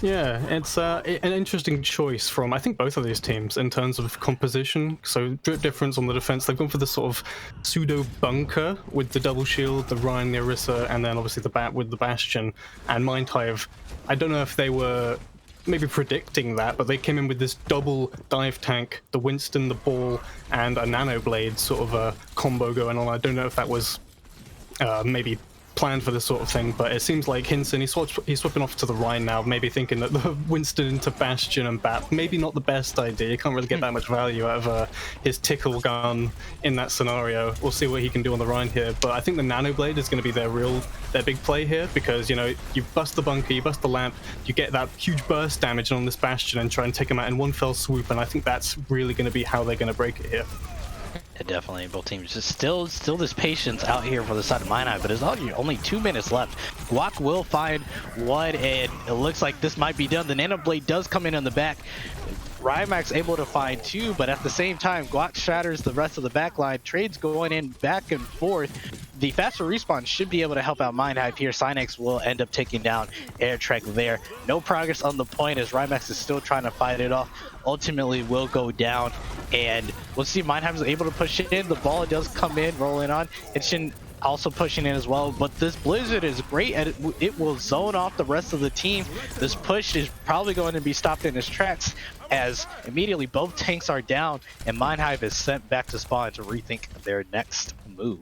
Yeah, it's an interesting choice from, I think, both of these teams in terms of composition. So Drip Difference on the defense, they've gone for the sort of pseudo bunker with the double shield, the Ryan, the Orisa, and then obviously the Bat with the Bastion. And Mind.Hive, I don't know if they were maybe predicting that, but they came in with this double dive tank, the Winston, the Ball, and a Nano Blade sort of a combo going on. I don't know if that was maybe planned for this sort of thing, but it seems like Hinson, he's swapping off to the Rhine now, maybe thinking that the Winston into Bastion and Bat, maybe not the best idea. You can't really get that much value out of his tickle gun in that scenario. We'll see what he can do on the Rhine here, but I think the Nano Blade is going to be their big play here, because, you bust the bunker, you bust the lamp, you get that huge burst damage on this Bastion and try and take him out in one fell swoop, and I think that's really going to be how they're going to break it here. Yeah, definitely, both teams just still this patience out here for the side of Mind.Hive, but there's only 2 minutes left. Guac will find one, and it looks like this might be done. The Nano Blade does come in on the back. Rymax able to find 2, but at the same time, Guac shatters the rest of the backline. Trades going in back and forth. The faster respawn should be able to help out Mind.Hive here. Cynex will end up taking down Airtrek there. No progress on the point as Rymax is still trying to fight it off. Ultimately will go down, and we'll see Mind.Hive is able to push it in. The ball does come in, rolling on. Hinshin also pushing in as well, but this Blizzard is great, and it will zone off the rest of the team. This push is probably going to be stopped in its tracks, as immediately both tanks are down, and Mind.Hive is sent back to spawn to rethink their next move.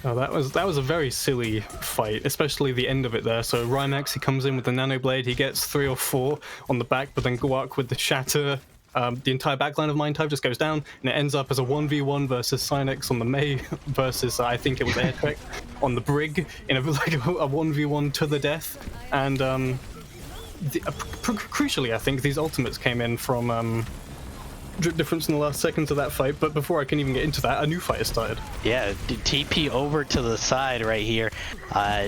Oh, that was a very silly fight, especially the end of it there. So Rymax, he comes in with the Nano Blade, he gets 3 or 4 on the back, but then Guac with the Shatter the entire backline of Mind.Hive just goes down, and it ends up as a 1v1 versus Cynex on the Mei versus, I think it was Airtrek on the Brig, in a 1v1 to the death. And crucially, I think these ultimates came in from Drip Difference in the last seconds of that fight, but before I can even get into that, a new fight has started. Yeah, TP over to the side right here.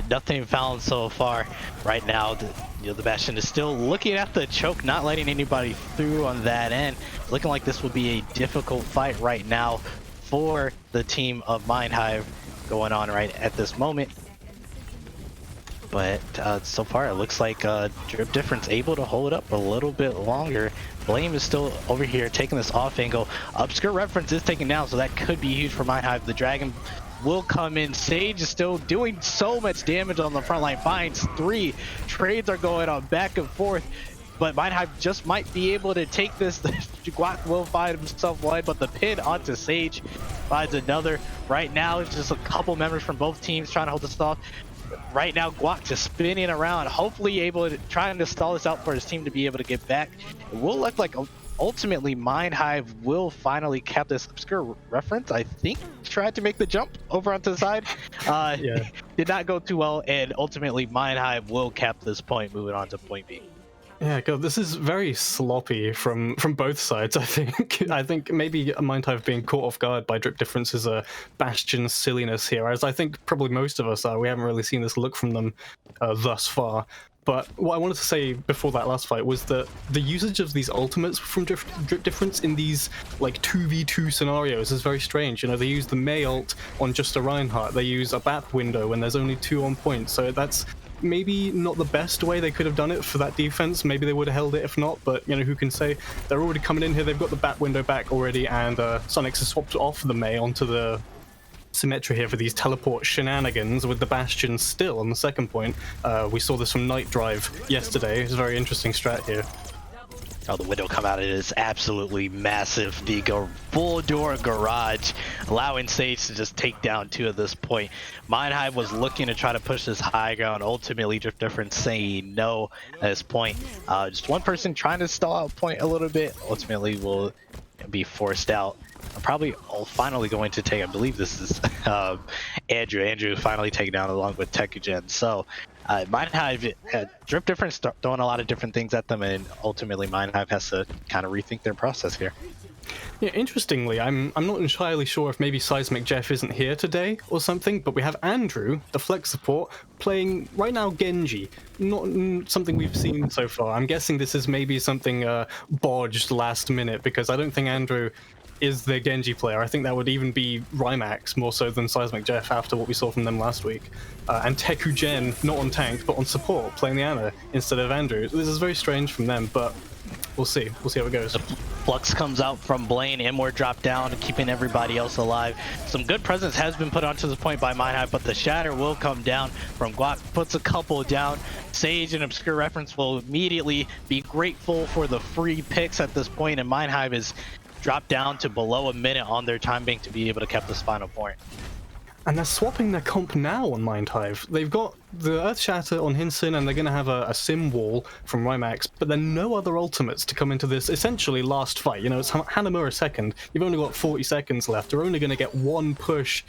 Nothing found so far. Right now, the Bastion is still looking at the choke, not letting anybody through on that end. Looking like this will be a difficult fight right now for the team of Mind.Hive going on right at this moment. But so far, it looks like Drip Difference able to hold up a little bit longer. Blame is still over here taking this off angle. Obscure Reference is taken down, so that could be huge for Mind.Hive. The Dragon will come in. Sage is still doing so much damage on the front line. Finds 3. Trades are going on back and forth, but Mind.Hive just might be able to take this. Guac will find himself one, but the pin onto Sage finds another. Right now, it's just a couple members from both teams trying to hold this off. Right now, Guac just spinning around, hopefully trying to stall this out for his team to be able to get back. It will look like ultimately Mind.Hive will finally cap this. Obscure Reference, I think, tried to make the jump over onto the side. Yeah. Did not go too well, and ultimately Mind.Hive will cap this point, moving on to point B. Yeah, God, this is very sloppy from both sides, I think. I think maybe Mind.Hive being caught off guard by Drip Difference is a Bastion silliness here, as I think probably most of us are. We haven't really seen this look from them thus far. But what I wanted to say before that last fight was that the usage of these ultimates from Drip Difference in these like 2v2 scenarios is very strange. You know, they use the Mei ult on just a Reinhardt. They use a BAP window when there's only 2 on point. So that's maybe not the best way they could have done it for that defense. Maybe they would have held it if not, but you know, who can say? They're already coming in here, they've got the bat window back already, and Sonics has swapped off the Mei onto the Symmetra here for these teleport shenanigans with the Bastion still on the second point. We saw this from Mind.Hive yesterday. It's a very interesting strat here. Oh, the window come out, it is absolutely massive. The full door garage, allowing Sage to just take down 2 at this point. Mind.Hive was looking to try to push this high ground, ultimately Drip Difference saying no at this point. Just one person trying to stall out point a little bit, ultimately will be forced out. I'm probably finally going to take, I believe this is Andrew finally taken down along with Tekugen. So Mind.Hive, Drip Difference throwing a lot of different things at them, and ultimately Mind.Hive has to kind of rethink their process here. Yeah, interestingly, I'm not entirely sure if maybe Seismic Jeff isn't here today or something, but we have Andrew, the flex support, playing right now Genji. Not something we've seen so far. I'm guessing this is maybe something bodged last minute, because I don't think Andrew is the Genji player. I think that would even be Rymax more so than Seismic Jeff after what we saw from them last week. And Tekugen, not on tank, but on support, playing the Ana instead of Andrew. This is very strange from them, but we'll see. We'll see how it goes. The Flux comes out from Blaine, Immor drop down, keeping everybody else alive. Some good presence has been put onto this point by Mind.Hive, but the Shatter will come down from Guac, puts a couple down. Sage and Obscure Reference will immediately be grateful for the free picks at this point, and Mind.Hive is dropped down to below a minute on their time bank to be able to keep this final point. And they're swapping their comp now on Mind.Hive. They've got the Earth Shatter on Hinson, and they're going to have a Sim Wall from Rymax, but then no other ultimates to come into this essentially last fight. You know, it's Hanamura second. You've only got 40 seconds left. They're only going to get one push,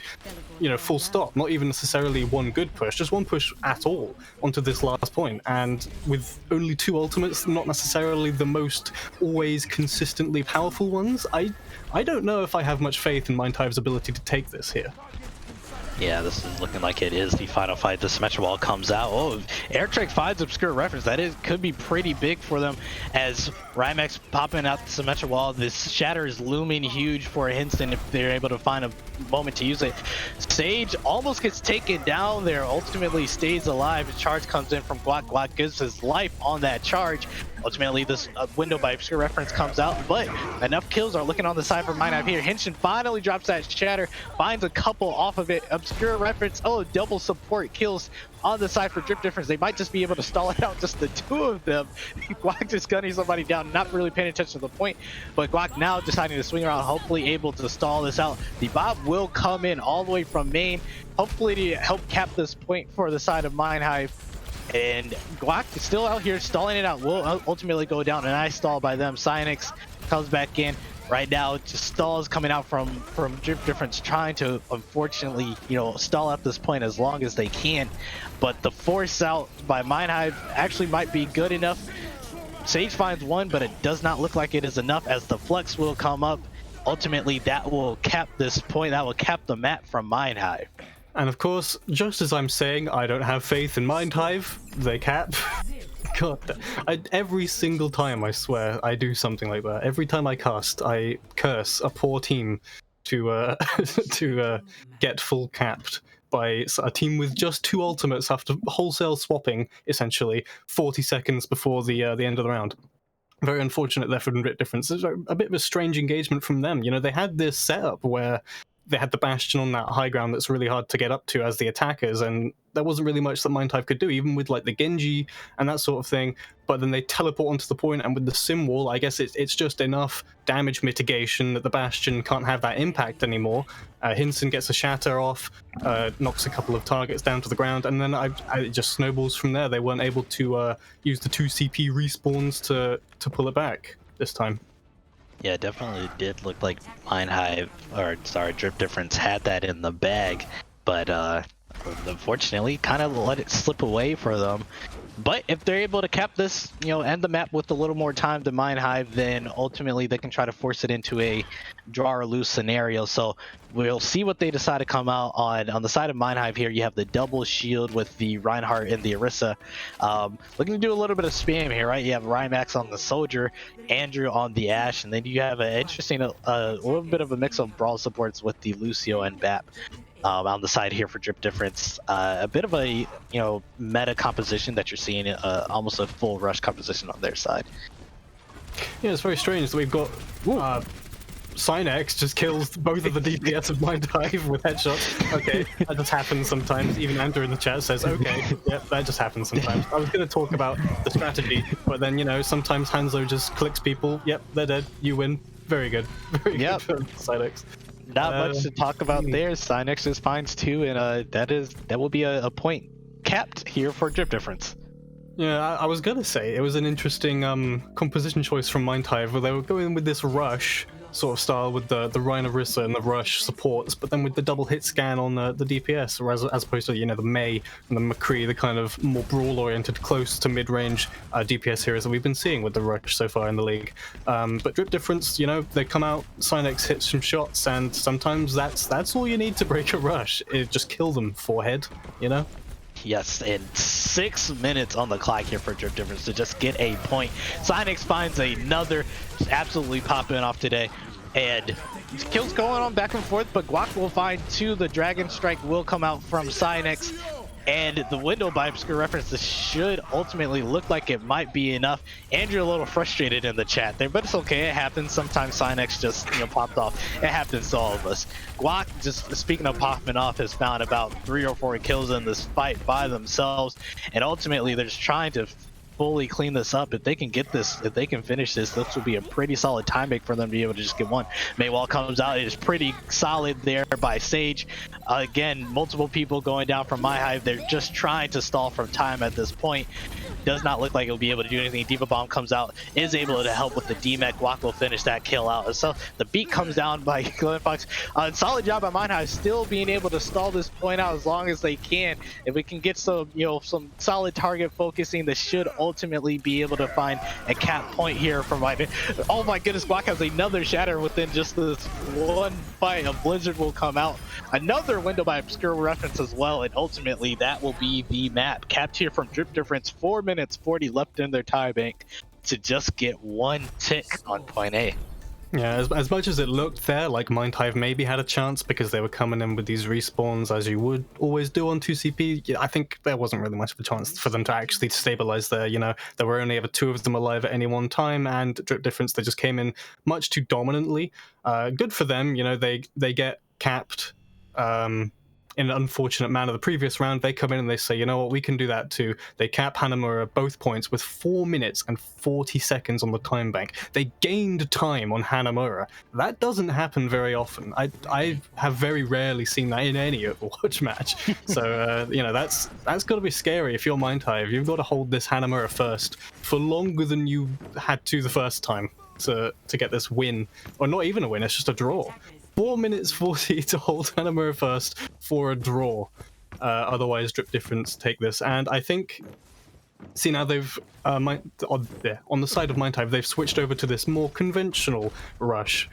you know, full stop. Not even necessarily one good push, just one push at all onto this last point. And with only 2 ultimates, not necessarily the most always consistently powerful ones, I don't know if I have much faith in Mind.Hive's ability to take this here. Yeah, this is looking like it is the final fight. The Symmetra Wall comes out. Oh, Airtrek finds Obscure Reference. That could be pretty big for them, as Rymax popping out the Symmetra Wall. This Shatter is looming huge for Hinson if they're able to find a moment to use it. Sage almost gets taken down there, ultimately stays alive. A charge comes in from Guac. Guac gives his life on that charge. Ultimately, this window by Obscure Reference comes out, but enough kills are looking on the side for Mind.Hive here. Hinson finally drops that Shatter, finds a couple off of it. Obscure Reference, oh, double support kills on the side for Drip Difference. They might just be able to stall it out, just the 2 of them. Guac just gunning somebody down, not really paying attention to the point, but Guac now deciding to swing around, hopefully able to stall this out. The Bob will come in all the way from main, hopefully to help cap this point for the side of Mind.Hive. And Guac is still out here stalling it out, will ultimately go down, and I stall by them. Cynix comes back in. Right now, just stalls coming out from Drip Difference, trying to, unfortunately, stall at this point as long as they can. But the force out by Mind.Hive actually might be good enough. Sage finds one, but it does not look like it is enough, as the Flux will come up. Ultimately, that will cap this point. That will cap the map from Mind.Hive. And of course, just as I'm saying I don't have faith in Mind.Hive, they cap. God, every single time, I swear, I do something like that. Every time I cast, I curse a poor team to get full capped by a team with just 2 ultimates after wholesale swapping, essentially, 40 seconds before the end of the round. Very unfortunate there for Drip Difference. It's a bit of a strange engagement from them. They had this setup where they had the Bastion on that high ground that's really hard to get up to as the attackers, and there wasn't really much that Mind.Hive could do, even with like the Genji and that sort of thing. But then they teleport onto the point, and with the Sim Wall, I guess it's just enough damage mitigation that the Bastion can't have that impact anymore. Hinson gets a shatter off, knocks a couple of targets down to the ground, and then it just snowballs from there. They weren't able to use the 2 CP respawns to pull it back this time. Yeah, it definitely did look like Drip Difference had that in the bag, but unfortunately kind of let it slip away for them. But if they're able to cap this, end the map with a little more time than Mind.Hive, then ultimately they can try to force it into a draw or lose scenario. So we'll see what they decide to come out on. On the side of Mind.Hive here, you have the double shield with the Reinhardt and the Orisa. Looking to do a little bit of spam here, right? You have Rymax on the Soldier, Andrew on the Ashe, and then you have an interesting, a little bit of a mix of Brawl supports with the Lucio and Bap. On the side here for Drip Difference, a bit of a meta composition that you're seeing, almost a full rush composition on their side. Yeah, it's very strange that we've got Synex just kills both of the DPS of Mind.Hive with headshots. Okay, that just happens sometimes. Even Andrew in the chat says, okay, yep, that just happens sometimes. I was going to talk about the strategy, but then, sometimes Hanzo just clicks people. Yep, they're dead. You win. Very good. Very good for Synex. Not much to talk about there. Synex just finds 2, and that will be a point capped here for Drip Difference. Yeah, I was gonna say it was an interesting composition choice from Mind.Hive, where they were going with this rush sort of style with the Rhine of Rissa and the rush supports, but then with the double hit scan on the DPS, as opposed to the Mei and the McCree, the kind of more brawl oriented, close to mid range DPS heroes that we've been seeing with the rush so far in the league. But Drip Difference, they come out, Synex hits some shots, and sometimes that's all you need to break a rush. It just kill them forehead, Yes, and 6 minutes on the clock here for Drip Difference to just get a point. Synex finds another, just absolutely popping off today. And kills going on back and forth, but Guac will find 2. The Dragon Strike will come out from Synex. And the window by obscure reference, this should ultimately look like it might be enough. Andrew a little frustrated in the chat there, but it's okay. It happens. Sometimes Synex just popped off. It happens to all of us. Guac, just speaking of popping off, has found about 3 or 4 kills in this fight by themselves, and ultimately they're just trying to fully clean this up. If they can get this, if they can finish this will be a pretty solid time bank for them to be able to just get one. Maywall comes out. It is pretty solid there by Sage. Again, multiple people going down from Mind.Hive. They're just trying to stall from time at this point. Does not look like it'll be able to do anything. Diva Bomb comes out, is able to help with the DMEC. Guac will finish that kill out. So the beat comes down by Glenn Fox. Solid job by Mind.Hive, still being able to stall this point out as long as they can. If we can get some, some solid target focusing, this should ultimately be able to find a cap point here for Mind.Hive. Oh my goodness, Guac has another shatter within just this one fight. A Blizzard will come out. Another window by obscure reference as well, and ultimately that will be the map. Capped here from Drip Difference, 4 minutes 40 left in their tie bank to just get 1 tick on point A. Yeah, as much as it looked there like Mind.Hive maybe had a chance because they were coming in with these respawns as you would always do on 2CP, I think there wasn't really much of a chance for them to actually stabilize there. There were only ever 2 of them alive at any one time, and Drip Difference, they just came in much too dominantly. Good for them, they get capped in an unfortunate manner. The previous round, they come in and they say, you know what, we can do that too. They cap Hanamura both points with 4 minutes and 40 seconds on the time bank. They gained time on Hanamura. That doesn't happen very often. I have very rarely seen that in any Overwatch match. So, that's got to be scary if you're Mind.Hive. You've got to hold this Hanamura first for longer than you had to the first time. to get this win, or not even a win, it's just a draw. 4 minutes 40 to hold Hanamura first for a draw. Otherwise, Drip Difference take this, and I think. See, now they've on the side of Mind.Hive, they've switched over to this more conventional rush,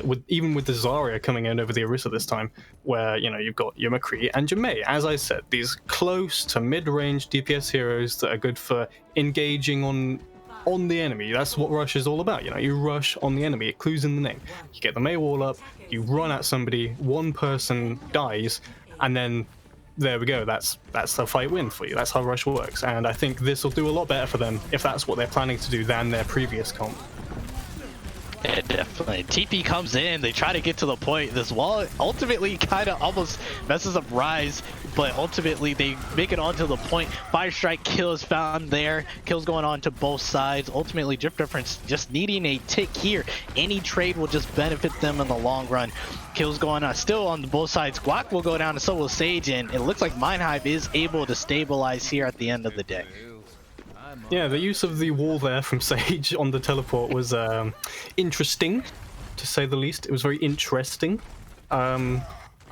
with the Zarya coming in over the Orisa this time, where you've got your McCree and your Mei. As I said, these close to mid-range DPS heroes that are good for engaging on the enemy. That's what rush is all about. You rush on the enemy. It clues in the name. You get the Mei wall up, you run at somebody, one person dies, and then. There we go, that's a fight win for you. That's how Rush works, and I think this will do a lot better for them if that's what they're planning to do than their previous comp. Yeah, definitely. TP comes in, they try to get to the point. This wall ultimately kind of almost messes up Rise, but ultimately they make it onto the point. Fire Strike kill is found there. Kills going on to both sides. Ultimately, Drip Difference just needing a tick here. Any trade will just benefit them in the long run. Kills going on still on both sides. Guac will go down and so will Sage, and it looks like Mind.Hive is able to stabilize here at the end of the day. Yeah, the use of the wall there from Sage on the teleport was interesting, to say the least. It was very interesting. I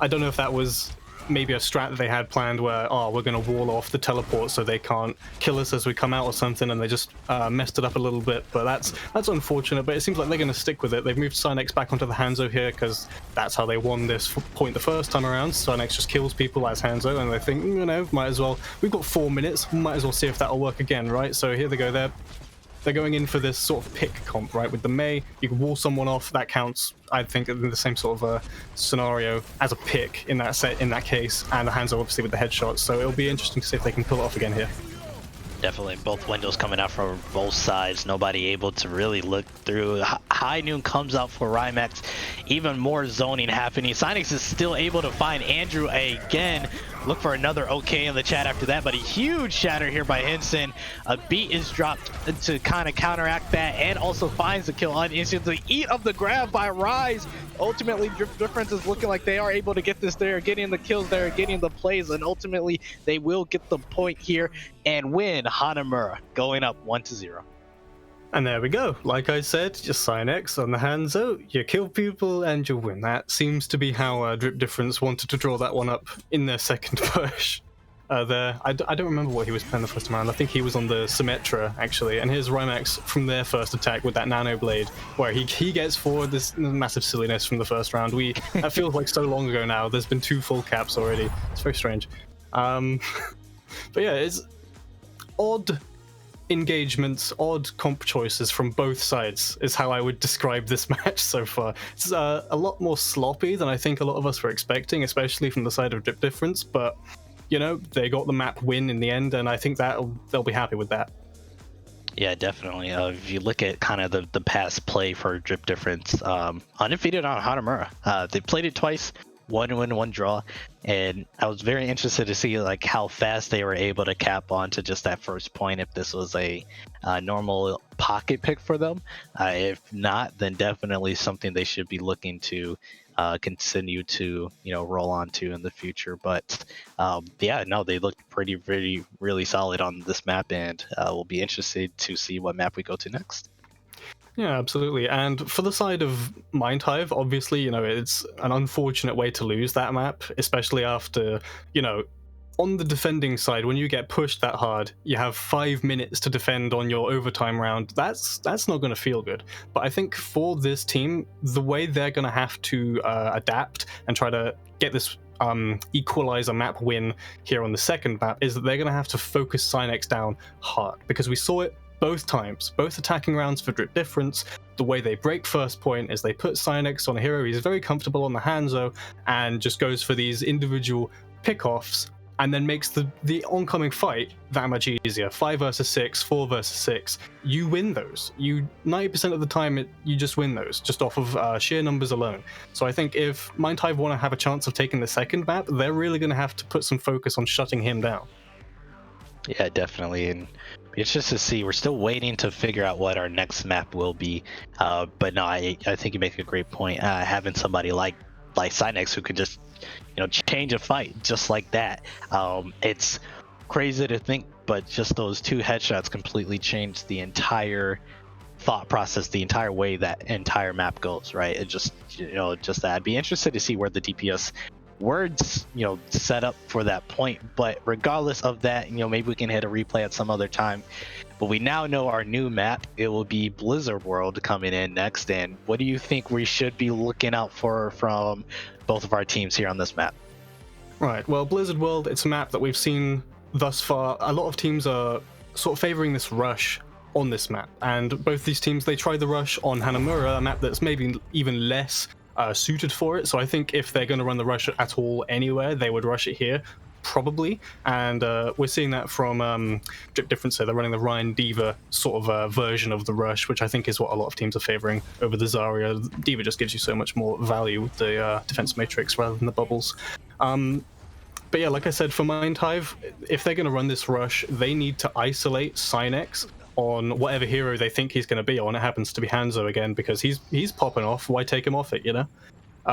don't know if that was maybe a strat that they had planned where, we're going to wall off the teleport so they can't kill us as we come out or something, and they just messed it up a little bit. But that's unfortunate, but it seems like they're going to stick with it. They've moved Synex back onto the Hanzo here because that's how they won this point the first time around. Synex just kills people as Hanzo, and they think, might as well. We've got 4 minutes, might as well see if that'll work again, right? So here they go. They're going in for this sort of pick comp, right? With the Mei, you can wall someone off. That counts, I think, in the same sort of scenario as a pick in that case. And the Hanzo obviously with the headshots. So it'll be interesting to see if they can pull it off again here. Definitely, both windows coming out from both sides. Nobody able to really look through. High Noon comes out for Rymax. Even more zoning happening. Synex is still able to find Andrew again. Look for another okay in the chat after that, but a huge shatter here by Henson. A beat is dropped to kind of counteract that, and also finds the kill on instantly. Eat up the grab by Rise. Ultimately, Drip Difference is looking like they are able to get this there, getting the kills there, getting the plays, and ultimately they will get the point here and win. Hanamura going up 1-0. And there we go. Like I said, just Synex on the Hanzo, you kill people and you win. That seems to be how Drip Difference wanted to draw that one up in their second push. There, I don't remember what he was playing the first time around. I think he was on the Symmetra, actually. And here's Rymax from their first attack with that Nano Blade, where he gets forward this massive silliness from the first round. That feels like so long ago now. There's been 2 full caps already. It's very strange. But yeah, it's odd engagements, odd comp choices from both sides is how I would describe this match so far. It's a lot more sloppy than I think a lot of us were expecting, especially from the side of Drip Difference, but they got the map win in the end, and I think they'll be happy with that. Yeah, definitely. If you look at kind of the past play for Drip Difference, undefeated on Hanamura. They played it twice, 1 win, 1 draw, and I was very interested to see like how fast they were able to cap onto just that first point, if this was a normal pocket pick for them. If not, then definitely something they should be looking to continue to roll on to in the future. But yeah, no, they look really solid on this map, and we'll be interested to see what map we go to next. Yeah, absolutely. And for the side of Mind.Hive, obviously, it's an unfortunate way to lose that map, especially after, on the defending side, when you get pushed that hard, you have 5 minutes to defend on your overtime round. That's not going to feel good. But I think for this team, the way they're going to have to adapt and try to get this equalizer map win here on the second map is that they're going to have to focus Synex down hard, because we saw it both times, both attacking rounds for Drip Difference. The way they break first point is they put Synex on a hero he's very comfortable on the Hanzo and just goes for these individual pickoffs, and then makes the oncoming fight that much easier. 5 versus 6, 4 versus 6, you win those. 90% of the time you just win those, just off of sheer numbers alone. So I think if Mind.Hive want to have a chance of taking the second map, they're really going to have to put some focus on shutting him down. Yeah, definitely. And it's just to see. We're still waiting to figure out what our next map will be. But no, I think you make a great point. Having somebody like Synex who could just change a fight just like that. It's crazy to think, but just those 2 headshots completely changed the entire thought process the entire way that entire map goes, right? It just, just that. I'd be interested to see where the DPS words, set up for that point. But regardless of that, maybe we can hit a replay at some other time. But we now know our new map. It will be Blizzard World coming in next. And what do you think we should be looking out for from both of our teams here on this map? Right, well, Blizzard World, it's a map that we've seen thus far. A lot of teams are sort of favoring this rush on this map. And both these teams, they tried the rush on Hanamura, a map that's maybe even less suited for it. So I think if they're going to run the rush at all anywhere, they would rush it here. Probably, and we're seeing that from Drip Difference. They're running the Ryan D.Va sort of version of the rush, which I think is what a lot of teams are favoring over the Zarya. D.Va just gives you so much more value with the defense matrix rather than the bubbles. But yeah, like I said, for Mind.Hive, if they're going to run this rush, they need to isolate Synex on whatever hero they think he's going to be on. It happens to be Hanzo again because he's popping off. Why take him off it,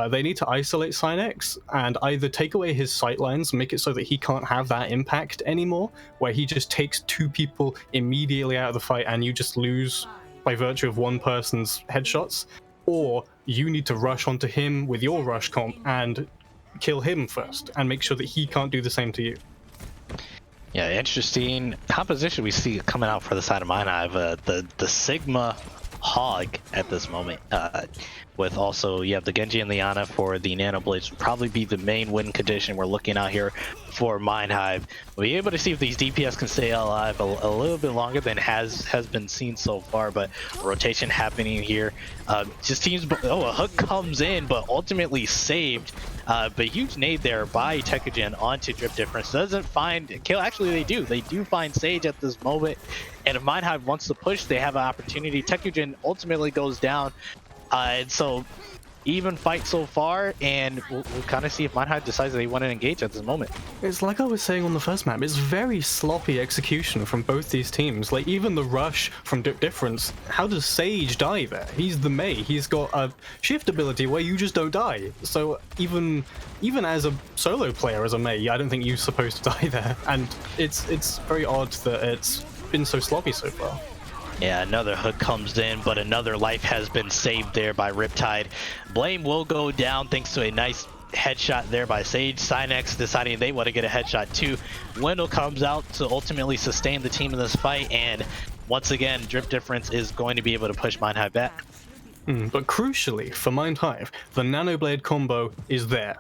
They need to isolate Synex and either take away his sightlines, make it so that he can't have that impact anymore, where he just takes 2 people immediately out of the fight and you just lose by virtue of one person's headshots, or you need to rush onto him with your rush comp and kill him first and make sure that he can't do the same to you. Yeah, interesting composition we see coming out for the side of Mind.Hive. The Sigma Hog at this moment, with also you have the Genji and the Ana for the Nano Blades, would probably be the main win condition we're looking out here for Mind.Hive. We'll be able to see if these DPS can stay alive a little bit longer than has been seen so far, but rotation happening here. Just teams, a hook comes in, but ultimately saved. But huge nade there by Tekugen onto Drip Difference. Doesn't find kill. Actually, they do find Sage at this moment. And if Mind.Hive wants to push, they have an opportunity. Tekugen ultimately goes down. And so even fight so far, and we'll kind of see if Mind.Hive decides they want to engage at this moment. It's like I was saying on the first map, it's very sloppy execution from both these teams. Like, even the rush from Drip Difference, how does Sage die there? He's the Mei. He's got a shift ability where you just don't die. So even as a solo player, as a Mei, I don't think you're supposed to die there. And it's very odd that it's been so sloppy so far. Yeah, another hook comes in, but another life has been saved there by Riptide. Blame will go down thanks to a nice headshot there by Sage. Synex deciding they want to get a headshot too. Wendell comes out to ultimately sustain the team in this fight, and once again, Drip Difference is going to be able to push Mind.Hive back. But crucially, for Mind.Hive, the Nanoblade combo is there.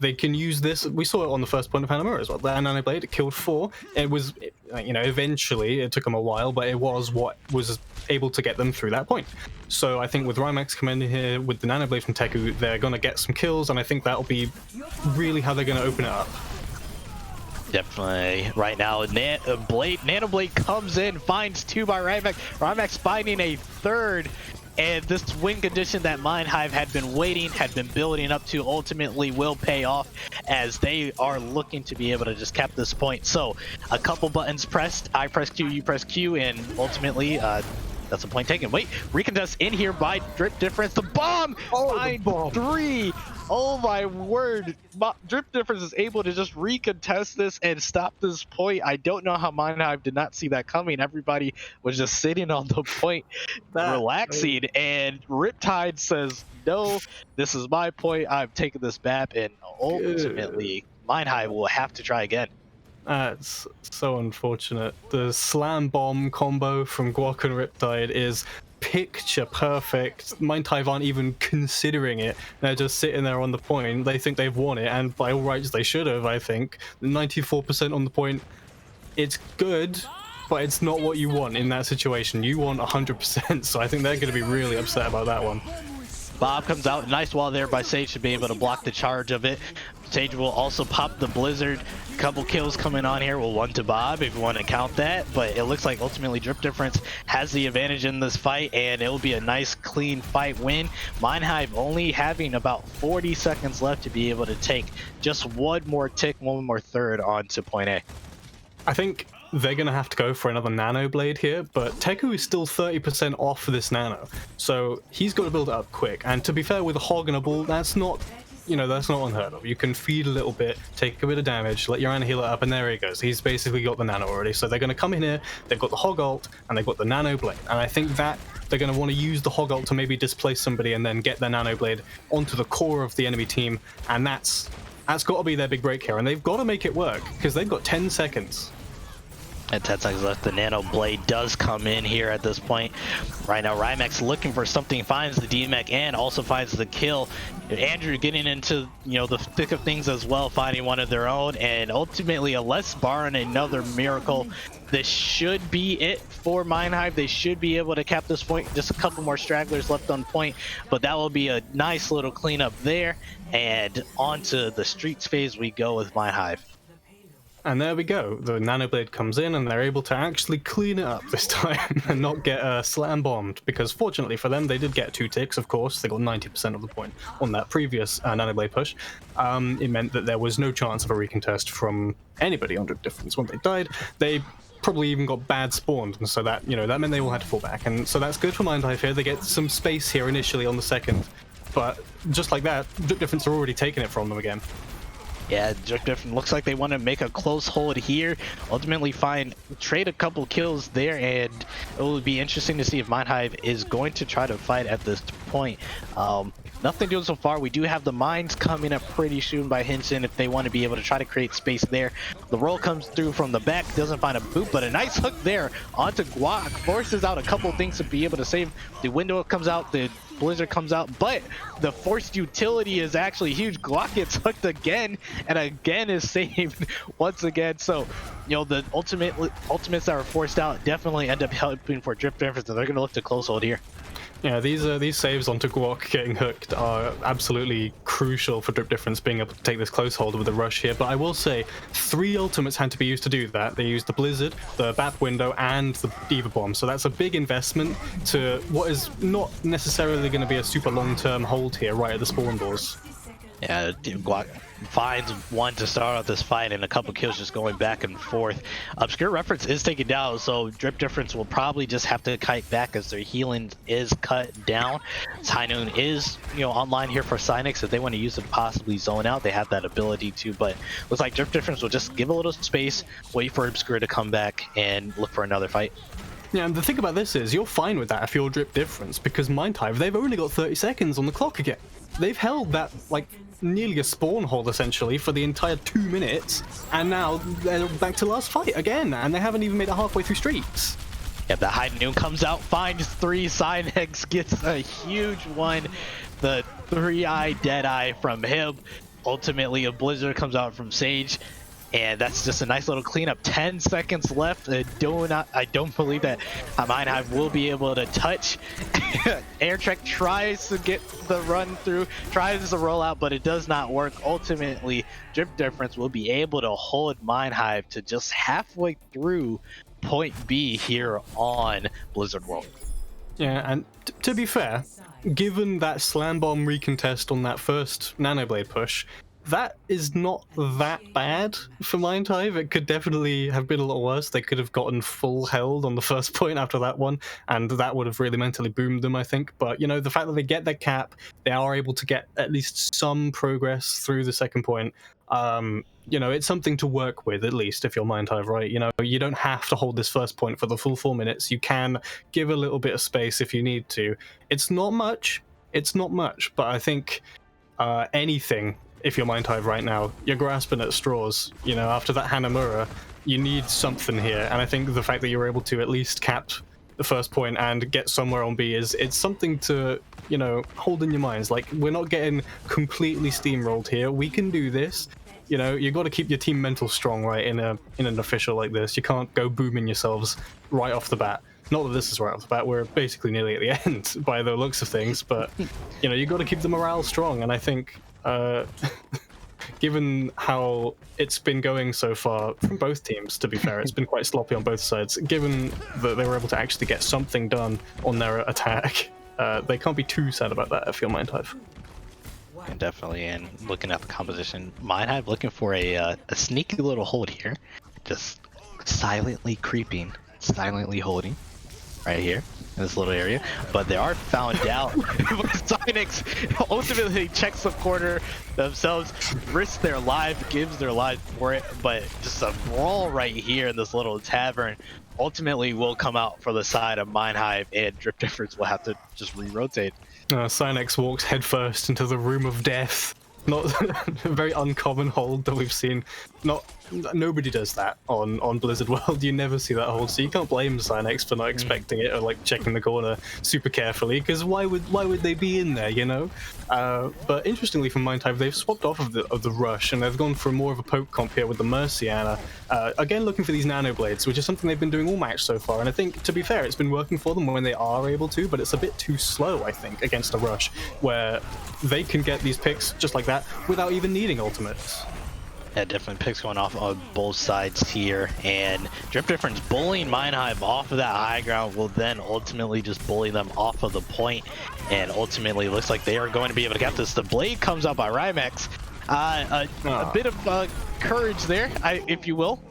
They can use this. We saw it on the first point of Hanamura as well. That Nanoblade, it killed 4. It was, eventually, it took them a while, but it was what was able to get them through that point. So I think with Rymax coming in here with the Nanoblade from Teku, they're going to get some kills, and I think that'll be really how they're going to open it up. Definitely. Right now, Nanoblade comes in, finds 2 by Rymax. Rymax finding a 3rd. And this win condition that Mind.Hive had been building up to, ultimately will pay off as they are looking to be able to just cap this point. So a couple buttons pressed, I press Q, you press Q, and ultimately that's a point taken. Wait, recontest in here by Drip Difference. The bomb! Find 3! Oh my word. Drip Difference is able to just recontest this and stop this point. I don't know how Mind.Hive did not see that coming. Everybody was just sitting on the point, relaxing, and Riptide says, no, this is my point. I'm taking this map, and ultimately, Mind.Hive will have to try again. That's so unfortunate. The slam bomb combo from Guok and Riptide is picture perfect. Mind.Hive aren't even considering it. They're just sitting there on the point. They think they've won it, and by all rights they should have, I think. 94% on the point. It's good, but it's not what you want in that situation. You want 100%, so I think they're going to be really upset about that one. Bob comes out, nice wall there by Sage to be able to block the charge of it. Sage will also pop the Blizzard. Couple kills coming on here. Well, 1 to Bob if you want to count that, but it looks like ultimately Drip Difference has the advantage in this fight, and it will be a nice clean fight win. Mind.Hive only having about 40 seconds left to be able to take just one more tick, one more third on to point A. I think they're going to have to go for another Nano Blade here, but Teku is still 30% off for this Nano, so he's got to build it up quick. And to be fair, with a Hog and a Bull, that's not you know, that's not unheard of. You can feed a little bit, take a bit of damage, let your Ana heal it up, and there he goes. He's basically got the nano already. So they're going to come in here, they've got the Hog ult, and they've got the Nano Blade. And I think that they're going to want to use the Hog ult to maybe displace somebody and then get their Nano Blade onto the core of the enemy team. And that's got to be their big break here. And they've got to make it work, because they've got 10 seconds. And 10 seconds left. The Nano Blade does come in here at this point. Right now, Rymax looking for something, finds the DMAC and also finds the kill. Andrew getting into, you know, the thick of things as well, finding one of their own, and ultimately, unless barring another miracle, this should be it for Mind.Hive. They should be able to cap this point. Just a couple more stragglers left on point, but that will be a nice little cleanup there. And onto the streets phase we go with Mind.Hive. And there we go. The Nanoblade comes in and they're able to actually clean it up this time and not get slam bombed, because fortunately for them, they did get 2 ticks, of course. They got 90% of the point on that previous Nanoblade push. It meant that there was no chance of a recontest from anybody on Drip Difference. When they died, they probably even got bad spawned, and so that, you know, that meant they all had to fall back. And so that's good for Mind.Hive here. They get some space here initially on the second, but just like that, Drip Difference are already taking it from them again. Yeah, Drip Difference looks like they want to make a close hold here. Ultimately trade a couple kills there, and it will be interesting to see if Mind.Hive is going to try to fight at this point. Nothing doing so far. We do have the mines coming up pretty soon by Hinson if they want to be able to try to create space there. The roll comes through from the back, doesn't find a boot, but a nice hook there onto Guac. Forces out a couple things to be able to save. The window comes out, the Blizzard comes out, but the forced utility is actually huge. Guac gets hooked again, and again is saved once again. So, you know, the ultimates that are forced out definitely end up helping for Drip Difference, and they're going to look to close hold here. Yeah, these saves onto Guac getting hooked are absolutely crucial for Drip Difference being able to take this close hold with the rush here. But I will say, 3 ultimates had to be used to do that. They used the Blizzard, the Bat Window, and the Diva Bomb. So that's a big investment to what is not necessarily going to be a super long-term hold here right at the spawn doors. Yeah, Guac finds one to start off this fight, and a couple kills just going back and forth. Obscure Reference is taken down, so Drip Difference will probably just have to kite back as their healing is cut down. High Noon is, you know, online here for Cynics. If they want to use it to possibly zone out, they have that ability to, but looks like Drip Difference will just give a little space, wait for Obscure to come back, and look for another fight. Yeah, and the thing about this is, you're fine with that if you're Drip Difference, because Mind.Hive, they've only got 30 seconds on the clock again. They've held that, like, nearly a spawn hold, essentially, for the entire 2 minutes, and now they're back to last fight again, and they haven't even made it halfway through streets. Yeah, the High Noon comes out, finds 3, Cynex gets a huge one, the 3-eye Deadeye from him. Ultimately, a Blizzard comes out from Sage, and that's just a nice little cleanup. 10 seconds left. I don't believe that Mind.Hive will be able to touch. Airtrek tries to get the run through, tries to roll out, but it does not work. Ultimately, Drip Difference will be able to hold Mind.Hive to just halfway through point B here on Blizzard World. Yeah, and to be fair, given that slam bomb recontest on that first Nanoblade push, that is not that bad for Mind.Hive. It could definitely have been a lot worse. They could have gotten full held on the first point after that one, and that would have really mentally boomed them, I think. But, you know, the fact that they get their cap, they are able to get at least some progress through the second point. You know, it's something to work with, at least, if you're Mind.Hive, right? You know, you don't have to hold this first point for the full 4 minutes. You can give a little bit of space if you need to. It's not much, but I think anything, if you're Mind.Hive right now, you're grasping at straws. You know, after that Hanamura, you need something here, and I think the fact that you're able to at least cap the first point and get somewhere on B it's something to, you know, hold in your minds. Like, we're not getting completely steamrolled here. We can do this. You know, you got to keep your team mental strong, right? In an official like this, you can't go booming yourselves right off the bat. Not that this is right off the bat. We're basically nearly at the end by the looks of things, but you know, you got to keep the morale strong. And I think, given how it's been going so far from both teams, to be fair, it's been quite sloppy on both sides. Given that they were able to actually get something done on their attack, they can't be too sad about that if you're Mind.Hive. And definitely, and looking at the composition, Mind.Hive looking for a sneaky little hold here, just silently creeping, silently holding. right here in this little area, but they are found out. Cynix ultimately checks the corner themselves, risks their life, gives their life for it, but just a brawl right here in this little tavern ultimately will come out for the side of Mind.Hive, and Drip Difference will have to just re-rotate. Cynex walks headfirst into the room of death. Not a very uncommon hold that we've seen. Nobody does that on Blizzard World. You never see that hold, so you can't blame Cynex for not expecting it or like checking the corner super carefully. Because why would they be in there, you know? But interestingly, from Mind.Hive, they've swapped off of the rush and they've gone for more of a poke comp here with the Mercy Ana. Again, looking for these nano blades, which is something they've been doing all match so far. And I think, to be fair, it's been working for them when they are able to, but it's a bit too slow, I think, against a rush where they can get these picks just like that without even needing ultimates. Yeah, definitely picks going off on both sides here, and Drip Difference bullying Mind.Hive off of that high ground will then ultimately just bully them off of the point, and ultimately looks like they are going to be able to get this. The blade comes out by Rymex. A bit of courage there, if you will,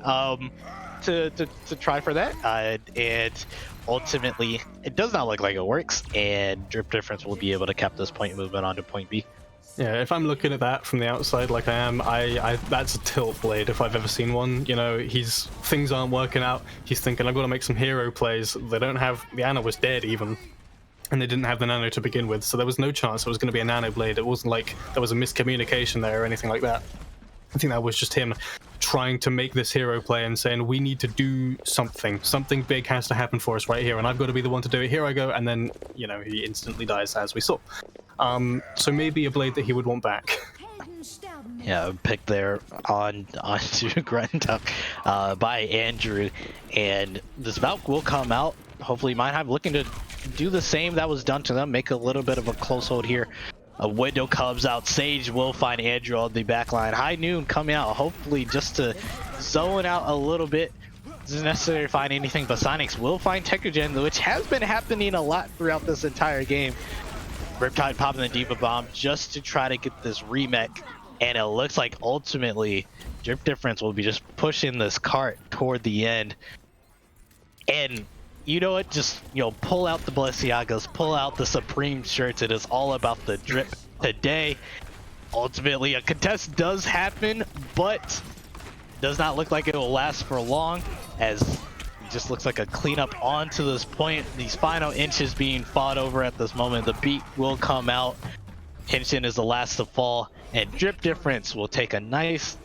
to try for that, and ultimately it does not look like it works, and Drip Difference will be able to cap this point movement onto point B. Yeah, if I'm looking at that from the outside like I am, that's a tilt blade if I've ever seen one. You know, things aren't working out. He's thinking, I've got to make some hero plays. They don't have, the Ana was dead even, and they didn't have the nano to begin with, so there was no chance it was going to be a nano blade. It wasn't like there was a miscommunication there or anything like that. I think that was just him trying to make this hero play and saying, we need to do something. Something big has to happen for us right here, and I've got to be the one to do it. Here I go, and then, you know, he instantly dies, as we saw. So maybe a blade that he would want back. Yeah, pick there onto Gruntuck by Andrew, and this Valk will come out. Hopefully Mind.Hive looking to do the same that was done to them, make a little bit of a close hold here. A window comes out, Sage will find Andrew on the back line. High Noon coming out, hopefully just to zone out a little bit. Doesn't necessarily find anything, but Cynex will find Techogen, which has been happening a lot throughout this entire game. Riptide popping the Diva Bomb just to try to get this remake, and it looks like ultimately Drip Difference will be just pushing this cart toward the end. And you know what, just, you know, pull out the Balenciagas, pull out the Supreme shirts. It is all about the drip today. Ultimately a contest does happen, but does not look like it will last for long, as it just looks like a cleanup onto this point. These final inches being fought over at this moment. The beat will come out. Henshin is the last to fall, and Drip Difference will take a nice,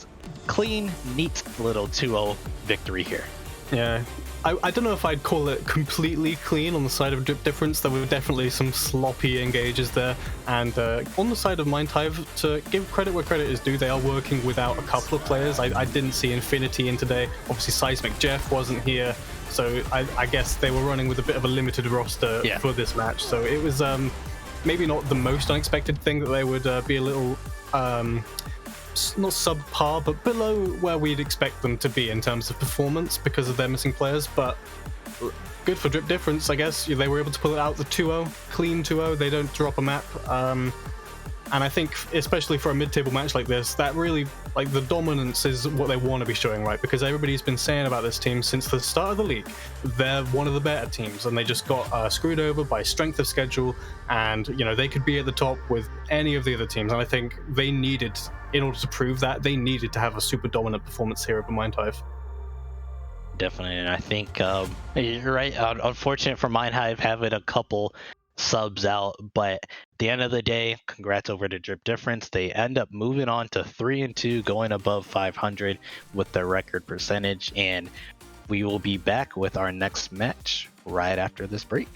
clean, neat little 2-0 victory here. Yeah. I don't know if I'd call it completely clean on the side of Drip Difference. There were definitely some sloppy engages there. And on the side of Mind.Hive, to give credit where credit is due, they are working without a couple of players. I didn't see Infinity in today. Obviously, Seismic Jeff wasn't here. So I guess they were running with a bit of a limited roster for this match. So it was maybe not the most unexpected thing that they would be a little... not subpar, but below where we'd expect them to be in terms of performance because of their missing players, but good for Drip Difference, I guess. They were able to pull it out the 2-0, clean 2-0, they don't drop a map, and I think, especially for a mid-table match like this, that really, like, the dominance is what they want to be showing, right? Because everybody's been saying about this team since the start of the league, they're one of the better teams, and they just got screwed over by strength of schedule, and, you know, they could be at the top with any of the other teams, and I think they needed, in order to prove that, they needed to have a super dominant performance here at Mind.Hive. Definitely, and I think you're right. Unfortunate for Mind.Hive having a couple subs out, but at the end of the day, congrats over to Drip Difference. They end up moving on to 3-2, going above 500 with their record percentage, and we will be back with our next match right after this break.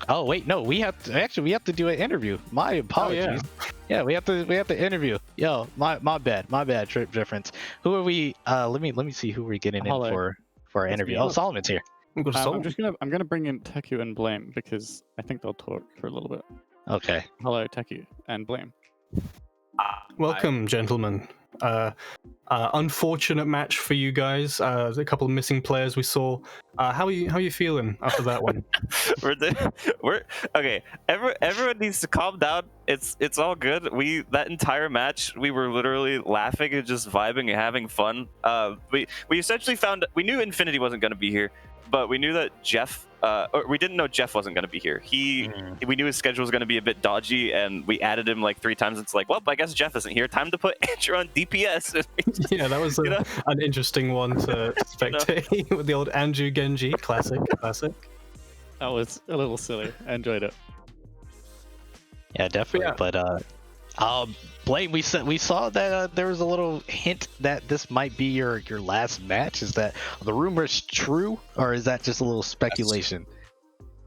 Oh wait, no, we have to do an interview. My apologies. Oh, yeah, we have to interview. Yo, my bad, Drip Difference. Who are we? Let me see who we're getting in for our interview. Oh, Solomon's here. I'm gonna bring in Teku and Blame because I think they'll talk for a little bit. Okay. Hello, Teku and Blame. Welcome, gentlemen. Unfortunate match for you guys. A couple of missing players we saw. How are you feeling after that one? we're okay. Everyone needs to calm down. It's all good. That entire match we were literally laughing and just vibing and having fun. We essentially we knew Infinity wasn't going to be here, but we knew that Jeff, or we didn't know Jeff wasn't going to be here. We knew his schedule was going to be a bit dodgy, and we added him like 3 times. It's like, well, I guess Jeff isn't here. Time to put Andrew on DPS. Yeah, that was an interesting one to spectate with the old Andrew Genji classic. That was a little silly. I enjoyed it. Yeah, definitely. But Blaine, we saw that there was a little hint that this might be your last match. Is that the rumors true, or is that just a little speculation?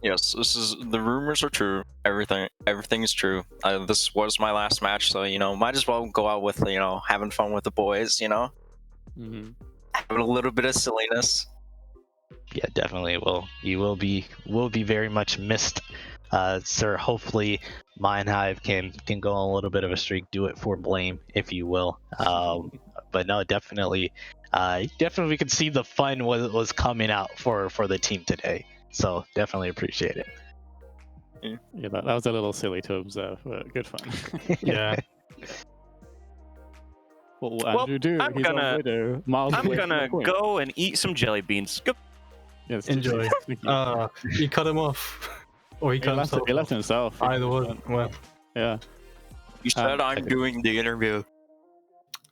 Yes, the rumors are true. Everything is true. This was my last match, so might as well go out with having fun with the boys. Having a little bit of silliness. Yeah, definitely. Well, you will be very much missed, sir. Hopefully, Mind.Hive can go on a little bit of a streak. Do it for Blame, if you will. But no, definitely we could see the fun was coming out for the team today. So definitely appreciate it. Yeah, that was a little silly to observe, but good fun. Yeah. What will Andrew do? I'm gonna go and eat some jelly beans. Go. Yes, enjoy. You cut him off, or he cut himself. He left himself. Either one. Well, yeah. You said I'm doing the interview.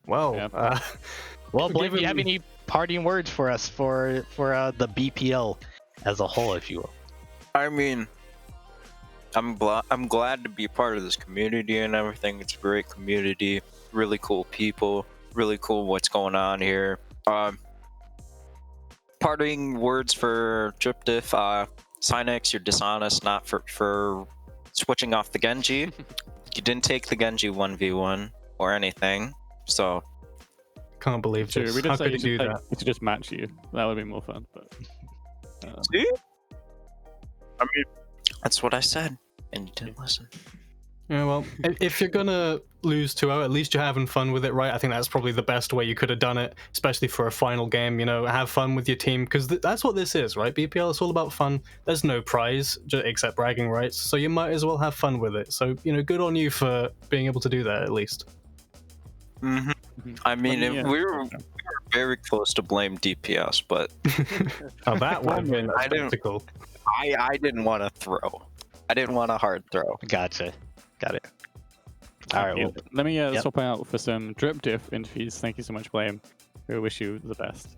Well, yeah. Well, Blake, do you have any parting words for us for the BPL as a whole, if you will? I mean, I'm glad to be part of this community and everything. It's a great community, really cool people, really cool what's going on here. Parting words for DripDiff, Cynex, you're dishonest, not for switching off the Genji. You didn't take the Genji 1v1 or anything, so... Can't believe this. How could you do that? We should just match you. That would be more fun, but... See? I mean, that's what I said, and you didn't listen. Yeah, well, if you're gonna lose 2-0, at least you're having fun with it, right? I think that's probably the best way you could have done it, especially for a final game, have fun with your team, because that's what this is, right? BPL, it's all about fun. There's no prize, except bragging rights, so you might as well have fun with it. So, good on you for being able to do that, at least. I mean, we were very close to blame DPS, but... Oh, that one, I didn't want to throw. I didn't want a hard throw. Gotcha. Got it. All right. Well, let me swap out for some DripDiff interviews. Thank you so much, Blame. We wish you the best.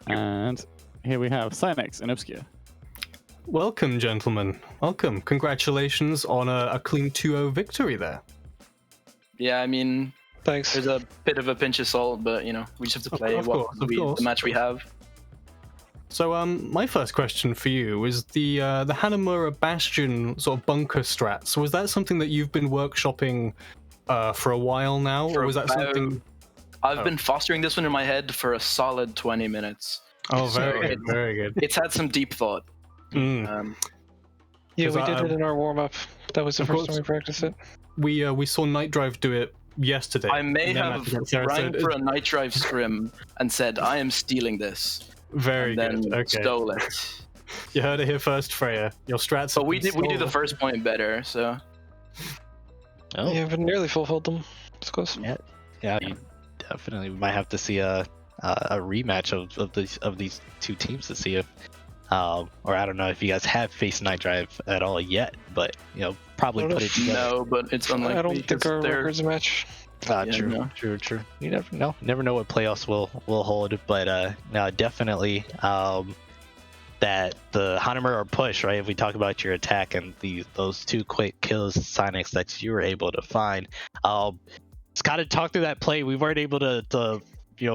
And here we have Cynex and Obscure. Welcome, gentlemen. Welcome. Congratulations on a clean 2-0 victory there. Yeah, I mean, thanks. There's a bit of a pinch of salt, but we just have to play the match we have. So, my first question for you is the Hanamura Bastion sort of bunker strats. Was that something that you've been workshopping for a while now, or was that something? I've been fostering this one in my head for a solid 20 minutes. Oh, very good, very good. It's had some deep thought. Yeah, we did it in our warm up. That was the first time we practiced it. We saw Night.Hive do it yesterday. I may have rang for a Night.Hive scrim and said, "I am stealing this." Very good. Okay. Stole it. You heard it here first, Freya. Your strats. But we did the first point better, so. Oh. Yeah, but nearly fulfilled them. It's close. Yeah. You definitely might have to see a rematch of these two teams to see if, or I don't know if you guys have faced Night.Hive at all yet, but probably put it together. No, but it's unlikely. I don't think our records match. True. You never know. Never know what playoffs will hold, but no, definitely that the Hanamura push, right? If we talk about your attack and those 2 quick kills, Cynex, that you were able to find, just gotta talk through that play. We weren't able to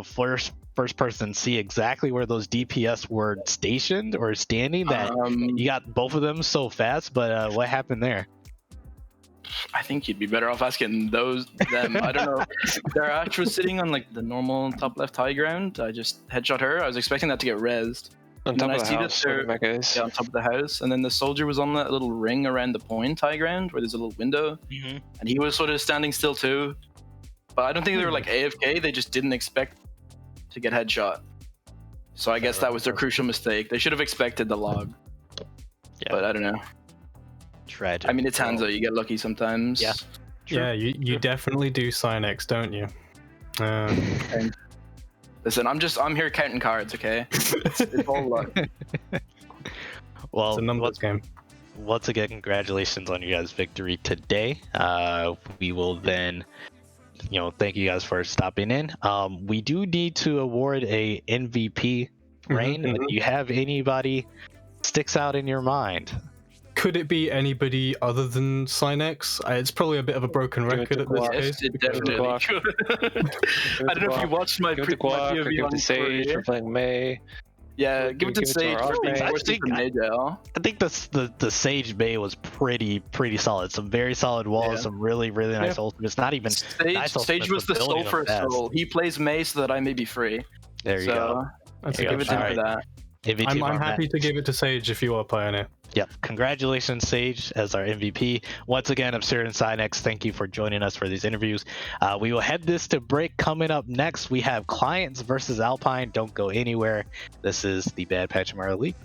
first person see exactly where those DPS were stationed or standing. That you got both of them so fast, but what happened there? I think you'd be better off asking them. I don't know. They're actually sitting on like the normal top left high ground. I just headshot her. I was expecting that to get rezzed. On top of the house. Yeah, on top of the house. And then the soldier was on that little ring around the point high ground where there's a little window. And he was sort of standing still too. But I don't think they were like AFK. They just didn't expect to get headshot. So I guess that was their crucial mistake. They should have expected the log. Yeah. But I don't know. Tragic. I mean, it's Hanzo. You get lucky sometimes. Yeah. Yeah, you definitely do, Cynex, don't you? Listen, I'm here counting cards, okay? It's all luck. Well, It's a numbers game. Once again, congratulations on your guys' victory today. We will then, thank you guys for stopping in. We do need to award a MVP. Rain, do you have anybody sticks out in your mind? Could it be anybody other than Synex? It's probably a bit of a broken record at this case. It definitely could. I don't know if you watched my Give it to Guac, or give it to Sage for playing May. Yeah, give it to Sage for being I forced into Maydell. think the Sage May was pretty solid. Some very solid walls, some really nice ultimates. Not even nice Sage was the soul for a soul. He plays May so that I may be free. There you go. That's give it to him for that. I'm happy to give it to Sage if you are Pioneer. Yep. Congratulations, Sage, as our MVP. Once again, I'm Sir and Synex. Thank you for joining us for these interviews. We will head this to break. Coming up next, we have Clients versus Alpine. Don't go anywhere. This is the Bad Pachimara League.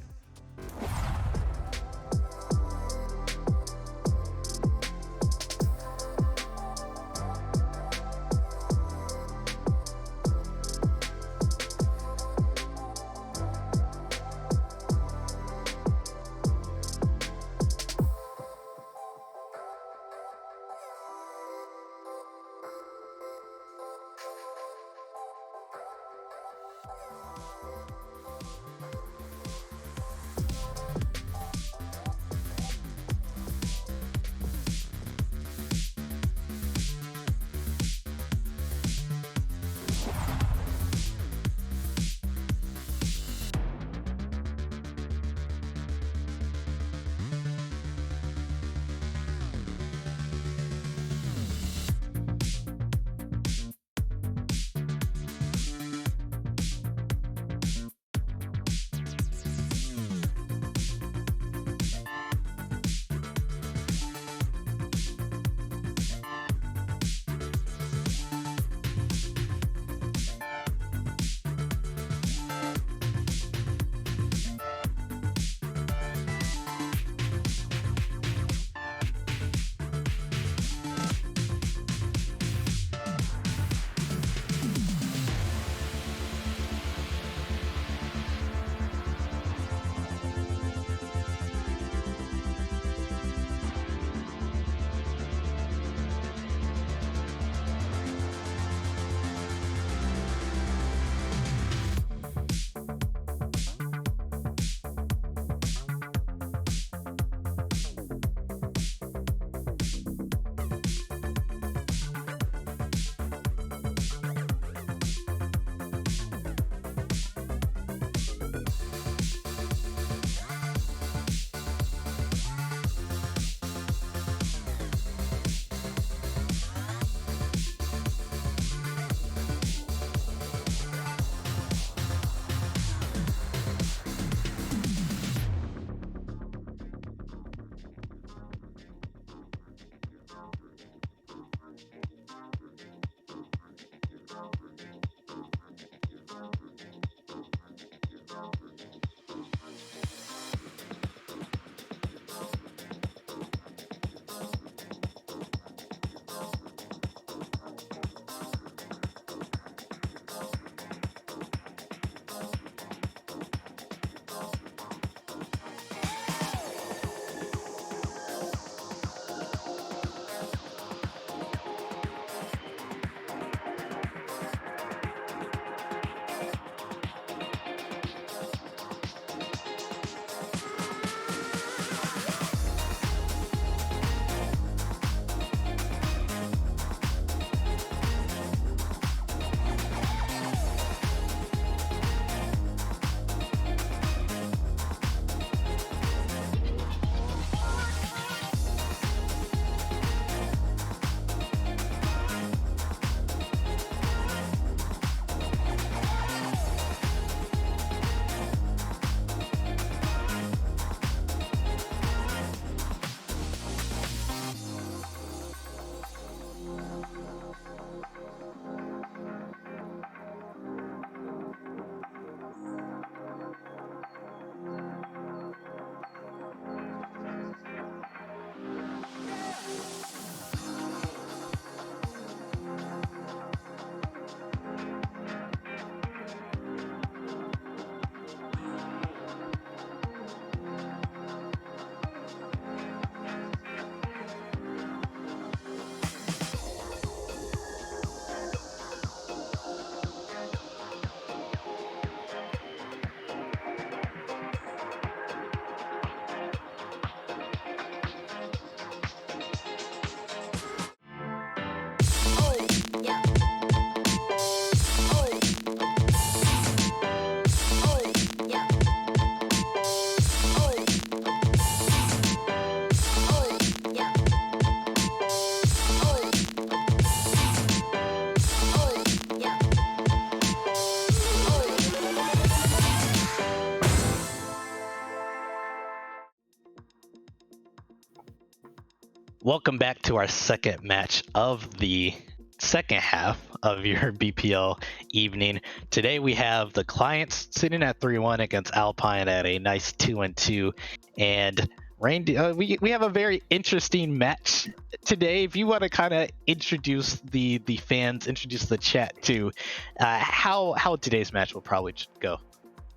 welcome back to our second match of the second half of your BPL evening. Today we have the Clients sitting at 3-1 against Alpine at a nice 2-2, and we have a very interesting match today. If you want to kind of introduce the fans, introduce the chat to how today's match will probably go.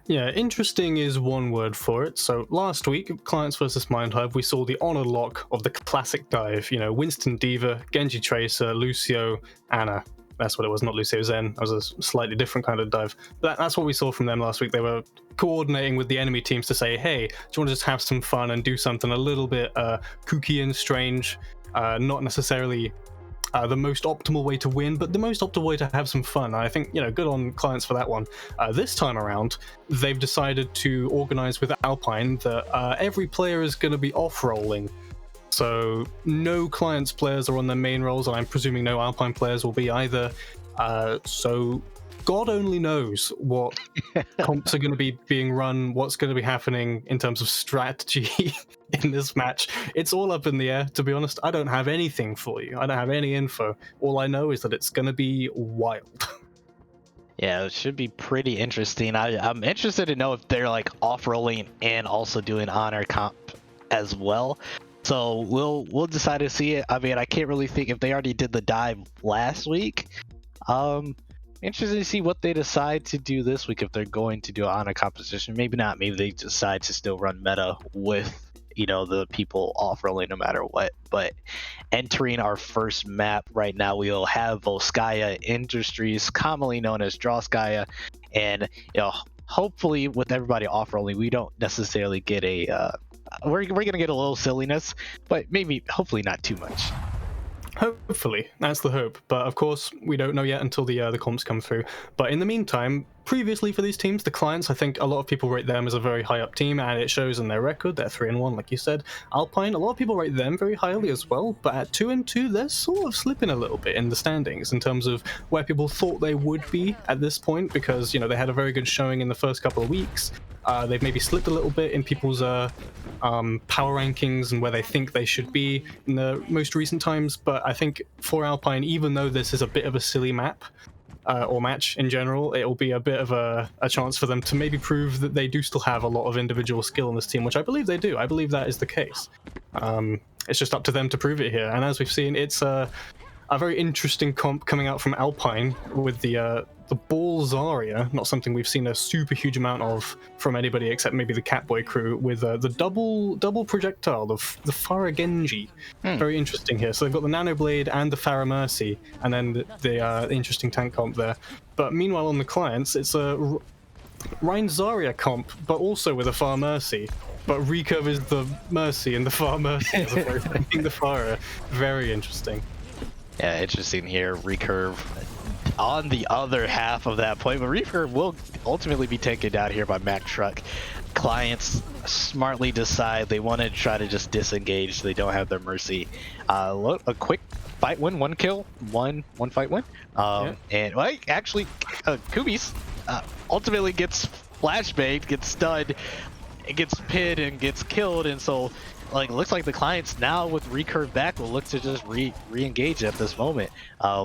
Yeah, interesting is one word for it. So last week, Clients versus Mind.Hive, we saw the honor lock of the classic dive. You know, Winston D.Va, Genji Tracer, Lucio, Ana. That's what it was, not Lucio Zen. That was a slightly different kind of dive. But that's what we saw from them last week. They were coordinating with the enemy teams to say, hey, do you want to just have some fun and do something a little bit kooky and strange? Not necessarily the most optimal way to win, but the most optimal way to have some fun. I think, you know, good on Clients for that one. This time around, they've decided to organize with Alpine that every player is going to be off-rolling. So no Clients players are on their main roles, and I'm presuming no Alpine players will be either. So God only knows what comps are going to be being run, what's going to be happening in terms of strategy in this match. It's all up in the air, to be honest. I don't have anything for you. I don't have any info. All I know is that it's going to be wild. Yeah, it should be pretty interesting. I'm interested to know if they're like off-rolling and also doing honor comp as well. So we'll decide to see it. I mean, I can't really think if they already did the dive last week. Interested to see what they decide to do this week, if they're going to do an honor composition. Maybe not. Maybe they decide to still run meta with, you know, the people off-rolling no matter what. But entering our first map right now, we'll have Volskaya Industries, commonly known as Drawskaya. And, you know, hopefully with everybody off-rolling, we don't necessarily get a... we're going to get a little silliness, but maybe, hopefully not too much. Hopefully, that's the hope. But of course, we don't know yet until the comps come through. But in the meantime, previously for these teams, the Clients, I think a lot of people rate them as a very high up team, and it shows in their record. They're 3-1, like you said. Alpine, a lot of people rate them very highly as well. But at 2-2, they're sort of slipping a little bit in the standings in terms of where people thought they would be at this point, because, you know, they had a very good showing in the first couple of weeks. They've maybe slipped a little bit in people's power rankings and where they think they should be in the most recent times. But I think for Alpine, even though this is a bit of a silly map, or match in general, it will be a bit of a chance for them to maybe prove that they do still have a lot of individual skill in this team, which I believe they do. I believe that is the case. It's just up to them to prove it here. And as we've seen, it's a very interesting comp coming out from Alpine with the Ball Zarya, not something we've seen a super huge amount of from anybody except maybe the Katboy crew, with the double projectile, the Farah Genji. Very interesting here. So they've got the Nano Blade and the Farah Mercy, and then the interesting tank comp there. But meanwhile on the Clients, it's a Rein Zarya comp, but also with a Farah Mercy. But recurve is the Mercy and the Farah Mercy as opposed to being the Farah. Very interesting. Yeah, interesting here. Recurve on the other half of that point, but Recurve will ultimately be taken down here by Mac Truck. Clients smartly decide they want to try to just disengage. They don't have their mercy. A quick fight win, 1 kill, one fight win. And well, actually, Kumis ultimately gets flashbanged, gets stunned, gets pinned, and gets killed, and so. Like, it looks like the Clients now with Recurve back will look to just re-engage at this moment.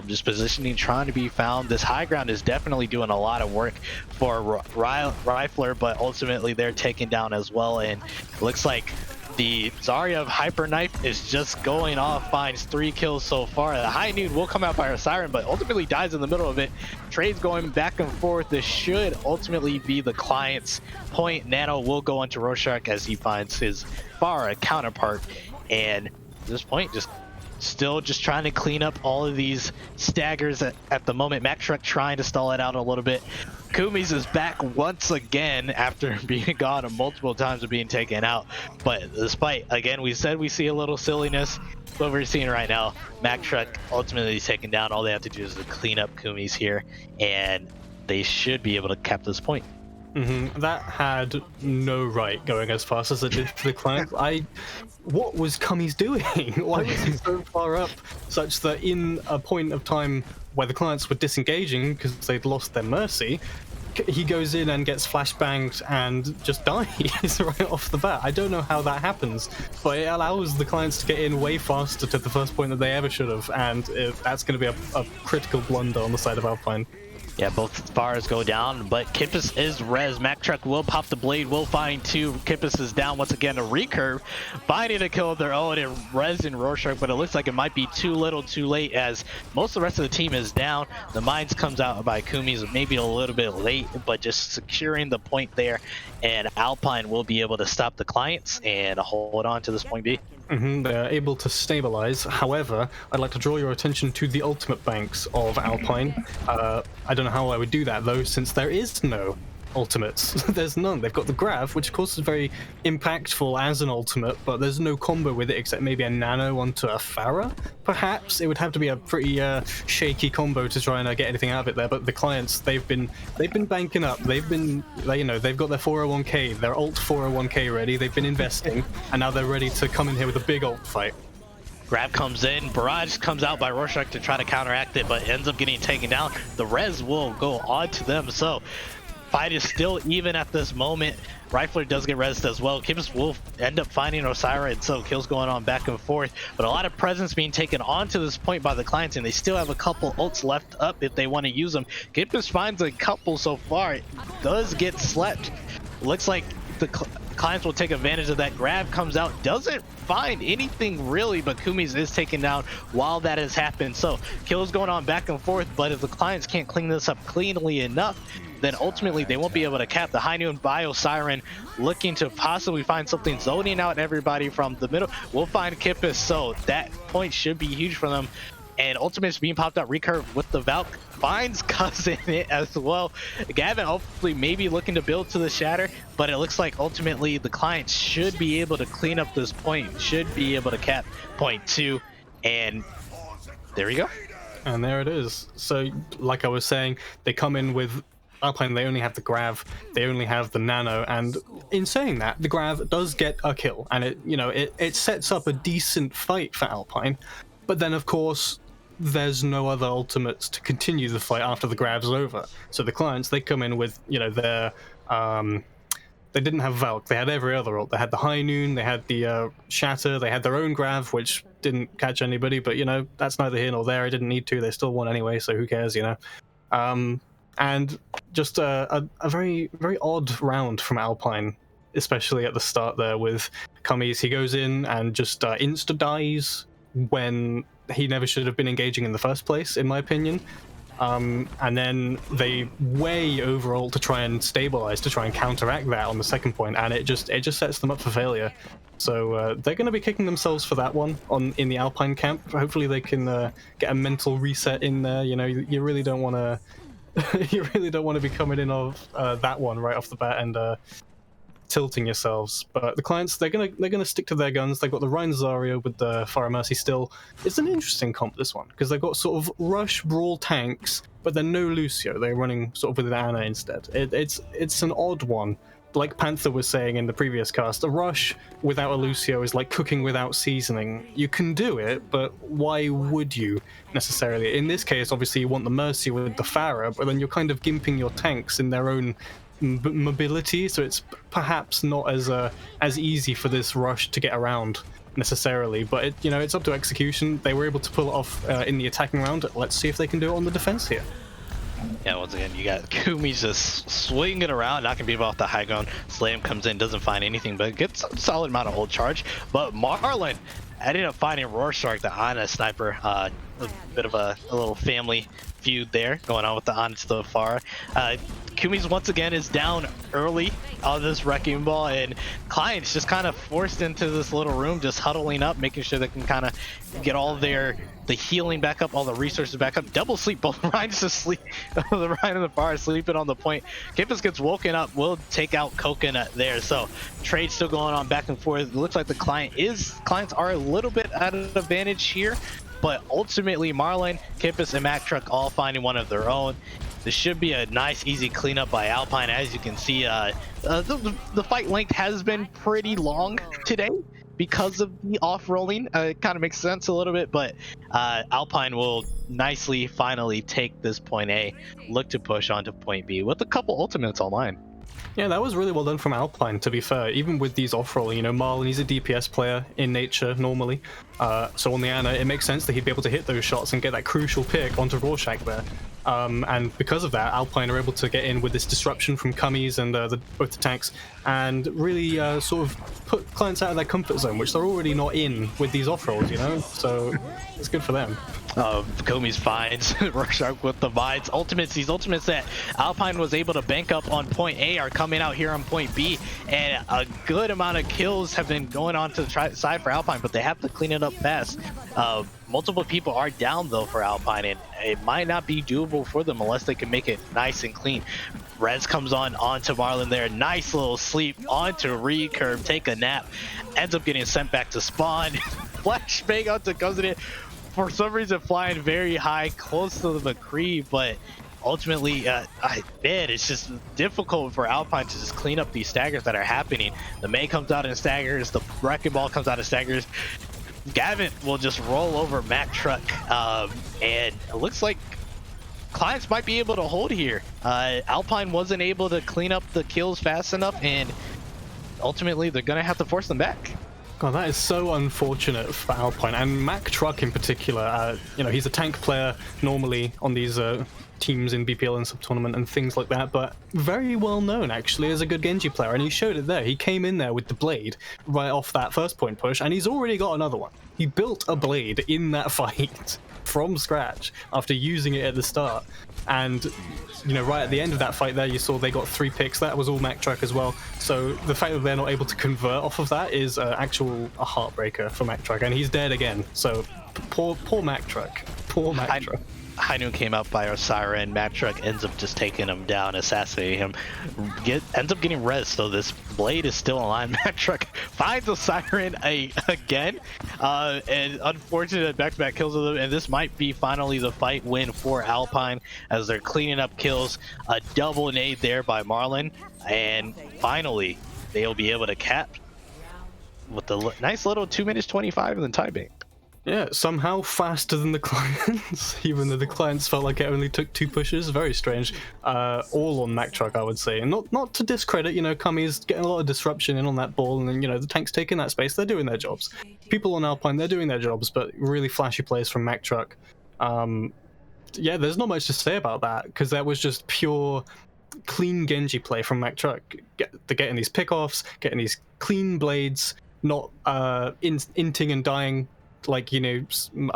Just positioning, trying to be found. This high ground is definitely doing a lot of work for Rifler, but ultimately they're taken down as well. And it looks like the Zarya of Hyper Knife is just going off, finds 3 kills so far. The High Noon will come out by her Siren, but ultimately dies in the middle of it. Trades going back and forth. This should ultimately be the Clients' point. Nano will go into Rorschach as he finds his Farah counterpart. And at this point, still trying to clean up all of these staggers at the moment. Mac Truck trying to stall it out a little bit. Kumis is back once again after being gone multiple times and being taken out. But despite, again, we said we see a little silliness. What we're seeing right now, Mac Truck ultimately taken down. All they have to do is to clean up Kumis here, and they should be able to cap this point. That had no right going as fast as it did for the Clients. What was Kumis doing? Why was he so far up, such that in a point of time where the Clients were disengaging because they'd lost their mercy, he goes in and gets flashbanged and just dies right off the bat. I don't know how that happens, but it allows the clients to get in way faster to the first point that they ever should have, and that's going to be a critical blunder on the side of Alpine. Yeah, both bars go down, but Kippis is res. Mack Truck will pop the blade, will find 2. Kippis is down once again. A recurve, finding a kill of their own and res in Rorschach, but it looks like it might be too little too late as most of the rest of the team is down. The Mines comes out by Kumi's maybe a little bit late, but just securing the point there, and Alpine will be able to stop the clients and hold on to this point B. They're able to stabilize. However, I'd like to draw your attention to the ultimate banks of Alpine. I don't know how I would do that though, since there is no ultimates. There's none. They've got the Grav, which of course is very impactful as an ultimate, but there's no combo with it except maybe a nano onto a Pharah. Perhaps it would have to be a pretty shaky combo to try and get anything out of it there. But the clients, they've been banking up. They've been, they've got their 401k, their ult 401k ready. They've been investing, and now they're ready to come in here with a big ult fight. Grab comes in, Barrage comes out by Rorschach to try to counteract it, but ends up getting taken down. The res will go on to them, so fight is still even at this moment. Rifler does get rezzed as well. Kippis will end up finding Osira, and so kills going on back and forth, but a lot of presence being taken onto this point by the clients, and they still have a couple ults left up if they want to use them. Kippis finds a couple so far. It does get slept. Looks like the clients will take advantage of that. Grab comes out, doesn't find anything really, but Kumi's is taken down while that has happened. So kills going on back and forth, but if the clients can't clean this up cleanly enough, then ultimately they won't be able to cap. The High Noon Bio Siren looking to possibly find something, zoning out everybody from the middle. We'll find Kippis, so that point should be huge for them. And Ultimate's being popped out, recurve with the Valk, finds Cousin it as well. Gavin hopefully maybe looking to build to the Shatter, but it looks like ultimately the client should be able to clean up this point, should be able to cap point 2, and there we go. And there it is. So like I was saying, they come in with Alpine, they only have the Grav, they only have the Nano, and in saying that, the Grav does get a kill, and it sets up a decent fight for Alpine. But then of course, there's no other ultimates to continue the fight after the Grav's over. So the clients, they come in with, their they didn't have Valk, they had every other ult. They had the High Noon, they had the Shatter, they had their own Grav, which didn't catch anybody, but that's neither here nor there. I didn't need to, they still won anyway, so who cares, and just a very, very odd round from Alpine, especially at the start there with Cummings. He goes in and just insta-dies when he never should have been engaging in the first place, in my opinion. And then they way over-ult to try and stabilize, to try and counteract that on the second point, and it just sets them up for failure. So they're going to be kicking themselves for that one in the Alpine camp. Hopefully they can get a mental reset in there. You really don't want to you really don't want to be coming in off that one right off the bat and tilting yourselves. But the clients, they're gonna stick to their guns. They've got the Rein Zarya with the Fire Mercy still. It's an interesting comp, this one, because they've got sort of rush brawl tanks, but then no Lucio. They're running sort of with an Ana instead. It's an odd one. Like Panther was saying in the previous cast, a rush without a Lucio is like cooking without seasoning. You can do it, but why would you necessarily? In this case, obviously you want the Mercy with the Pharah, but then you're kind of gimping your tanks in their own mobility, so it's perhaps not as easy for this rush to get around necessarily. But it's up to execution. They were able to pull it off in the attacking round. Let's see if they can do it on the defense here. Yeah, once again, you got Kumi just swinging around, knocking people off the high ground. Slam comes in, doesn't find anything, but gets a solid amount of ult charge. But Marlon ended up finding Rorschach, the Ana sniper. A bit of a little family feud there going on with the Ana to the Pharah. Kumi's once again is down early on this wrecking ball, and clients just kind of forced into this little room, just huddling up, making sure they can kind of get all the healing back up, all the resources back up. Double sleep, both Ryan's asleep, the Ryan and the Pharah sleeping on the point. Kippis gets woken up, will take out Coconut there. So trade still going on back and forth. It looks like the clients are a little bit at an advantage here, but ultimately Marlon, Kippis, and Mack Truck all finding one of their own. This should be a nice, easy cleanup by Alpine. As you can see, the fight length has been pretty long today. because of the off-rolling. It kind of makes sense a little bit, but Alpine will nicely finally take this point A, look to push onto point B with a couple ultimates online. Yeah, that was really well done from Alpine, to be fair. Even with these off-rolling, Marlon, he's a DPS player in nature, normally. So on the Ana, it makes sense that he'd be able to hit those shots and get that crucial pick onto Rorschach there. And because of that, Alpine are able to get in with this disruption from Cummies and both the tanks, and really sort of put clients out of their comfort zone, which they're already not in with these off-rolls, So it's good for them. Komi's finds Rorschach with the vines. Ultimates, these ultimates that Alpine was able to bank up on point A are coming out here on point B, and a good amount of kills have been going on to the side for Alpine, but they have to clean it up fast. Multiple people are down though for Alpine, and it might not be doable for them unless they can make it nice and clean. Rez comes onto Marlon there, nice little sleep onto recurve, take a nap, ends up getting sent back to spawn. Flashbang onto Cousin, for some reason flying very high, close to the McCree, but ultimately, it's just difficult for Alpine to just clean up these staggers that are happening. The May comes out in staggers, the Wrecking Ball comes out in staggers. Gavin will just roll over Mack Truck, and it looks like clients might be able to hold here. Alpine wasn't able to clean up the kills fast enough, and ultimately they're gonna have to force them back. God, that is so unfortunate for Alpine, and Mack Truck in particular. He's a tank player normally on these teams in BPL and sub-tournament and things like that, but very well known actually as a good Genji player, and he showed it there. He came in there with the blade right off that first point push, and he's already got another one. He built a blade in that fight from scratch after using it at the start, and right at the end of that fight there, you saw they got 3 picks. That was all Mack Truck as well. So the fact that they're not able to convert off of that is a heartbreaker for Mack Truck, and he's dead again. So poor Mack Truck. Poor Mack Truck. Hainu came out by our siren. Mack Truck ends up just taking him down, assassinating him. Ends up getting res, so this blade is still alive. Mack Truck finds a siren again, and unfortunate back-to-back kills with him. And this might be finally the fight win for Alpine as they're cleaning up kills. A double nade there by Marlon, and finally they'll be able to cap with the nice little 2 minutes 25 and then tie bank. Yeah, somehow faster than the clients, even though the clients felt like it only took 2 pushes. Very strange. All on Mack Truck, I would say. And not to discredit, Cummy's getting a lot of disruption in on that ball, and then, the tanks taking that space, they're doing their jobs. People on Alpine, they're doing their jobs, but really flashy plays from Mack Truck. Yeah, there's not much to say about that, because that was just pure clean Genji play from Mack Truck. They're getting these pickoffs, getting these clean blades, not inting and dying like a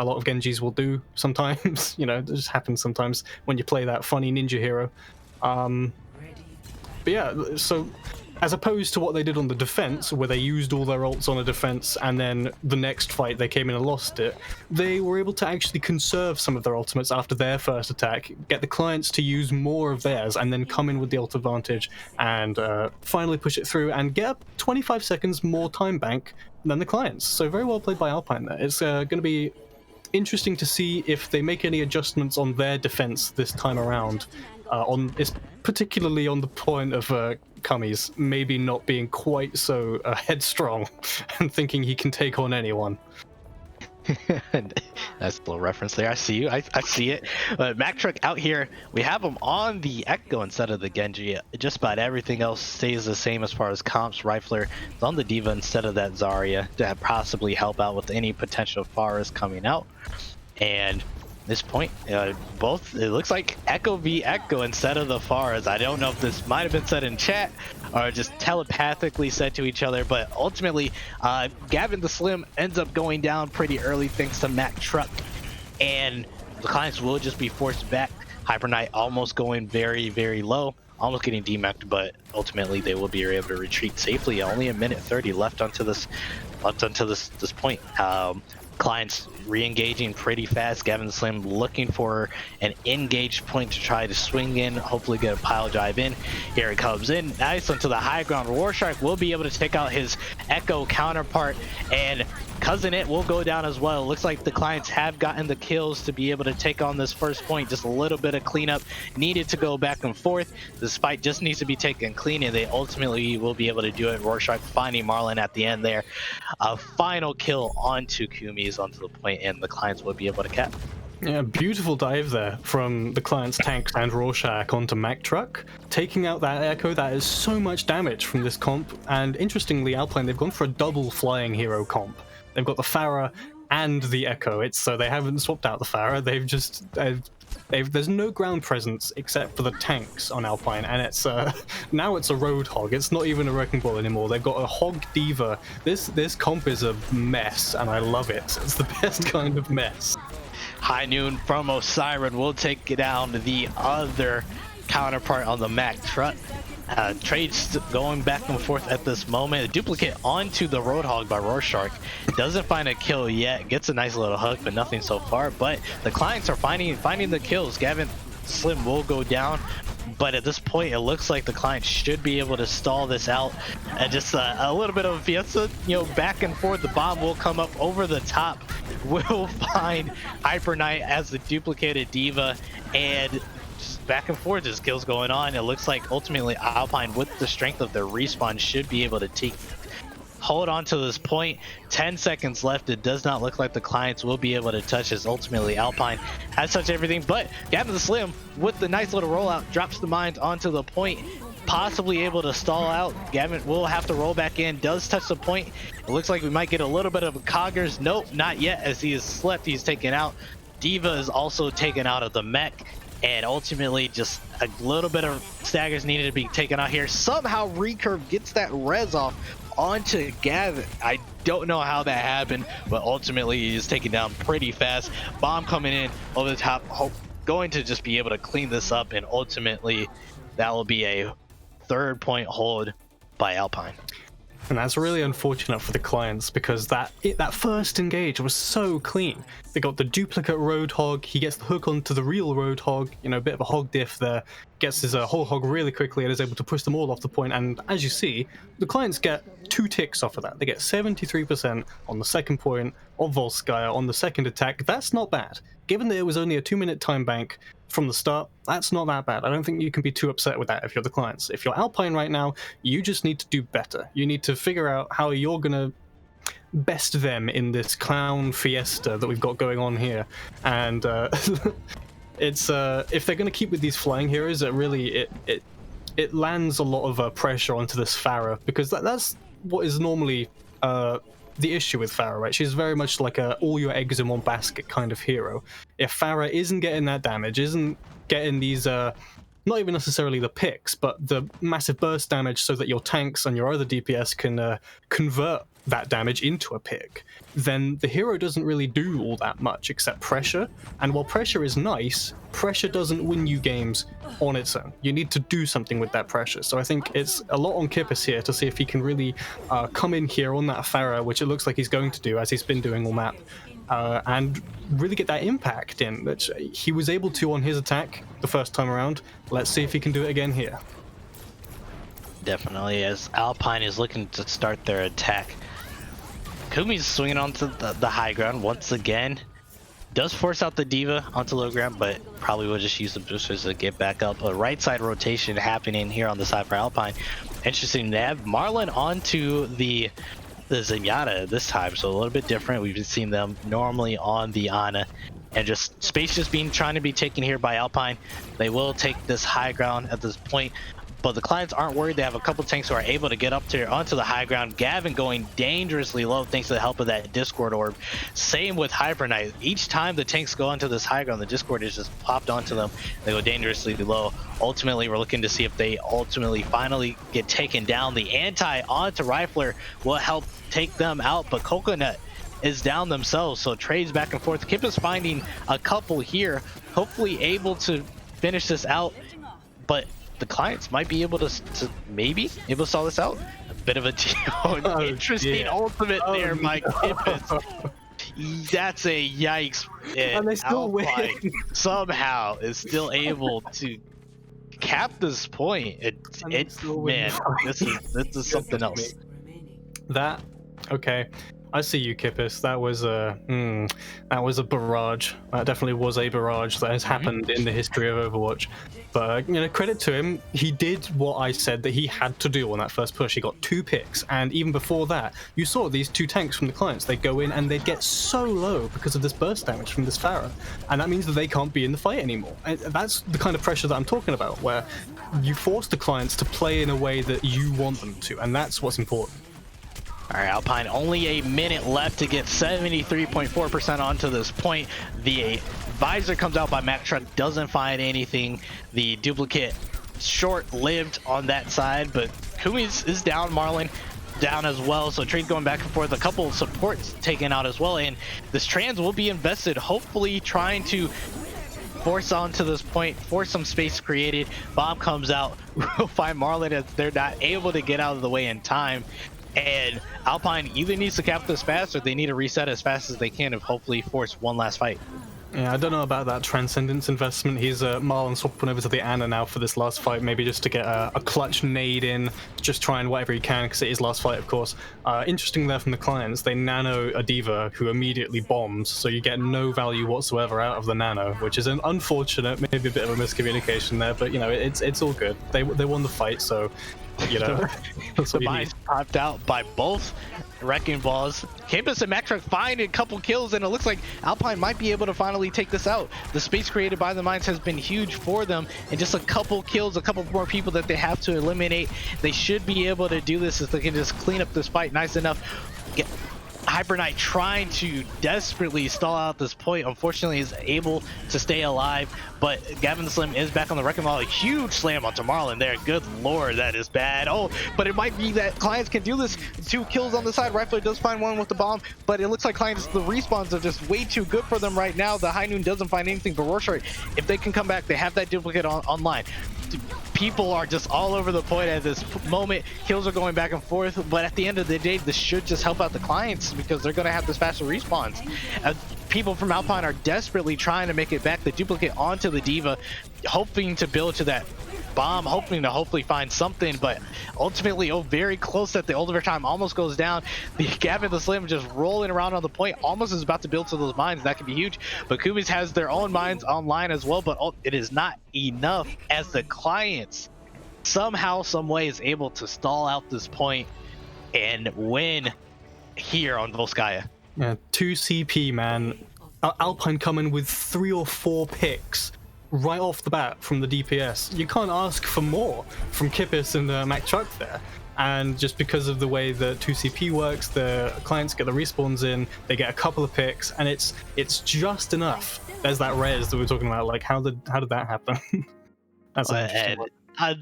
lot of Genjis will do sometimes. It just happens sometimes when you play that funny ninja hero. But yeah, so as opposed to what they did on the defense, where they used all their ults on a defense and then the next fight they came in and lost it, they were able to actually conserve some of their ultimates after their first attack, get the clients to use more of theirs, and then come in with the ult advantage and finally push it through and get up 25 seconds more time bank than the clients. So very well played by Alpine there. It's going to be interesting to see if they make any adjustments on their defense this time around, particularly on the point of Cummies maybe not being quite so headstrong and thinking he can take on anyone. That's a little reference there. I see you. I see it. Mack Truck out here. We have him on the Echo instead of the Genji. Just about everything else stays the same as far as comps. Rifler is on the Diva instead of that Zarya to possibly help out with any potential Forest coming out. And this point, both, it looks like Echo v Echo instead of the Faras. I don't know if this might have been said in chat or just telepathically said to each other, but ultimately Gavin the Slim ends up going down pretty early thanks to Mack Truck, and the clients will just be forced back. Hyper Knight almost going very, very low, almost getting demacked, but ultimately they will be able to retreat safely. Only a minute 30 left onto this point. Clients re-engaging pretty fast. Gavin Slim looking for an engaged point to try to swing in, hopefully get a pile drive in. Here it comes in, nice onto the high ground. Rorschach will be able to take out his Echo counterpart, and Cousin It will go down as well. Looks like the clients have gotten the kills to be able to take on this first point. Just a little bit of cleanup needed to go back and forth. This fight just needs to be taken clean, and they ultimately will be able to do it. Rorschach finding Marlon at the end there. a final kill onto Kumi's onto the point, and the clients would be able to cap. Yeah, beautiful dive there from the client's tanks and Rorschach onto Mack Truck, taking out that Echo. That is so much damage from this comp, and interestingly, Alpine, they've gone for a double flying hero comp. They've got the Farah and the Echo. It's so they haven't swapped out the Farah. They've just there's no ground presence except for the tanks on Alpine, and it's now it's a Roadhog. It's not even a Wrecking Ball anymore. They've got a Hog Diva. This comp is a mess, and I love it. It's the best kind of mess. High Noon from Osiren will take down the other counterpart on the Mack Truck. Trades going back and forth at this moment. A duplicate onto the Roadhog by Rorschach. Doesn't find a kill yet. Gets a nice little hook, but nothing so far. But the clients are finding the kills. Gavin Slim will go down, but at this point it looks like the client should be able to stall this out. And just a little bit of a fiesta, back and forth. The bomb will come up over the top. We'll find Hyper Knight as the duplicated Diva, and just back and forth, there's kills going on. It looks like ultimately Alpine, with the strength of their respawn, should be able to hold on to this point. 10 seconds left. It does not look like the clients will be able to touch, as ultimately Alpine has touched everything. But Gavin the Slim, with the nice little rollout, drops the mines onto the point, possibly able to stall out. Gavin will have to roll back in, does touch the point. It looks like we might get a little bit of a Coggers. Nope, not yet, as he is slept. He's taken out. Diva is also taken out of the mech, and ultimately just a little bit of staggers needed to be taken out here. Somehow Recurve gets that res off onto Gavin. I don't know how that happened, but ultimately he is taken down pretty fast. Bomb coming in over the top, going to just be able to clean this up, and ultimately that will be a 3rd point hold by Alpine. And that's really unfortunate for the clients, because that first engage was so clean. They got the duplicate Roadhog, he gets the hook onto the real Roadhog, a bit of a hog diff there, gets his whole hog really quickly and is able to push them all off the point. And as you see, the clients get 2 ticks off of that. They get 73% on the second point of Volskaya on the second attack. That's not bad. Given that it was only a 2-minute time bank from the start, that's not that bad. I don't think you can be too upset with that if you're the clients. If you're Alpine right now, you just need to do better. You need to figure out how you're gonna best them in this clown fiesta that we've got going on here. And it's if they're gonna keep with these flying heroes, it really it lands a lot of pressure onto this Farah, because that's what is normally the issue with Farah, right? She's very much like a all your eggs in one basket kind of hero. If Farah isn't getting that damage, isn't getting these, not even necessarily the picks, but the massive burst damage so that your tanks and your other DPS can convert that damage into a pick, then the hero doesn't really do all that much except pressure. And while pressure is nice, pressure doesn't win you games on its own. You need to do something with that pressure. So I think it's a lot on Kippis here to see if he can really come in here on that Farah, which it looks like he's going to do, as he's been doing all map, and really get that impact in, which he was able to on his attack the first time around. Let's see if he can do it again here. Definitely, as Alpine is looking to start their attack. Kumi's swinging onto the high ground once again. Does force out the Diva onto low ground, but probably will just use the boosters to get back up. A right side rotation happening here on the side for Alpine. Interesting, they have Marlin onto the Zenyatta this time, so a little bit different. We've been seeing them normally on the Ana, and just space just trying to be taken here by Alpine. They will take this high ground at this point, but the clients aren't worried. They have a couple tanks who are able to get up onto the high ground. Gavin going dangerously low thanks to the help of that Discord orb. Same with Hyper Knight. Each time the tanks go onto this high ground, the Discord is just popped onto them. They go dangerously low. Ultimately, we're looking to see if they finally get taken down. The anti onto Rifler will help take them out, but Coconut is down themselves, so trades back and forth. Kip is finding a couple here, hopefully able to finish this out, but the clients might be able to maybe able to solve this out. A bit of a interesting ultimate there, Mike Kippis. That's a yikes. And they still win. Somehow is still able to cap this point. Man, this is something else. Okay. I see you, Kippis. That was a barrage. That definitely was a barrage that has happened in the history of Overwatch. But credit to him, he did what I said that he had to do on that first push. He got 2 picks, and even before that, you saw these 2 tanks from the clients. They'd go in and they'd get so low because of this burst damage from this Pharah, and that means that they can't be in the fight anymore. And that's the kind of pressure that I'm talking about, where you force the clients to play in a way that you want them to, and that's what's important. All right, Alpine, only a minute left to get 73.4% onto this point. The visor comes out by Mack Truck, doesn't find anything. The duplicate short-lived on that side, but Kumi is down, Marlon down as well, so trade's going back and forth. A couple of supports taken out as well, and this trans will be invested, hopefully trying to force onto this point, force some space created. Bomb comes out, we'll find Marlon as they're not able to get out of the way in time. And Alpine either needs to cap this fast or they need to reset as fast as they can and hopefully force one last fight. Yeah, I don't know about that Transcendence investment. He's Marlon swapping over to the Ana now for this last fight, maybe just to get a clutch nade in, just trying whatever he can, because it is last fight, of course. Interesting there from the clients, they nano a D.Va who immediately bombs, so you get no value whatsoever out of the nano, which is an unfortunate, maybe a bit of a miscommunication there, but it's all good. They won the fight, so that's the mines popped out by both wrecking balls. Campus and Mack Truck find a couple kills, and it looks like Alpine might be able to finally take this out. The space created by the mines has been huge for them, and just a couple kills, a couple more people that they have to eliminate. They should be able to do this if they can just clean up this fight nice enough. Hyper Knight trying to desperately stall out this point, unfortunately is able to stay alive, but Gavin the Slim is back on the wrecking ball. A huge slam onto Marlon there. Good lord, that is bad. Oh, but it might be that clients can do this. 2 kills on the side. Rifler does find one with the bomb, but it looks like clients, the respawns are just way too good for them right now. The High Noon doesn't find anything, but Rorschach, if they can come back, they have that duplicate online. People are just all over the point at this moment. Kills are going back and forth, but at the end of the day, this should just help out the clients because they're going to have this faster respawns. People from Alpine are desperately trying to make it back, the duplicate onto the D.Va, hoping to build to that bomb, hoping to hopefully find something, but ultimately, very close at the overtime, almost goes down. The Gavin the Slim just rolling around on the point, almost is about to build to those mines. That could be huge, but Kumis has their own mines online as well, but it is not enough as the clients somehow, some way is able to stall out this point and win here on Volskaya. Yeah, 2 CP, man. Alpine coming with 3 or 4 picks right off the bat from the DPS. You can't ask for more from Kippis and Mack Truck there. And just because of the way that 2CP works, the clients get the respawns in, they get a couple of picks, and it's just enough. There's that res that we were talking about. Like, how did that happen? That's a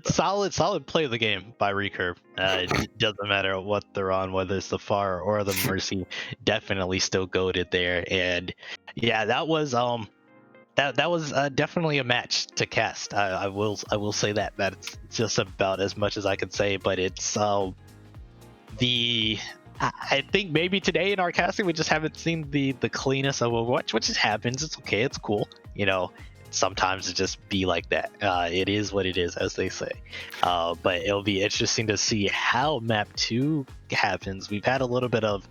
solid play of the game by Recurve. It doesn't matter what they're on, whether it's the Far or the Mercy. Definitely still goated there, and yeah, that was that was definitely a match to cast. I will say that that's just about as much as I can say. But it's I think maybe today in our casting we just haven't seen the cleanest of Overwatch, which just happens. It's okay. It's cool. Sometimes it just be like that. It is what it is, as they say. But it'll be interesting to see how map 2 happens. We've had a little bit of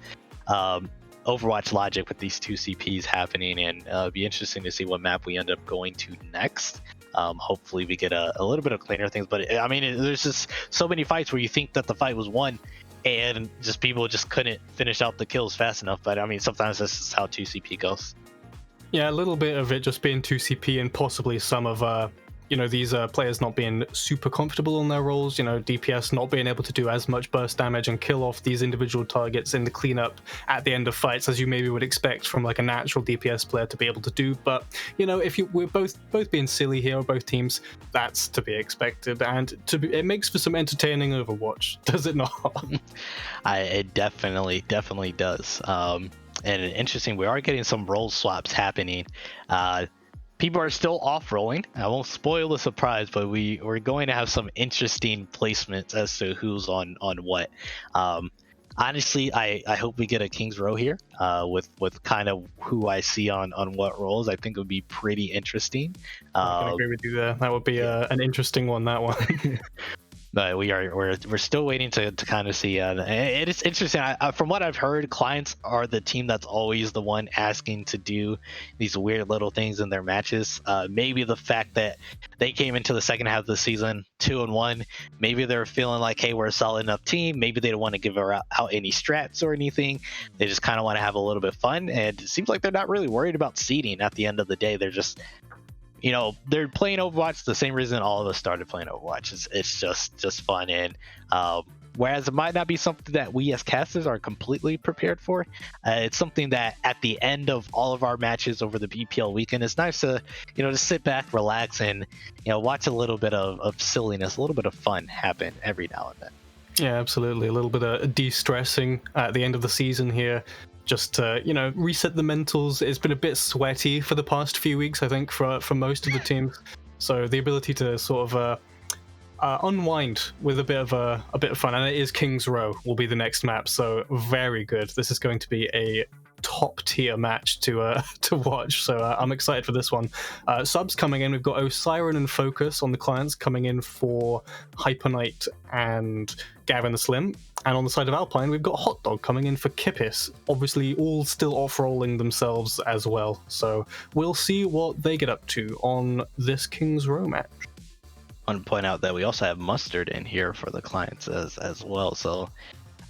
Overwatch logic with these 2 CPs happening, and it'll be interesting to see what map we end up going to next. Hopefully we get a little bit of cleaner things, but I mean, there's just so many fights where you think that the fight was won and just people just couldn't finish out the kills fast enough. But I mean, sometimes this is how 2 CP goes. Yeah, a little bit of it just being 2 CP and possibly some of these players not being super comfortable on their roles, DPS not being able to do as much burst damage and kill off these individual targets in the cleanup at the end of fights as you maybe would expect from like a natural DPS player to be able to do. But if we're both being silly here, both teams, that's to be expected, and it makes for some entertaining Overwatch, does it not? It definitely does. And interesting, we are getting some role swaps happening. People are still off rolling. I won't spoil the surprise, but we're going to have some interesting placements as to who's on what. Honestly, I hope we get a King's Row here with kind of who I see on what roles. I think it would be pretty interesting. I can agree with you there. That would be an interesting one, that one. But we're still waiting to kind of see. It is interesting. From what I've heard, clients are the team that's always the one asking to do these weird little things in their matches. Maybe the fact that they came into the second half of the season 2-1, maybe they're feeling like, hey, we're a solid enough team. Maybe they don't want to give out any strats or anything. They just kind of want to have a little bit of fun. And it seems like they're not really worried about seeding at the end of the day. They're just, you know, they're playing Overwatch the same reason all of us started playing Overwatch. It's just fun. And whereas it might not be something that we as casters are completely prepared for, it's something that at the end of all of our matches over the BPL weekend, it's nice to, you know, just sit back, relax, and, you know, watch a little bit of silliness, a little bit of fun happen every now and then. Yeah, absolutely. A little bit of de-stressing at the end of the season here. Just to, you know, reset the mentals. It's been a bit sweaty for the past few weeks, I think, for most of the teams. So the ability to sort of unwind with a bit of fun, and it is King's Row will be the next map. So very good. This is going to be a top tier match to watch. So I'm excited for this one. Subs coming in. We've got Osiren and Focus on the clients coming in for Hyper Knight and Gavin the Slim. And on the side of Alpine, we've got Hot Dog coming in for Kippis. Obviously, all still off-rolling themselves as well. So we'll see what they get up to on this King's Row match. I want to point out that we also have Mustard in here for the clients as well. So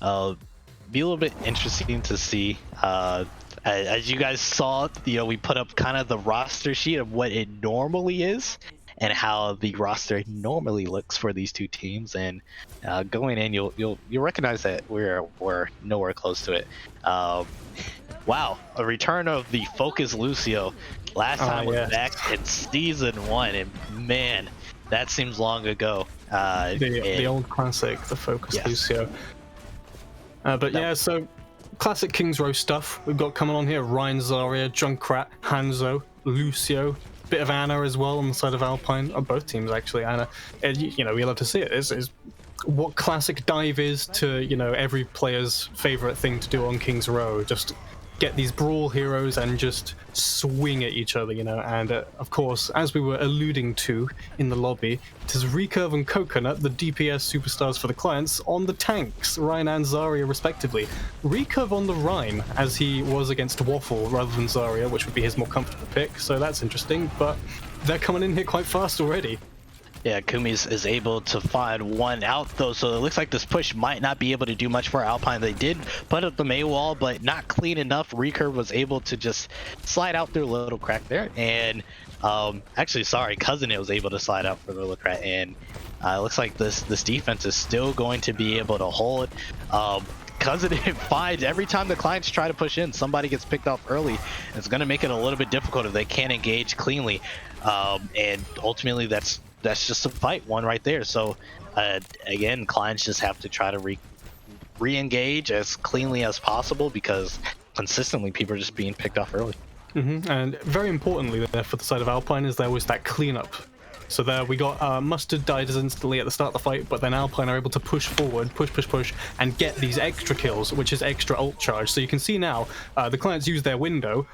be a little bit interesting to see. As you guys saw, you know, we put up kind of the roster sheet of what it normally is and how the roster normally looks for these two teams. And going in, you'll recognize that we're nowhere close to it. Wow, a return of the Focus Lucio. Last time was back in season 1, and man, that seems long ago. The old classic, the Focus Lucio. But yeah, so classic King's Row stuff we've got coming on here. Ryan, Zarya, Junkrat, Hanzo, Lucio, bit of Anna as well on the side of Alpine. Both teams actually, Anna. You know, we love to see it. It's what classic dive is to, you know, every player's favorite thing to do on King's Row. Just get these brawl heroes and just swing at each other, you know. And of course, as we were alluding to in the lobby, it is Recurve and Coconut, the DPS superstars for the clients, on the tanks, Ryan and Zarya respectively. Recurve on the Rhine, as he was against Waffle rather than Zarya, which would be his more comfortable pick, so that's interesting, but they're coming in here quite fast already. Yeah, Kumi's is able to find one out though, so it looks like this push might not be able to do much for Alpine. They did put up the May wall, but not clean enough. Recurve was able to just slide out through a little crack there, and actually, sorry, Cousin was able to slide out for the little crack, and it looks like this defense is still going to be able to hold. Cousin finds every time the clients try to push in, somebody gets picked off early. It's going to make it a little bit difficult if they can't engage cleanly, and ultimately that's just a fight one right there. So again, clients just have to try to re-engage as cleanly as possible, because consistently people are just being picked off early. And very importantly there for the side of Alpine is there was that cleanup. So there we got Mustard died instantly at the start of the fight, but then Alpine are able to push forward, push, and get these extra kills, which is extra ult charge. So you can see now the clients use their window.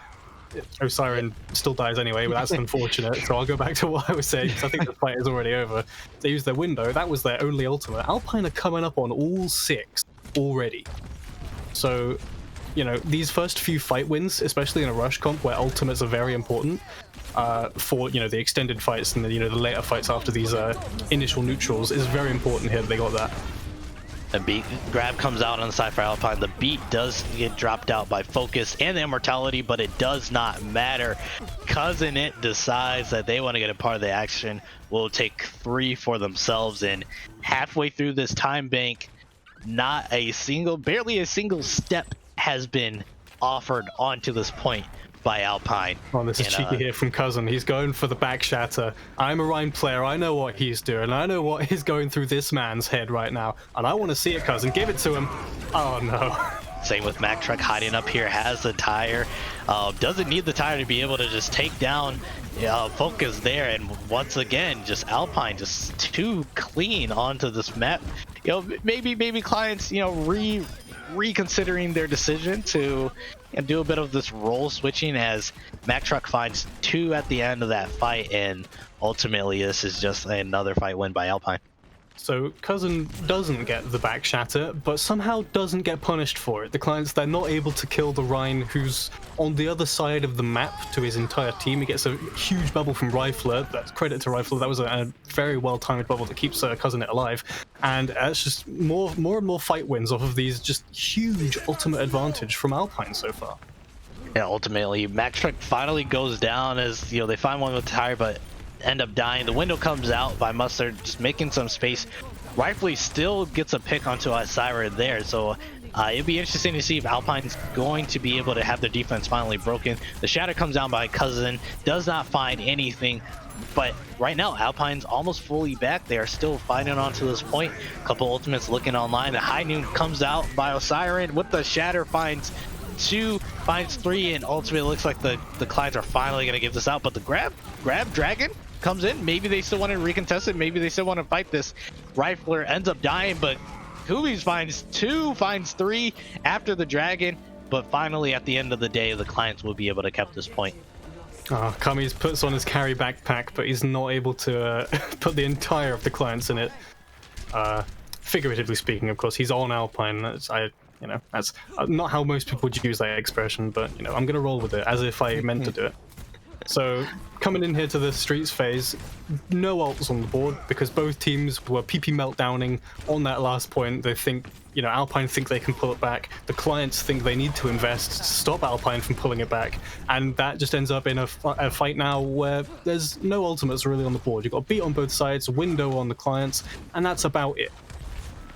Osiren still dies anyway, but that's unfortunate. So I'll go back to what I was saying, because I think the fight is already over. They use their window. That was their only ultimate. Alpine are coming up on all 6 already. So, you know, these first few fight wins, especially in a rush comp where ultimates are very important for, you know, the extended fights and the, you know, the later fights after these initial neutrals, is very important here that they got that. The beat grab comes out on the side for Alpine. The beat does get dropped out by Focus and the Immortality, but it does not matter. Cousin It decides that they want to get a part of the action. Will take 3 for themselves, and halfway through this time bank, barely a single step has been offered onto this point by Alpine. Oh, this is cheeky here from Cousin. He's going for the back shatter. I'm a Rhine player. I know what he's doing. I know what is going through this man's head right now. And I want to see it, Cousin. Give it to him. Oh, no. Same with Mac Truck hiding up here. Has the tire. Doesn't need the tire to be able to just take down Focus there. And once again, just Alpine just too clean onto this map. You know, maybe clients, you know, reconsidering their decision to do a bit of this role switching, as Mac Truck finds 2 at the end of that fight, and ultimately this is just another fight win by Alpine. So Cousin doesn't get the back shatter, but somehow doesn't get punished for it. The clients, they're not able to kill the Rhine, who's on the other side of the map to his entire team. He gets a huge bubble from Rifler. That's credit to Rifler. That was a very well-timed bubble that keeps Cousin it alive. And it's just more and more fight wins off of these just huge ultimate advantage from Alpine so far. Yeah, ultimately, Max Truck finally goes down as, they find one with the tire, but end up dying. The window comes out by Mustard, just making some space. Rightfully still gets a pick onto Siren there, so it'd be interesting to see if Alpine's going to be able to have their defense finally broken. The shatter comes down by Cousin, does not find anything, but right now Alpine's almost fully back. They are still fighting on to this point. A couple ultimates looking online. The High Noon comes out by Siren with the shatter, finds 2, finds 3, and ultimately it looks like the clients are finally going to give this out, but the grab Dragon comes in. Maybe they still want to recontest it. Maybe they still want to fight this. Rifler ends up dying, but Kubi's finds 2, finds 3 after the Dragon. But finally, at the end of the day, the clients will be able to keep this point. Kami's puts on his carry backpack, but he's not able to put the entire of the clients in it. Figuratively speaking, of course, he's on Alpine. That's not how most people would use that expression, but I'm gonna roll with it as if I meant to do it. So coming in here to the streets phase, no ults on the board because both teams were PP meltdowning on that last point. They think, Alpine think they can pull it back. The clients think they need to invest to stop Alpine from pulling it back. And that just ends up in a fight now where there's no ultimates really on the board. You've got a beat on both sides, window on the clients, and that's about it.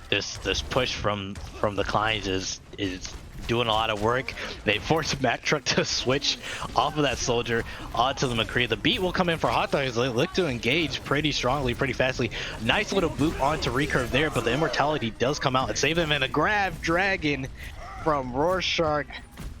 This push from the clients is doing a lot of work. They forced Mack Truck to switch off of that soldier onto the McCree. The beat will come in for Hot Dogs. They look to engage pretty strongly, pretty fastly. Nice little boot onto Recurve there, but the immortality does come out and save them. And a grab Dragon from Rorschach.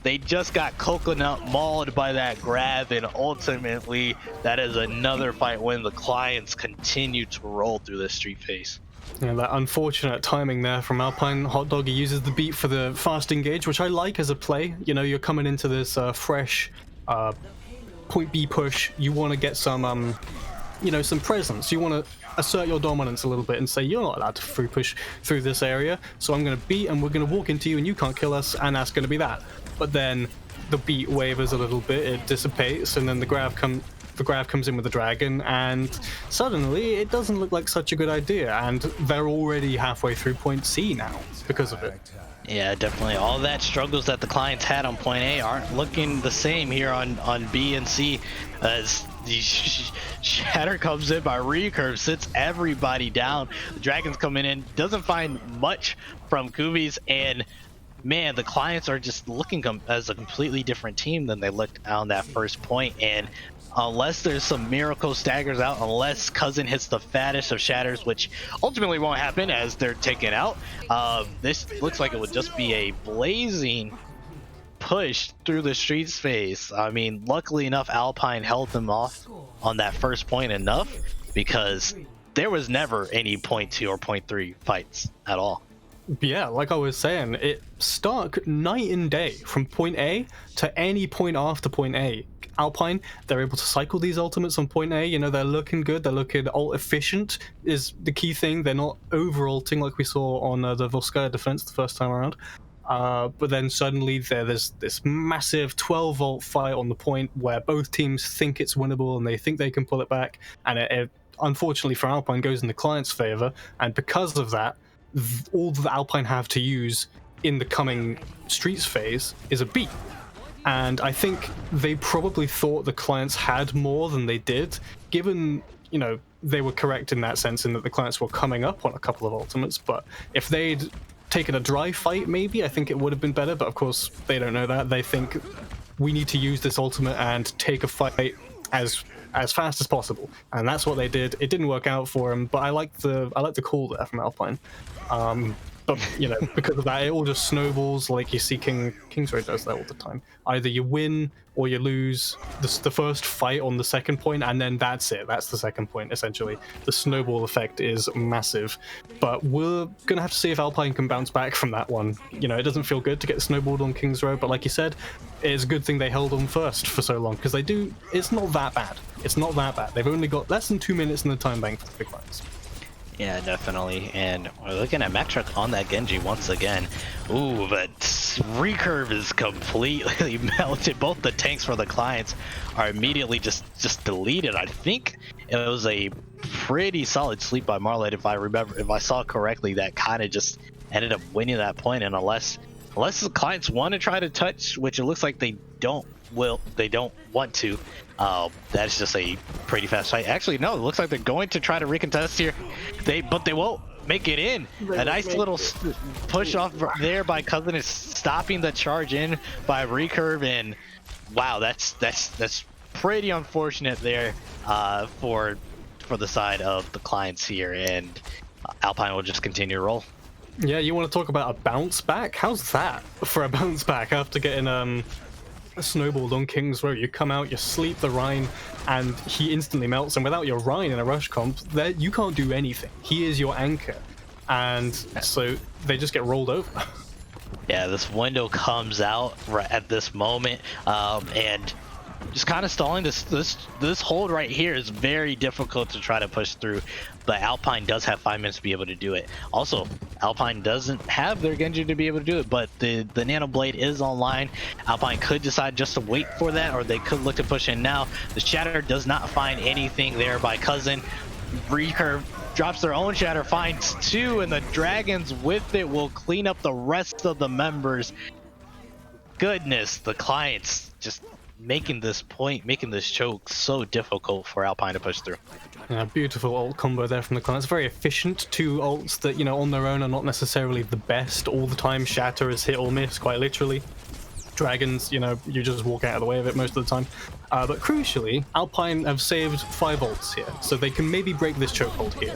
They just got coconut mauled by that grab, and ultimately that is another fight when the clients continue to roll through this street phase. Yeah, that unfortunate timing there from Alpine. Hot Doggy uses the beat for the fast engage, which I like as a play. You're coming into this fresh point B push. You want to get some, some presence. You want to assert your dominance a little bit and say, you're not allowed to free push through this area, so I'm going to beat and we're going to walk into you and you can't kill us, and that's going to be that. But then the beat wavers a little bit, it dissipates, and then the grab comes in with the Dragon, and suddenly it doesn't look like such a good idea, and they're already halfway through point C now because of it. Yeah, definitely. All that struggles that the clients had on point A aren't looking the same here on B and C, as the shatter comes in by Recurve, sits everybody down. The Dragon's coming in, doesn't find much from Kubi's, and man, the clients are just looking as a completely different team than they looked on that first point. And unless there's some miracle staggers out, unless Cousin hits the fattest of shatters, which ultimately won't happen as they're taken out, this looks like it would just be a blazing push through the streets phase. I mean, luckily enough, Alpine held them off on that first point enough, because there was never any point 2 or point 3 fights at all. Yeah, like I was saying, it stuck night and day from point A to any point after point A. Alpine, they're able to cycle these ultimates on point A. They're looking good. They're looking ult efficient is the key thing. They're not over ulting like we saw on the Volskaya defense the first time around. But then suddenly there's this massive 12 ult fight on the point where both teams think it's winnable and they think they can pull it back. And it unfortunately for Alpine goes in the client's favor. And because of that, all that Alpine have to use in the coming streets phase is a beat. And I think they probably thought the clients had more than they did, given, they were correct in that sense in that the clients were coming up on a couple of ultimates. But if they'd taken a dry fight, maybe, I think it would have been better. But of course, they don't know that. They think we need to use this ultimate and take a fight as fast as possible. And that's what they did. It didn't work out for them, but I like the call there from Alpine. But, because of that, it all just snowballs like you see Kingsroad does that all the time. Either you win or you lose the first fight on the second point, and then that's it. That's the second point, essentially. The snowball effect is massive. But we're going to have to see if Alpine can bounce back from that one. It doesn't feel good to get snowballed on Kings Row, but like you said, it's a good thing they held on first for so long, because it's not that bad. It's not that bad. They've only got less than 2 minutes in the time bank for the big clients. Yeah, definitely. And we're looking at Mack Truck on that Genji once again. Ooh, but recurve is completely melted. Both the tanks for the clients are immediately just deleted. I think it was a pretty solid sleep by Marlet, if I saw correctly. That kind of just ended up winning that point. And unless the clients want to try to touch, which it looks like they don't want to, that's just a pretty fast fight. Actually, no, it looks like they're going to try to recontest here. But they won't make it in. A nice little push off there by Cousin is stopping the charge in by Recurve, and wow, that's pretty unfortunate there for the side of the clients here, and Alpine will just continue to roll. Yeah, you want to talk about a bounce back? How's that for a bounce back after getting snowballed on King's Row? You come out, you sleep the Rhine, and he instantly melts, and without your Rhine in a rush comp, you can't do anything. He is your anchor, and so they just get rolled over. Yeah, this window comes out right at this moment, and just kind of stalling. This hold right here is very difficult to try to push through, but Alpine does have 5 minutes to be able to do it. Also, Alpine doesn't have their Genji to be able to do it, but the Nano Blade is online. Alpine could decide just to wait for that, or they could look to push in now. The Shatter does not find anything there by Cousin. Recurve drops their own Shatter, finds 2, and the Dragons with it will clean up the rest of the members. Goodness, the clients just making this choke so difficult for Alpine to push through. Yeah, beautiful ult combo there from the clients. Very efficient. 2 ults that, on their own are not necessarily the best all the time. Shatter is hit or miss, quite literally. Dragons, you just walk out of the way of it most of the time. But crucially, Alpine have saved 5 ults here, so they can maybe break this chokehold here.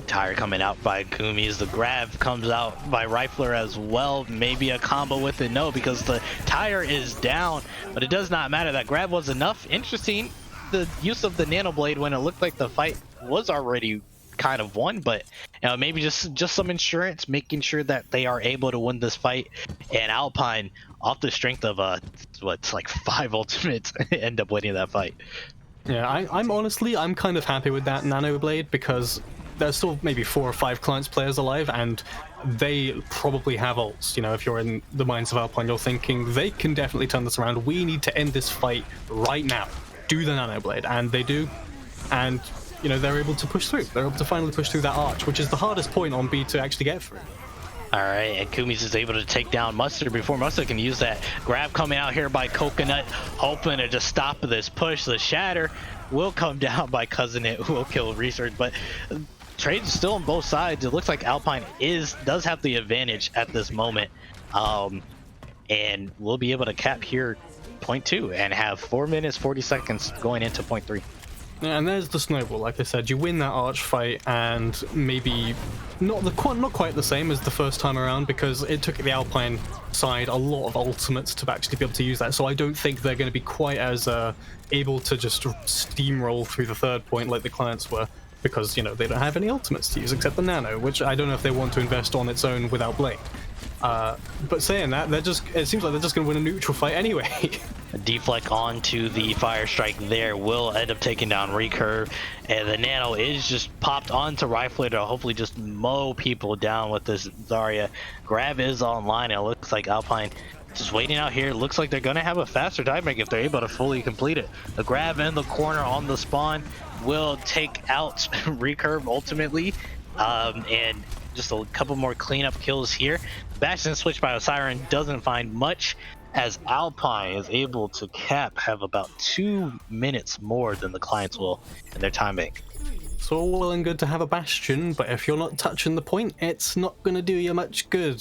Tire coming out by Kumi's. The grab comes out by Rifler as well. Maybe a combo with it. No, because the tire is down, but it does not matter. That grab was enough. Interesting, the use of the Nano Blade when it looked like the fight was already kind of won, but maybe just some insurance, making sure that they are able to win this fight. And Alpine, off the strength of what's like 5 ultimates, end up winning that fight. Yeah, I'm kind of happy with that Nano Blade, because there's still maybe 4 or 5 clients players alive, and they probably have ults. If you're in the minds of Alpine, you're thinking they can definitely turn this around. We need to end this fight right now. Do the Nano Blade, and they do. And they're able to push through. They're able to finally push through that arch, which is the hardest point on B to actually get through. All right, and Kumi's is able to take down Mustard before Mustard can use that grab coming out here by Coconut, hoping to just stop this push. The Shatter will come down by Cousin. It will kill Resurge, but trade's still on both sides. It looks like Alpine does have the advantage at this moment, and we'll be able to cap here point 2 and have 4 minutes 40 seconds going into point 3. Yeah, and there's the snowball. Like I said, you win that arch fight, and maybe not quite the same as the first time around, because it took the Alpine side a lot of ultimates to actually be able to use that. So I don't think they're going to be quite as able to just steamroll through the 3rd point like the clients were, because they don't have any ultimates to use except the Nano, which I don't know if they want to invest on its own without Blade. But saying that, it seems like they're just going to win a neutral fight anyway. A deflect onto the Fire Strike there will end up taking down Recurve, and the Nano is just popped onto Rifler to hopefully just mow people down with this Zarya. Grab is online, and it looks like Alpine just waiting out here. Looks like they're going to have a faster tiebreak if they're able to fully complete it. The grab in the corner on the spawn will take out Recurve ultimately, and just a couple more cleanup kills here. Bastion switch by Osiren doesn't find much, as Alpine is able to have about 2 minutes more than the clients will in their time bank. It's all well and good to have a Bastion, but if you're not touching the point, it's not going to do you much good.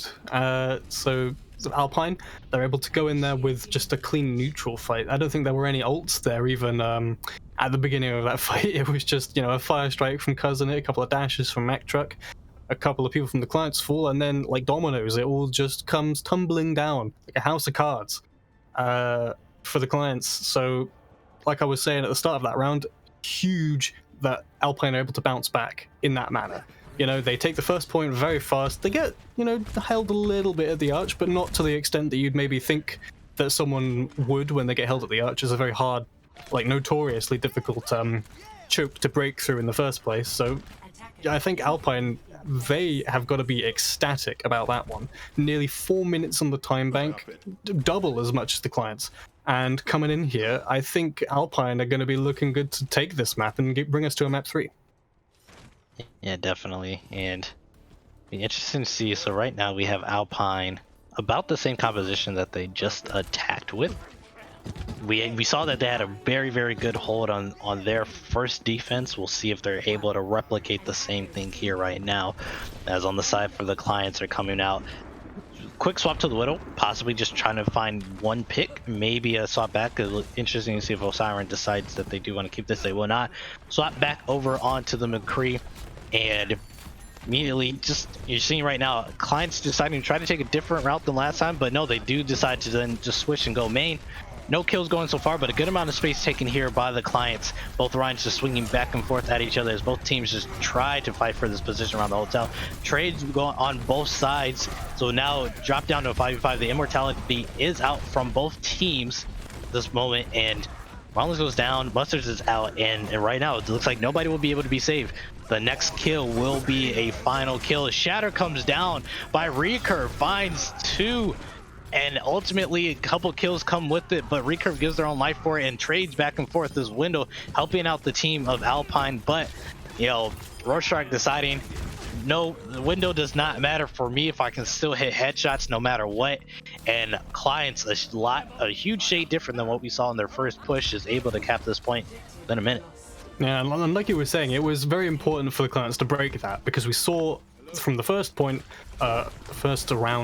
So Alpine, they're able to go in there with just a clean neutral fight. I don't think there were any ults there even at the beginning of that fight. It was just, a Fire Strike from Cousin, a couple of dashes from Mack Truck, a couple of people from the clients fall, and then like dominoes, it all just comes tumbling down like a house of cards for the clients. So like I was saying at the start of that round, huge that Alpine are able to bounce back in that manner. They take the first point very fast. They get, held a little bit at the arch, but not to the extent that you'd maybe think that someone would when they get held at the arch. It's a very hard, like notoriously difficult choke to break through in the first place. So I think Alpine, they have got to be ecstatic about that one. Nearly 4 minutes on the time bank, double as much as the clients. And coming in here, I think Alpine are going to be looking good to take this map and bring us to a map 3. Yeah, definitely. And be interesting to see. So right now we have Alpine about the same composition that they just attacked with. We saw that they had a very, very good hold on their first defense. We'll see if they're able to replicate the same thing here right now, as on the side for the clients are coming out. Quick swap to the Widow, possibly just trying to find one pick, maybe a swap back. It'll be interesting to see if Osiren decides that they do want to keep this. They will not. Swap back over onto the McCree, and immediately, just you're seeing right now, clients deciding to try to take a different route than last time, but no, they do decide to then just switch and go main. No kills going so far, but a good amount of space taken here by the clients. Both Ryans just swinging back and forth at each other as both teams just try to fight for this position around the hotel. Trades going on both sides, so now drop down to a 5v5. The immortality is out from both teams at this moment, and Rollins goes down, Musters is out, and right now it looks like nobody will be able to be saved. The next kill will be a final kill. Shatter comes down by Recurve, finds 2. And ultimately, a couple kills come with it, but Recurve gives their own life for it and trades back and forth this window, helping out the team of Alpine. But, you know, Resurge deciding, no, the window does not matter for me if I can still hit headshots no matter what. And clients, a huge shade different than what we saw in their first push, is able to cap this point in a minute. Yeah, and like you were saying, it was very important for the clients to break that, because we saw from the first round,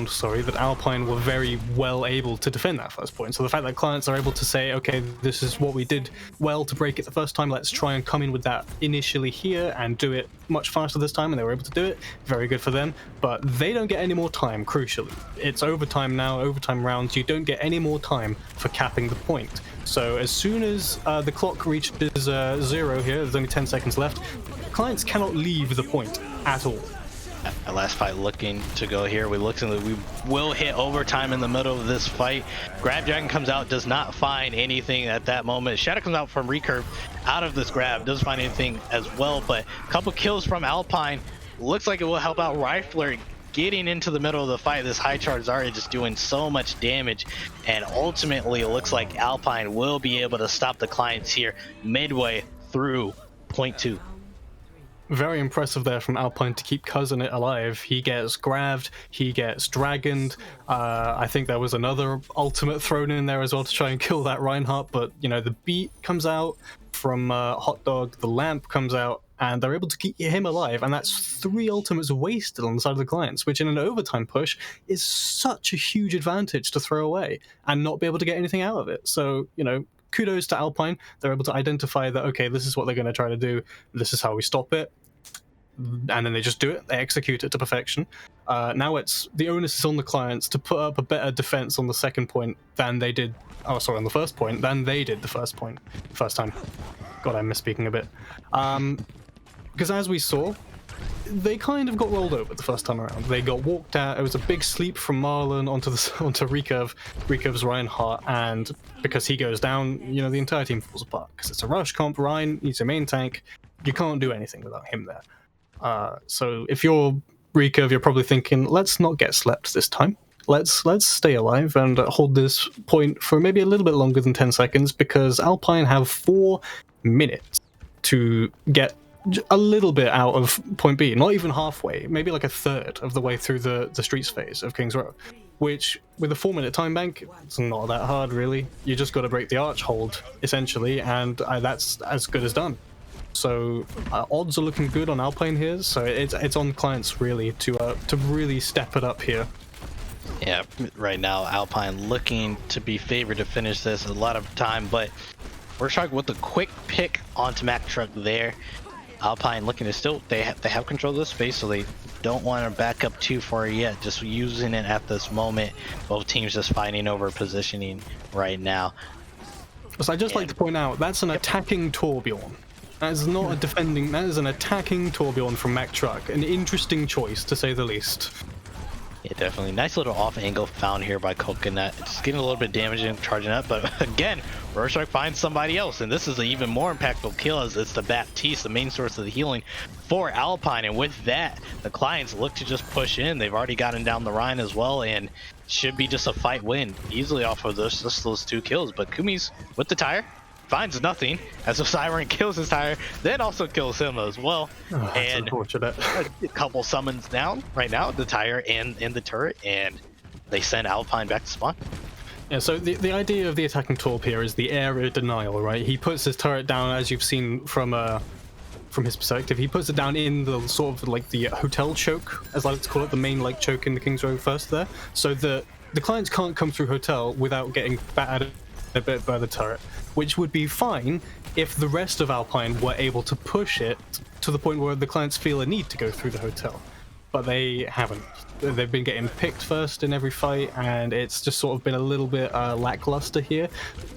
that Alpine were very well able to defend that first point. So the fact that clients are able to say, okay, this is what we did well to break it the first time, let's try and come in with that initially here and do it much faster this time, and they were able to do it, very good for them. But they don't get any more time, crucially. It's overtime now, overtime rounds, you don't get any more time for capping the point. So as soon as the clock reaches 0 here, there's only 10 seconds left, clients cannot leave the point at all. Our last fight looking to go here. We will hit overtime in the middle of this fight. Grab Dragon comes out, does not find anything at that moment. Shadow comes out from Recurve out of this grab, doesn't find anything as well, but a couple kills from Alpine. Looks like it will help out Rifler getting into the middle of the fight. This high charge is already just doing so much damage, and ultimately it looks like Alpine will be able to stop the clients here midway through point 2. Very impressive there from Alpine to keep Cousin it alive. He gets grabbed, he gets dragoned. I think there was another ultimate thrown in there as well to try and kill that Reinhardt, but you know, the beat comes out from Hot Dog, the lamp comes out, and they're able to keep him alive, and that's 3 ultimates wasted on the side of the clients, which in an overtime push is such a huge advantage to throw away and not be able to get anything out of it. So, you know, kudos to Alpine. They're able to identify that, okay, this is what they're going to try to do, this is how we stop it, and then they just do it, they execute it to perfection. Now it's the onus is on the clients to put up a better defense on the second point than they did, on the first point, than they did the first time. God, I'm misspeaking a bit. Because as we saw, they kind of got rolled over the first time around. They got walked out. It was a big sleep from Marlon onto Recurve. Recurve's Reinhardt, and because he goes down, you know, the entire team falls apart. Because it's a rush comp. Ryan needs a main tank. You can't do anything without him there. So if you're Recurve, you're probably thinking, let's not get slept this time. Let's stay alive and hold this point for maybe a little bit longer than 10 seconds, because Alpine have 4 minutes to get a little bit out of point B, not even halfway, maybe like a third of the way through the streets phase of King's Row, which with a 4-minute time bank, it's not that hard really. You just got to break the arch hold essentially, and that's as good as done. So odds are looking good on Alpine here, so it's on clients really to really step it up here. Yeah, right now Alpine looking to be favored to finish this a lot of time, but Resurge with a quick pick onto Mack Truck there. Alpine looking to still, they have control of the space, so they don't want to back up too far yet, just using it at this moment. Both teams just fighting over positioning right now. So I'd just like to point out, that's an attacking Torbjorn. That is not a defending, that is an attacking Torbjorn from Mack Truck. An interesting choice, to say the least. Yeah, definitely. Nice little off angle found here by Coconut. Just getting a little bit damage and charging up, but again, Resurge finds somebody else, and this is an even more impactful kill as it's the Baptiste, the main source of the healing for Alpine. And with that, the clients look to just push in. They've already gotten down the Rhine as well, and should be just a fight win easily off of those 2 kills. But Kumi's with the tire, finds nothing as Osiren kills his tire, then also kills him as well. Oh, and unfortunate. A couple summons down right now, the tire and the turret, and they send Alpine back to spawn. Yeah, so the idea of the attacking Torp here is the area denial, right? He puts his turret down, as you've seen from his perspective. He puts it down in the sort of like the hotel choke, as I like to call it, the main like choke in the King's Row first there, so the clients can't come through hotel without getting battered a bit by the turret, which would be fine if the rest of Alpine were able to push it to the point where the clients feel a need to go through the hotel. But they haven't. They've been getting picked first in every fight, and it's just sort of been a little bit lackluster here.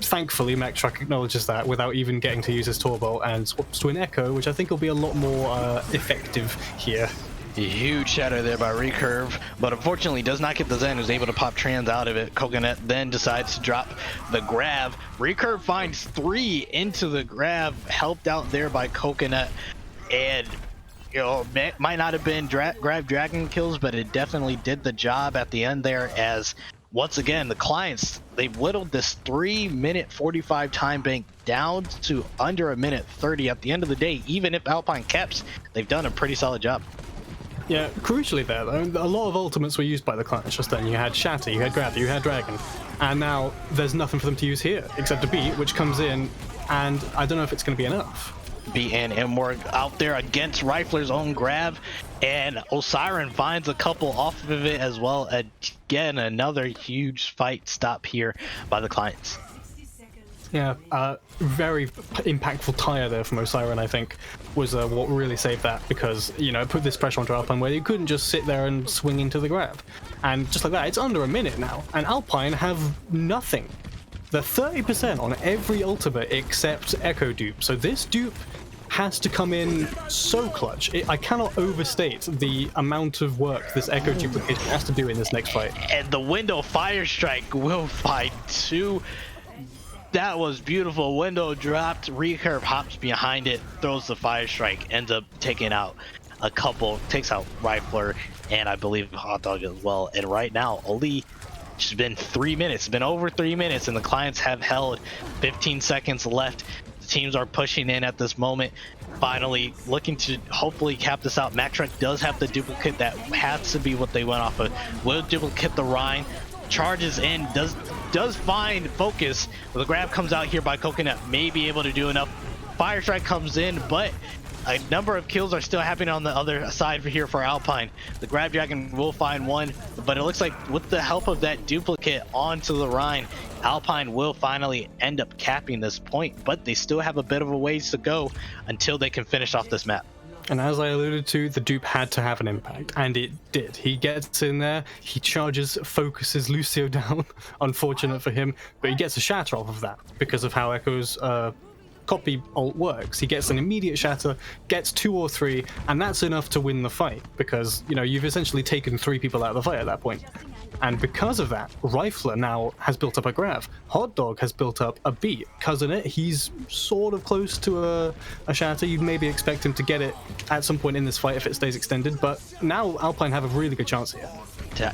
Thankfully, MacTruck acknowledges that without even getting to use his Torbolt and swaps to an Echo, which I think will be a lot more effective here. A huge shatter there by Recurve, but unfortunately does not get the Zen, who's able to pop trans out of it. Coconut then decides to drop the grab. Recurve finds 3 into the grab, helped out there by Coconut, and you know, might not have been grab dragon kills, but it definitely did the job at the end there, as once again the clients, they've whittled this 3-minute 45 time bank down to under 1:30 at the end of the day. Even if Alpine caps, they've done a pretty solid job. Yeah, crucially there, though, a lot of ultimates were used by the clients just then. You had Shatter, you had Grab, you had Dragon, and now there's nothing for them to use here except a beat, which comes in, and I don't know if it's going to be enough. Beaten, and we're out there against Rifler's own grab, and Osiren finds a couple off of it as well. Again, another huge fight stop here by the clients. Yeah, very impactful tire there from Osiren, I think, was what really saved that, because, you know, it put this pressure onto Alpine where you couldn't just sit there and swing into the grab. And just like that, it's under a minute now, and Alpine have nothing. They're 30% on every ultimate except Echo dupe, so this dupe has to come in so clutch. I cannot overstate the amount of work this Echo duplication has to do in this next fight. And the window fire strike will find 2. That was beautiful. Window dropped, Recurve hops behind it, throws the fire strike, ends up taking out a couple, takes out Rifler and I believe Hot Dog as well. And right now, only it's been 3 minutes. It's been over 3 minutes, and the clients have held 15 seconds left. The teams are pushing in at this moment. Finally, looking to hopefully cap this out. MacTruck does have the duplicate. That has to be what they went off of. Will duplicate the Rhine. Charges in. Does find focus. The grab comes out here by Coconut. May be able to do enough. Fire strike comes in, but a number of kills are still happening on the other side here for Alpine. The Grab Dragon will find 1, but it looks like with the help of that duplicate onto the Rhine, Alpine will finally end up capping this point, but they still have a bit of a ways to go until they can finish off this map. And as I alluded to, the dupe had to have an impact, and it did. He gets in there, he charges, focuses Lucio down, unfortunate for him, but he gets a shatter off of that because of how Echo's copy ult works. He gets an immediate shatter, gets 2 or 3, and that's enough to win the fight, because, you know, you've essentially taken 3 people out of the fight at that point. And because of that, Rifler now has built up a grab. Hot Dog has built up a beat. Cousin It, he's sort of close to a shatter. You'd maybe expect him to get it at some point in this fight if it stays extended, but now Alpine have a really good chance here.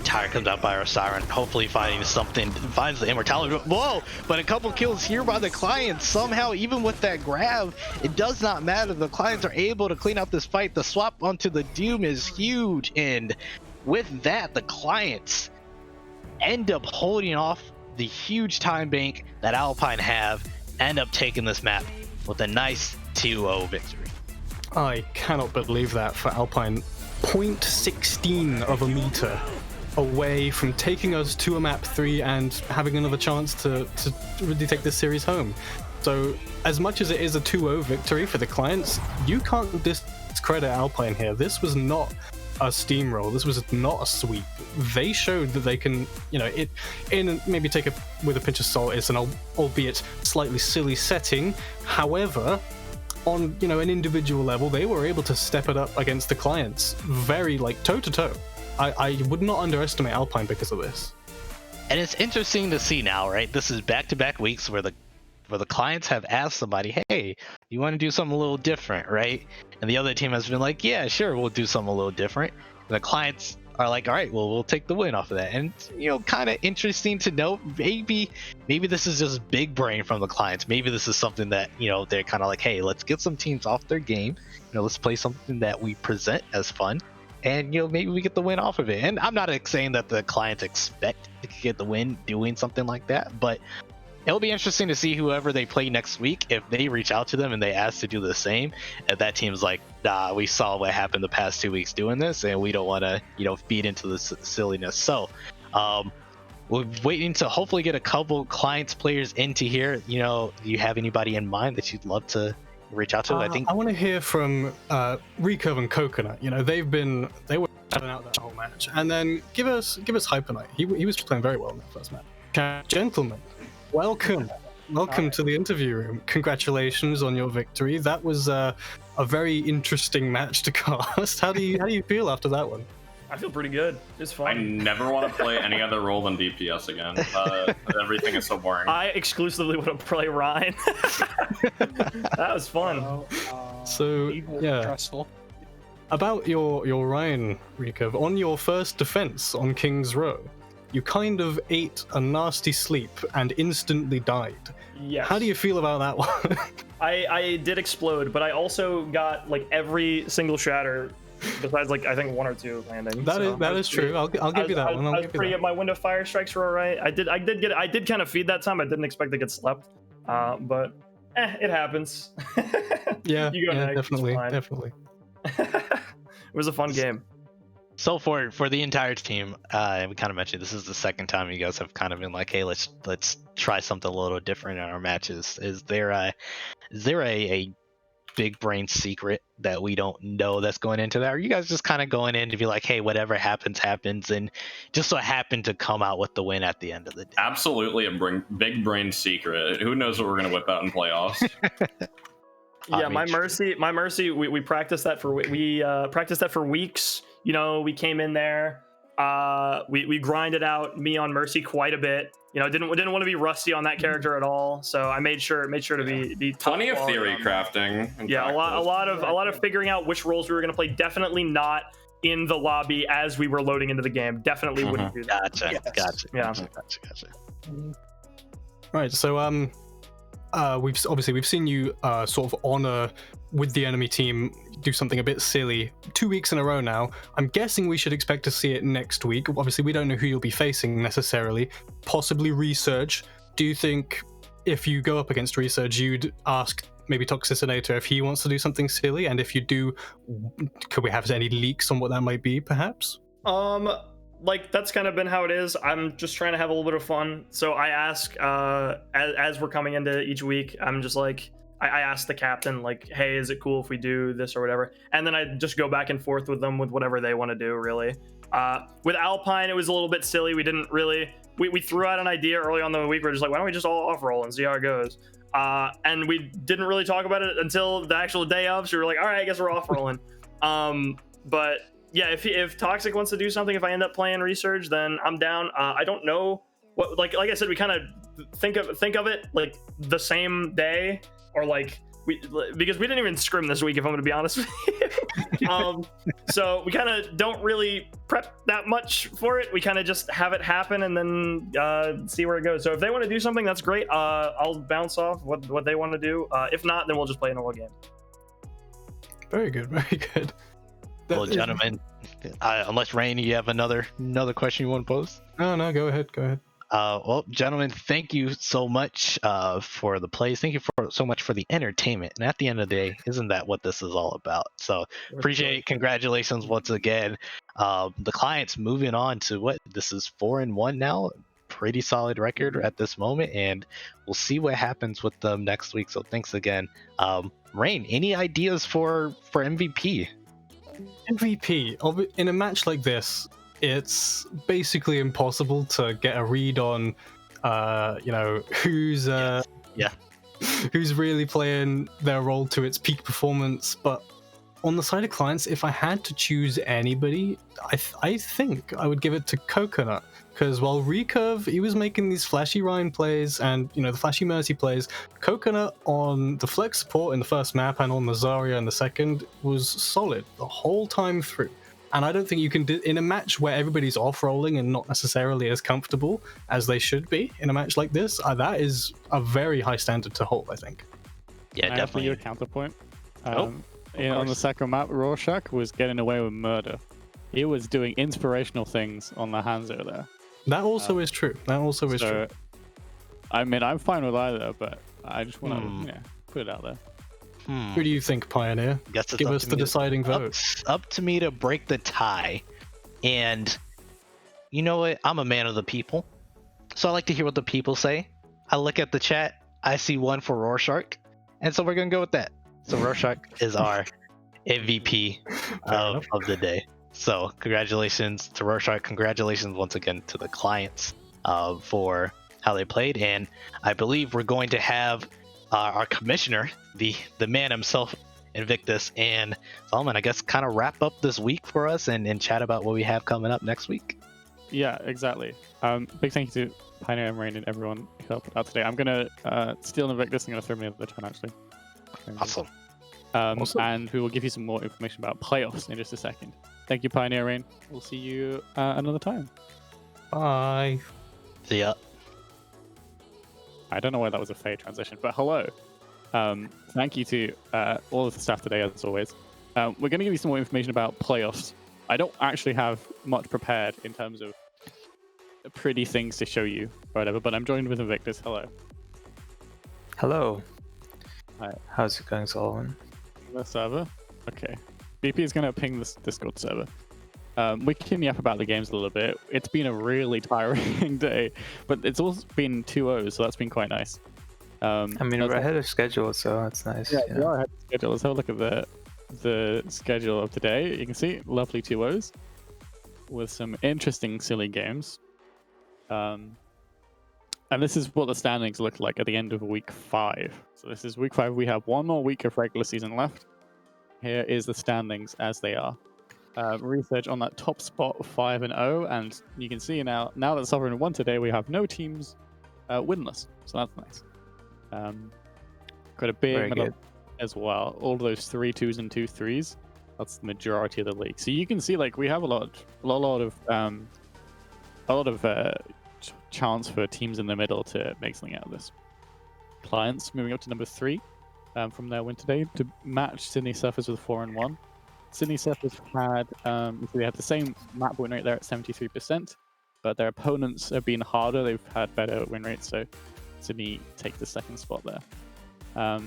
Tire comes out by our Siren, hopefully finding something, finds the immortality. Whoa! But a couple kills here by the clients. Somehow, even with that grab, it does not matter. The clients are able to clean out this fight. The swap onto the Doom is huge, and with that, the clients end up holding off the huge time bank that Alpine have, end up taking this map with a nice 2-0 victory. I cannot believe that for Alpine. 0.16 of a meter away from taking us to a map 3 and having another chance to really take this series home. So as much as it is a 2-0 victory for the clients, you can't discredit Alpine here. This was not a steamroll. This was not a sweep. They showed that they can, you know, maybe take it with a pinch of salt. It's an albeit slightly silly setting. However, on, you know, an individual level, they were able to step it up against the clients very, like, toe to toe. I would not underestimate Alpine because of this. And it's interesting to see now, right? This is back-to-back weeks where the clients have asked somebody, hey, you want to do something a little different, right? And the other team has been like, yeah, sure, we'll do something a little different. And the clients are like, all right, well, we'll take the win off of that. And, kind of interesting to note, maybe this is just big brain from the clients. Maybe this is something that, they're kind of like, hey, let's get some teams off their game. Let's play something that we present as fun. And, maybe we get the win off of it. And I'm not saying that the clients expect to get the win doing something like that, but it'll be interesting to see whoever they play next week, if they reach out to them and they ask to do the same, and that team's like, nah, we saw what happened the past 2 weeks doing this, and we don't want to, feed into the silliness. So, we're waiting to hopefully get a couple clients players into here. You have anybody in mind that you'd love to reach out to? I want to hear from Rico and Coconut. They were shouting out that whole match, and then give us Hyper. He was playing very well in that first match. Gentlemen, welcome to the interview room. Congratulations on your victory. That was a very interesting match to cast. How do you feel after that one? I feel pretty good. It's fun. I never want to play any other role than DPS again. Everything is so boring. I exclusively want to play Ryan. That was fun. So yeah. Stressful. About your Ryan, Rico, on your first defense on King's Row, you kind of ate a nasty sleep and instantly died. Yes. How do you feel about that one? I did explode, but I also got every single shatter besides I think 1 or 2 landing. That is true. I'll give you that one. I was pretty. My wind of fire strikes were alright. I did kind of feed that time. I didn't expect to get slept, but it happens. Yeah, you go next. definitely. It was a fun game. So for the entire team, we kind of mentioned this is the second time you guys have kind of been like, hey, let's try something a little different in our matches. Is there a big brain secret that we don't know that's going into that? Or are you guys just kind of going in to be like, hey, whatever happens, and just so happen to come out with the win at the end of the day? Absolutely a big brain secret. Who knows what we're going to whip out in playoffs? Yeah, my mercy. We practiced that for practiced that for weeks. We came in there. We grinded out me on mercy quite a bit. Didn't want to be rusty on that character at all. So I made sure to be plenty of theory crafting. Yeah, a lot of figuring out which roles we were going to play. Definitely not in the lobby as we were loading into the game. Definitely wouldn't do that. Gotcha. Right. So we've seen you sort of honor with the enemy team do something a bit silly 2 weeks in a row now. I'm guessing we should expect to see it next week. Obviously, we don't know who you'll be facing necessarily. Possibly Resurge. Do you think if you go up against Resurge, you'd ask maybe Toxicinator if he wants to do something silly? And if you do, could we have any leaks on what that might be, perhaps? That's kind of been how it is. I'm just trying to have a little bit of fun. So I ask, as we're coming into each week, I'm just I ask the captain, hey, is it cool if we do this or whatever? And then I just go back and forth with them with whatever they want to do, really. With Alpine, it was a little bit silly. We didn't really, we threw out an idea early on in the week. We're just why don't we just all off-roll and see how it goes? And we didn't really talk about it until the actual day of. So we were all right, I guess we're off-rolling. But yeah, if Toxic wants to do something, if I end up playing Resurge, then I'm down. I don't know what, like I said, we kind of think of it the same day, or because we didn't even scrim this week, if I'm going to be honest with you. So we kind of don't really prep that much for it. We kind of just have it happen and then see where it goes. So if they want to do something, that's great. I'll bounce off what they want to do. If not, then we'll just play a normal game. Very good, very good. Well, gentlemen, unless Rain, you have another question you want to pose? No, go ahead. Well, gentlemen, thank you so much for the plays. Thank you so much for the entertainment. And at the end of the day, isn't that what this is all about? So appreciate it. Congratulations once again. The clients moving on to what? This is 4-1 now. Pretty solid record at this moment, and we'll see what happens with them next week. So thanks again. Rain, any ideas for MVP? MVP in a match like this, it's basically impossible to get a read on who's who's really playing their role to its peak performance. But on the side of clients, if I had to choose anybody, I think I would give it to Coconut. Because while Recurve, he was making these flashy Rhine plays and, the flashy Mercy plays, Coconut on the flex support in the first map and on the Zarya in the second was solid the whole time through. And I don't think you can do in a match where everybody's off-rolling and not necessarily as comfortable as they should be in a match like this. That is a very high standard to hold, I think. Yeah, definitely. I offer you a counterpoint. On the second map, Rorschach was getting away with murder. He was doing inspirational things on the Hanzo there. That also is true. That also is true. I mean, I'm fine with either, but I just want to put it out there. Who do you think, Pioneer? Give us the deciding vote. Up to me to break the tie. And you know what? I'm a man of the people. So I like to hear what the people say. I look at the chat. I see one for Rorschach. And so we're going to go with that. So Rorschach is our MVP of the day. So congratulations to Rorschach. Congratulations once again to the clients for how they played. And I believe we're going to have our commissioner, the man himself, Invictus, and Solomon, I guess, kind of wrap up this week for us and chat about what we have coming up next week. Yeah, exactly. Big thank you to Pioneer and Rain and everyone who helped out today. I'm going to steal Invictus. I'm going to throw me over the turn, actually. Awesome. And we will give you some more information about playoffs in just a second. Thank you, Pioneer Rain. We'll see you another time. Bye. See ya. I don't know why that was a fade transition, but hello. Thank you to all of the staff today, as always. We're going to give you some more information about playoffs. I don't actually have much prepared in terms of pretty things to show you or whatever, but I'm joined with Invictus. Hello. Hello. Hi. How's it going, Solomon? The server? Okay. BP is going to ping this Discord server. We can yap about the games a little bit. It's been a really tiring day, but it's also been 2-0, so that's been quite nice. I mean, we're ahead of schedule, so that's nice. Yeah, we are ahead of schedule. Let's have a look at the schedule of today. You can see lovely 2-0s with some interesting, silly games. And this is what the standings look like at the end of week 5. So this is week 5. We have one more week of regular season left. Here is the standings as they are. Resurge on that top spot, 5-0, and you can see now that Sovereign won today, we have no teams winless, so that's nice. Got a big medal as well. All those 3 2s and 2 3s. That's the majority of the league. So you can see, like, we have a lot of chance for teams in the middle to make something out of this. Clients moving up to number 3 from their win today to match Sydney Surfers with 4-1. Sydney Surfers had they had the same map win rate there at 73%, but their opponents have been harder. They've had better win rates, so Sydney take the second spot there.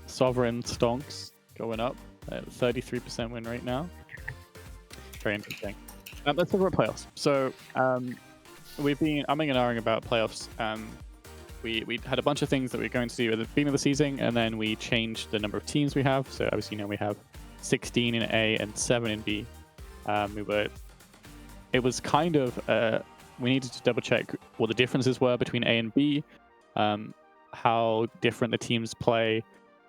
Sovereign Stonks going up at 33% win rate now. Very interesting. Let's talk about playoffs. So we've been umming and ahhing about playoffs. We had a bunch of things that we were going to do at the beginning of the season, and then we changed the number of teams we have. So obviously now we have 16 in A and 7 in B. It was kind of we needed to double check what the differences were between A and B, how different the teams play,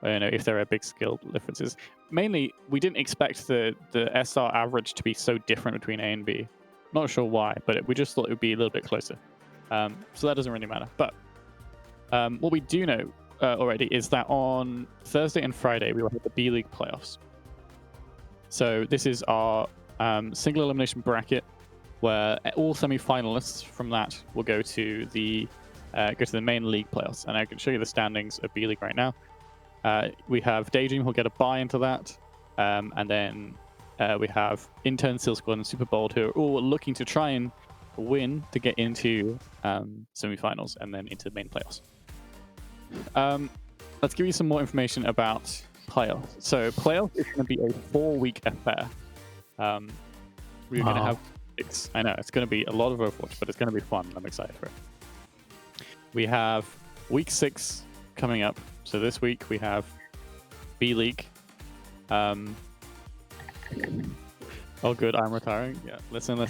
if there are big skill differences. Mainly, we didn't expect the SR average to be so different between A and B. Not sure why, but we just thought it would be a little bit closer. So that doesn't really matter. But what we do know already is that on Thursday and Friday, we will have the B League playoffs. So this is our single elimination bracket, where all semi-finalists from that will go to the main league playoffs. And I can show you the standings of B League right now. We have Daydream who'll get a bye into that, and then we have Intern, Seal Squad, and Super Bold who are all looking to try and win to get into semi-finals and then into the main playoffs. Let's give you some more information about playoffs. So playoffs is going to be a 4-week affair. We're going to have 6. I know it's going to be a lot of Overwatch, but it's going to be fun. I'm excited for it. We have week 6 coming up. So this week we have B League. Oh, good. I'm retiring. Yeah. Listen.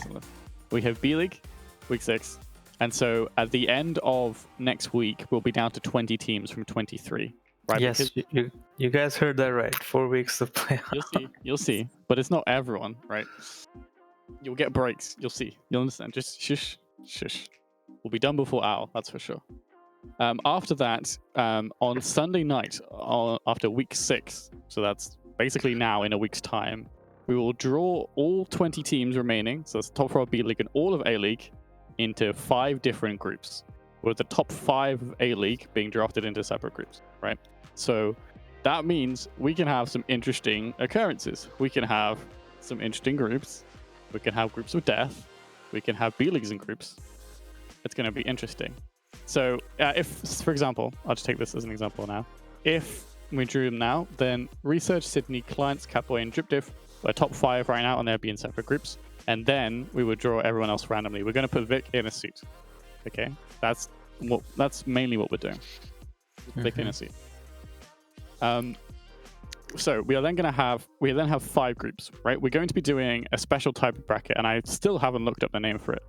We have B League, week 6. And so at the end of next week, we'll be down to 20 teams from 23. Right? Yes, You guys heard that right. 4 weeks to play. You'll see. But it's not everyone, right? You'll get breaks. You'll see. You'll understand. Just shush. We'll be done before Owl, that's for sure. After that, on Sunday night, after week 6, so that's basically now in a week's time, we will draw all 20 teams remaining, so that's the top 4 of B-League and all of A-League, into 5 different groups, with the top 5 of A-League being drafted into separate groups, right? So that means we can have some interesting occurrences. We can have some interesting groups. We can have groups of death. We can have B-Leagues in groups. It's going to be interesting. So if, for example, I'll just take this as an example now. If we drew them now, then Resurge, Sydney, Clients, Katboy, and Drip are top 5 right now, and they'll be in separate groups. And then we would draw everyone else randomly. We're going to put Vic in a suit. Okay, that's mainly what we're doing. Vic in a suit. So we are then going to have 5 groups, right? We're going to be doing a special type of bracket, and I still haven't looked up the name for it.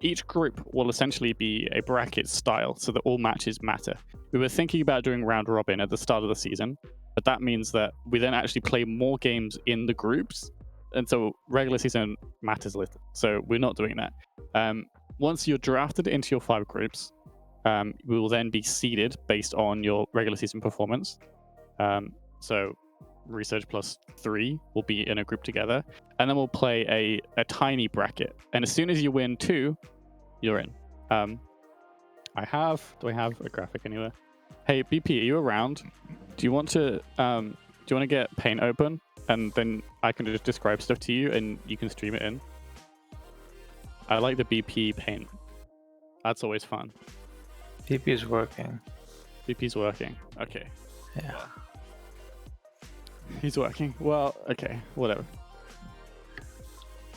Each group will essentially be a bracket style, so that all matches matter. We were thinking about doing round robin at the start of the season, but that means that we then actually play more games in the groups, and so regular season matters little. So we're not doing that. Once you're drafted into your 5 groups, we will then be seeded based on your regular season performance. So Resurge plus 3 will be in a group together, and then we'll play a tiny bracket. And as soon as you win 2, you're in. Do I have a graphic anywhere? Hey BP, are you around? Do you want to get Paint open, and then I can just describe stuff to you, and you can stream it in? I like the BP Paint. That's always fun. BP is working. BP's working. Okay. Yeah. He's working. Well, okay, whatever.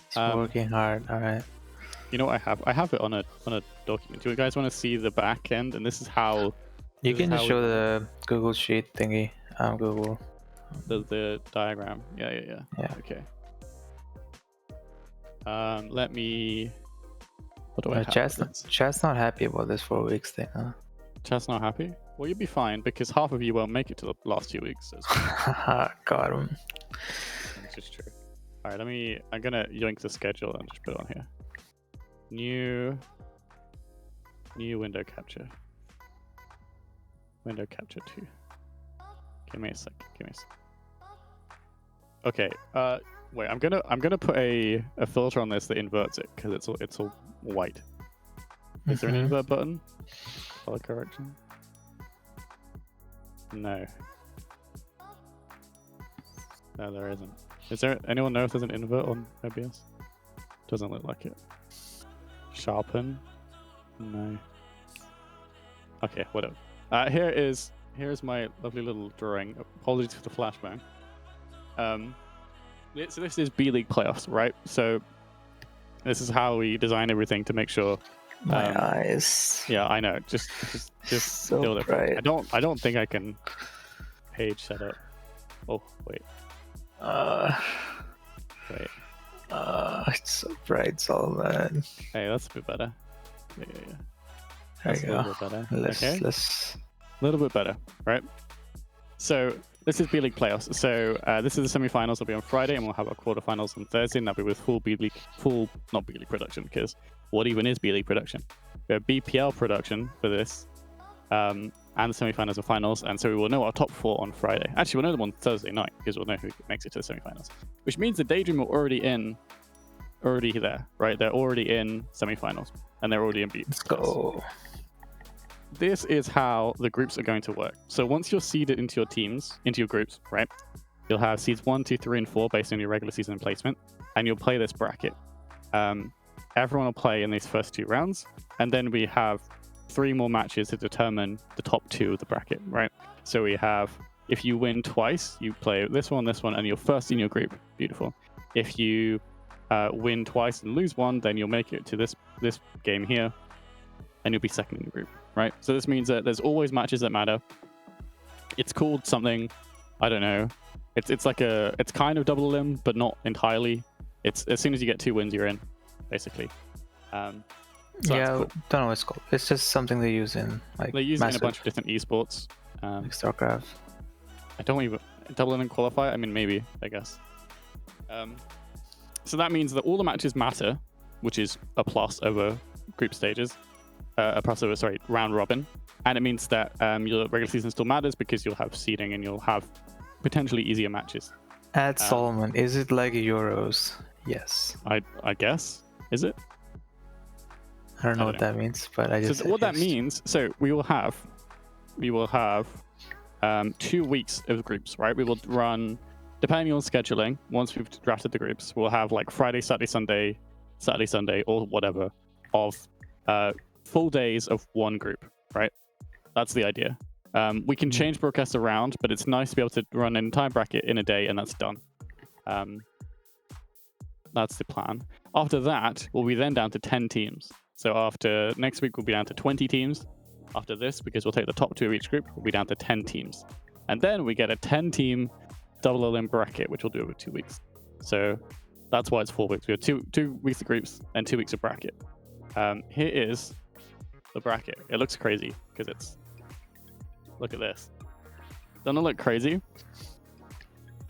He's working hard. All right. You know what I have? I have it on a document. Do you guys want to see the back end? And this is how. You can just show the Google Sheet thingy. Google. The diagram. Yeah. Okay. Let me. What do I have? Chat's not happy about this 4 weeks thing, huh? Chat's not happy? Well, you'll be fine because half of you won't make it to the last 2 weeks. Got him. That's just true. All right, I'm gonna yoink the schedule and just put it on here. New window capture. Window capture 2. Give me a sec. Okay. Wait. I'm gonna put a filter on this that inverts it because it's all white. Is there an invert button? Color correction. No, there isn't. Is there anyone know if there's an invert on OBS? Doesn't look like it. Sharpen? No. Okay, whatever. Here's my lovely little drawing. Apologies for the flashbang. So this is B-League playoffs, right? So this is how we design everything to make sure. My eyes. Yeah, I know. Just so deal with it. bright. I don't think I can page setup. Oh wait. Wait. It's so bright, Solomon. Hey, that's a bit better. Yeah. There That's you a little go. bit better. Let's Okay. A little bit better, right? So this is B-League playoffs. So this is the semi-finals. Will be on Friday, and we'll have our quarterfinals on Thursday, and that'll be with not B-League production, because what even is B-League production? We have BPL production for this, and the semi-finals and finals, and so we will know our top 4 on Friday. Actually, we'll know them on Thursday night, because we'll know who makes it to the semi-finals. Which means the Daydream are already there, right? They're already in semi-finals, and they're already in BPL. Let's go. This is how the groups are going to work. So once you're seeded into your groups, right? You'll have seeds 1, 2, 3, and 4 based on your regular season placement, and you'll play this bracket. Everyone will play in these first 2 rounds, and then we have 3 more matches to determine the top 2 of the bracket, right? So we have, if you win twice, you play this one, and you're first in your group. Beautiful. If you win twice and lose 1, then you'll make it to this game here, and you'll be second in the group, right? So this means that there's always matches that matter. It's called something, I don't know. It's kind of double limb, but not entirely. It's as soon as you get 2 wins, you're in, basically. So yeah, cool. Don't know what it's called. It's just something they use in they use it in a bunch of different esports. Like StarCraft. I don't even double in and qualify. I mean, maybe, I guess. So that means that all the matches matter, which is a plus over group stages, a plus over, sorry, round robin. And it means that your regular season still matters because you'll have seeding and you'll have potentially easier matches. At Solomon, is it like Euros? Yes. I guess. Is it? I don't know what that means, but I just. So what that means, so we will have 2 weeks of groups, right? We will run, depending on scheduling, once we've drafted the groups, we'll have like Friday, Saturday, Sunday, or whatever, of full days of one group, right? That's the idea. We can change broadcasts around, but it's nice to be able to run an entire bracket in a day, and that's done. That's the plan. After that, we'll be then down to 10 teams. So after next week, we'll be down to 20 teams. After this, because we'll take the top 2 of each group, we'll be down to 10 teams. And then we get a 10-team double elim bracket, which we'll do over 2 weeks. So that's why it's 4 weeks. We have two weeks of groups and 2 weeks of bracket. Here is the bracket. It looks crazy because it's... Look at this. Doesn't it look crazy?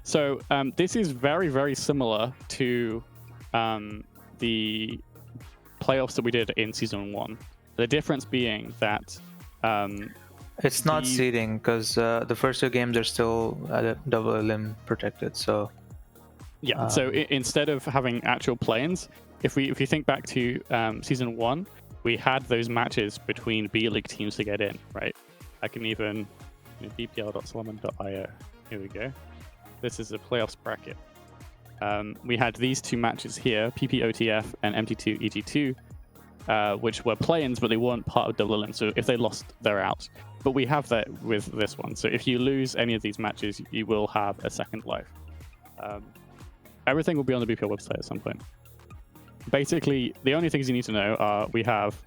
So this is very, very similar to the playoffs that we did in Season 1. The difference being that... it's not seeding because the first 2 games are still double elim protected, so... Yeah, so instead of having actual play-ins, if you think back to Season 1, we had those matches between B-League teams to get in, right? I can even... bpl.solomon.io. Here we go. This is a playoffs bracket. We had these 2 matches here, PPOTF and MT2 EG2, which were play-ins, but they weren't part of double elim. So if they lost, they're out. But we have that with this one. So if you lose any of these matches, you will have a second life. Everything will be on the BPL website at some point. Basically, the only things you need to know are we have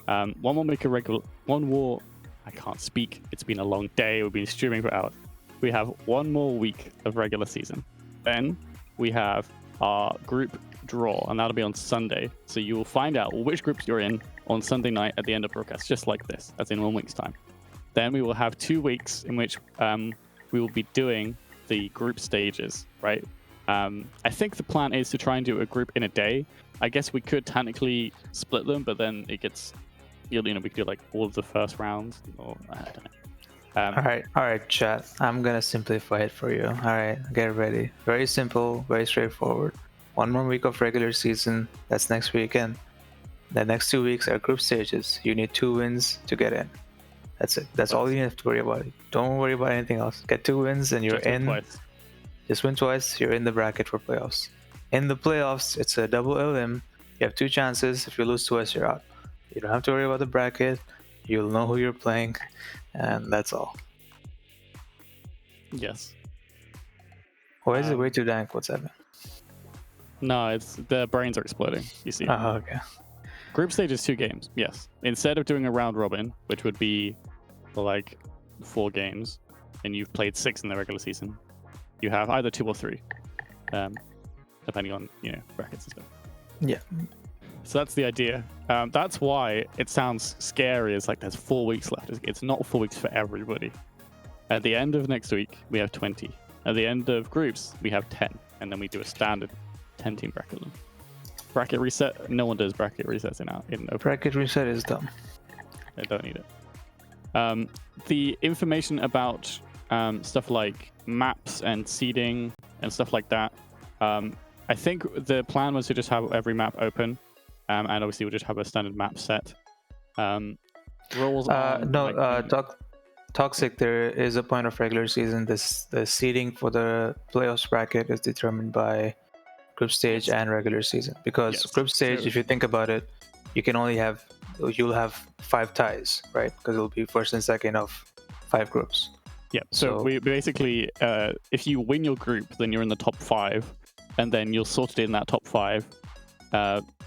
one more. I can't speak. It's been a long day. We've been streaming for hours. We have 1 more week of regular season. Then we have our group draw, and that'll be on Sunday. So you will find out which groups you're in on Sunday night at the end of broadcast, just like this, as in 1 week's time. Then we will have 2 weeks in which we will be doing the group stages, right? I think the plan is to try and do a group in a day. I guess we could technically split them, but then it gets, we could do like all of the first rounds, or I don't know. All right, chat. I'm gonna simplify it for you. All right, get ready. Very simple, very straightforward. 1 more week of regular season. That's next weekend. The next 2 weeks are group stages. You need 2 wins to get in. That's it. That's all you have to worry about. Don't worry about anything else. Get 2 wins and you're in. Just win twice. You're in the bracket for playoffs. In the playoffs, it's a double elim. You have 2 chances. If you lose twice, you're out. You don't have to worry about the bracket. You'll know who you're playing, and that's all. Yes. Why is it way too dank? What's happening? No, it's the brains are exploding. You see. Oh, okay. Group stage is 2 games. Yes. Instead of doing a round robin, which would be like 4 games, and you've played 6 in the regular season, you have either 2 or 3, depending on brackets and stuff. Yeah. So that's the idea. That's why it sounds scary. It's like there's 4 weeks left. It's not 4 weeks for everybody. At the end of next week, we have 20. At the end of groups, we have 10. And then we do a standard 10-team bracket. Bracket reset. No one does bracket resets in open. Bracket reset is dumb. I don't need it. The information about stuff like maps and seeding and stuff like that. I think the plan was to just have every map open. And obviously we'll just have a standard map set. Rules Toxic, there is a point of regular season. The seeding for the playoffs bracket is determined by group stage and regular season. Because group stage, if you think about it, you'll have 5 ties, right? Because it'll be first and second of 5 groups. Yeah, so we basically, if you win your group, then you're in the top 5, and then you'll sort it in that top 5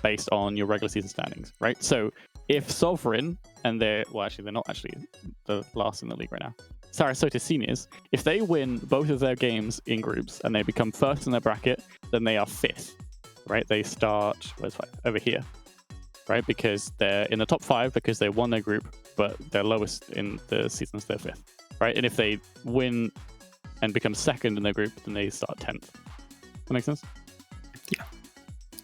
based on your regular season standings, right? So if Sovereign, and they're not actually the last in the league right now, Sarasota Seniors, if they win both of their games in groups and they become first in their bracket, then they are 5th, right? They start, where's 5? Over here, right? Because they're in the top 5 because they won their group, but they're lowest in the seasons, they're 5th, right? And if they win and become second in their group, then they start 10th. That makes sense?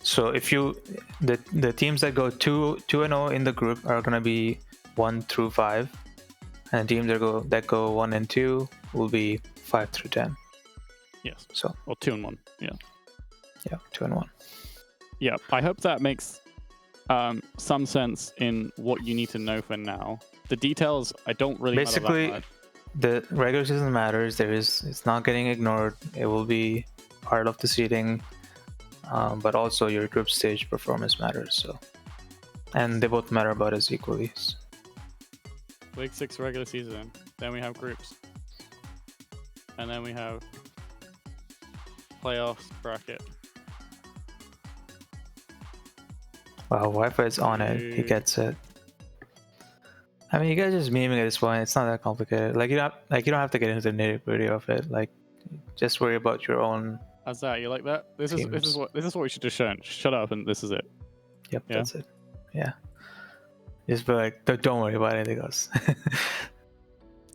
So if the teams that go 2-0 in the group are gonna be 1 through 5, and teams that go 1 and 2 will be 5 through 10. Yes. So or 2 and 1. Yeah. Yeah, 2 and 1. Yeah. I hope that makes some sense in what you need to know for now. The details I don't really Basically, matter that much. the regular season matters. It's not getting ignored. It will be part of the seeding, but also your group stage performance matters. So, and they both matter about as equally. So. Week 6 regular season. Then we have groups. And then we have playoffs bracket. Wow, Wi-Fi's on it. He gets it. I mean, you guys are just memeing at this point. It's not that complicated. Like you don't have to get into the nitty-gritty of it. Like, just worry about your own. How's that? You like that? This is what we should just show. Shut up, and this is it. Yep, yeah? That's it. Yeah. Just be like, don't worry about anything else.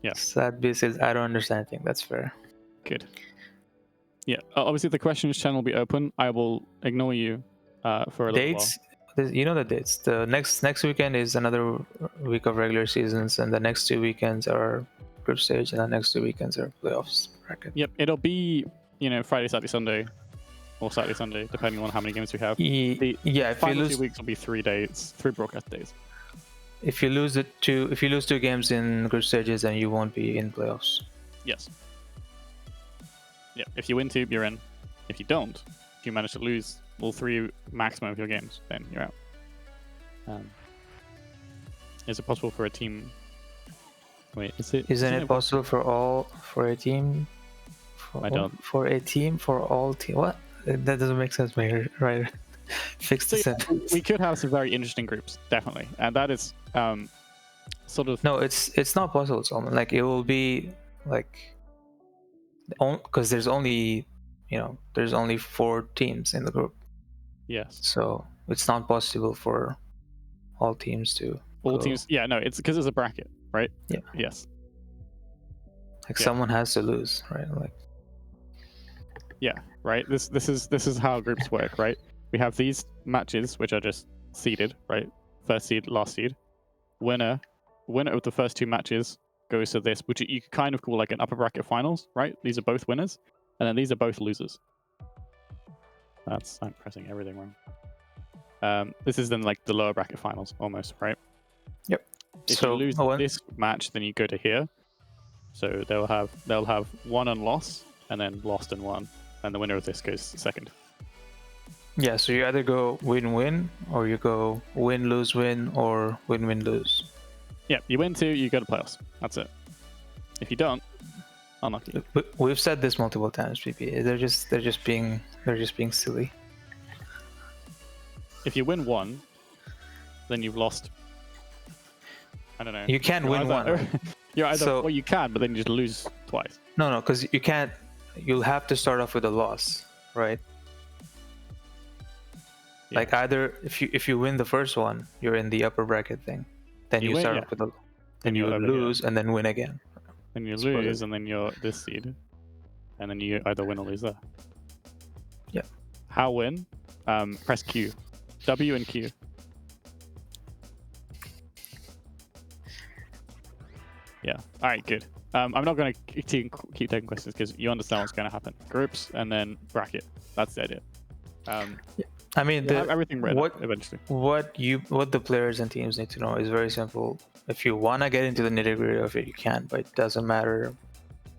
Yeah. Sad B says, I don't understand anything. That's fair. Good. Yeah. Obviously, the questions channel will be open. I will ignore you for a little while. You know the dates. The next weekend is another week of regular seasons, and the next 2 weekends are group stage, and the next 2 weekends are playoffs bracket. Yep, it'll be Friday, Saturday, Sunday, or Saturday, Sunday, depending on how many games we have. Yeah, if you final lose 2 weeks will be 3 days, 3 broadcast days. If you lose 2 games in group stages, then you won't be in playoffs. Yes. Yeah, if you win 2, you're in. If you don't, if you manage to lose all 3 maximum of your games, then you're out. Is it possible for a team? Wait, Isn't it possible for a team? For a team for all team. What? That doesn't make sense, right? Fix the sentence. We could have some very interesting groups, definitely, and that is sort of. No, it's not possible, Solomon. Like it will be like, because there's only 4 teams in the group. Yes. So it's not possible for all teams to. All teams. Yeah, no, it's because it's a bracket, right? Yeah. Yes. Like someone has to lose, right? Like. Yeah. Right. This is how groups work, right? We have these matches which are just seeded, right? First seed, last seed. Winner of the first 2 matches goes to this, which you could kind of call like an upper bracket finals, right? These are both winners, and then these are both losers. I'm pressing everything wrong. This is then like the lower bracket finals, almost, right? Yep. If you lose this match, then you go to here. So they'll have won and loss, and then lost and won, and the winner of this goes second. Yeah, so you either go win-win, or you go win-lose-win, or win-win-lose. Yeah, you win 2, you go to playoffs. That's it. If you don't, unlucky. We've said this multiple times, PP. They're just being silly. If you win 1, then you've lost. I don't know. You can't win 1. You're either well, you can, but then you just lose twice. No, because you can't. You'll have to start off with a loss, right? Yeah. Like either if you win the first one, you're in the upper bracket thing. Then you start off with a. Then you lose and then win again. Then you lose and then you're this seed, and then you either win or lose there. Yeah. How win? Press Q, W and Q. Yeah. All right. Good. I'm not going to keep taking questions because you understand what's going to happen. Groups and then bracket. That's the idea. I mean, everything ready eventually. What the players and teams need to know is very simple. If you want to get into the nitty-gritty of it, you can, but it doesn't matter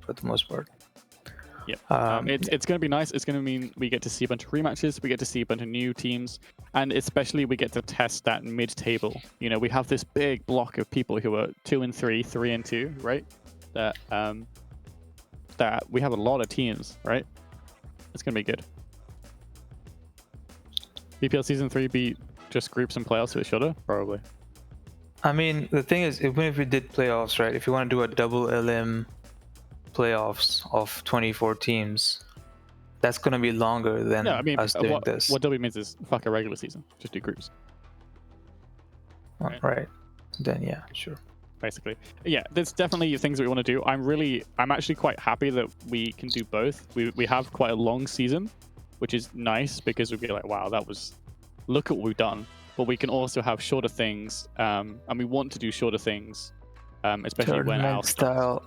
for the most part. Yeah. It's going to be nice. It's going to mean we get to see a bunch of rematches. We get to see a bunch of new teams, and especially we get to test that mid-table. You know, we have this big block of people who are 2 and 3, 3 and 2, right? That we have a lot of teams, right? It's going to be good. BPL Season 3 be just groups and playoffs with each other? Probably. I mean, the thing is, even if we did playoffs, right? If you want to do a double LM playoffs of 24 teams, that's going to be longer than us doing this. What W means is fuck a regular season. Just do groups. Right. Then, yeah, sure. basically. Yeah, there's definitely things that we want to do. I'm actually quite happy that we can do both. We have quite a long season, which is nice because we'd be like, wow, look at what we've done. But we can also have shorter things, and we want to do shorter things, especially when our style.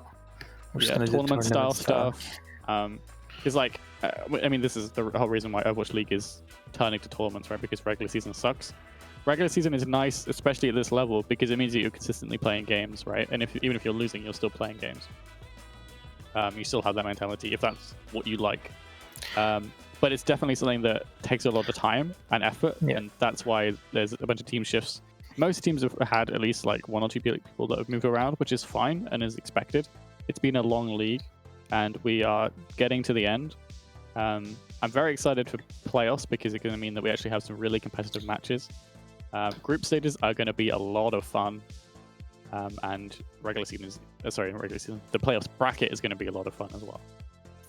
Tournament style stuff. Because I mean, this is the whole reason why Overwatch League is turning to tournaments, right? Because regular season sucks. Regular season is nice, especially at this level, because it means that you're consistently playing games, right? And even if you're losing, you're still playing games. You still have that mentality, if that's what you like. But it's definitely something that takes a lot of time and effort, and that's why there's a bunch of team shifts. Most teams have had at least like 1 or 2 people that have moved around, which is fine and is expected. It's been a long league, and we are getting to the end. I'm very excited for playoffs because it's going to mean that we actually have some really competitive matches. Group stages are going to be a lot of fun, and regular season the playoffs bracket is going to be a lot of fun as well.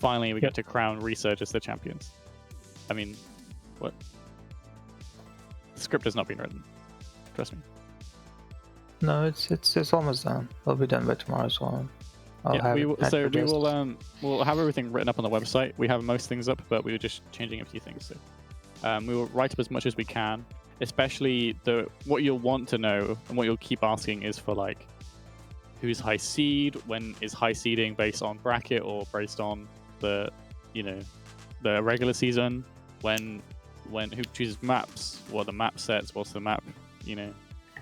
Finally, we get to crown Resurge as the champions. I mean, what? The script has not been written. Trust me. No, it's almost done. It'll be done by tomorrow as well. We'll have everything written up on the website. We have most things up, but we were just changing a few things. So we will write up as much as we can. Especially what you'll want to know and what you'll keep asking is for like who's high seed, when is high seeding based on bracket or based on the regular season, when who chooses maps, what are the map sets, what's the map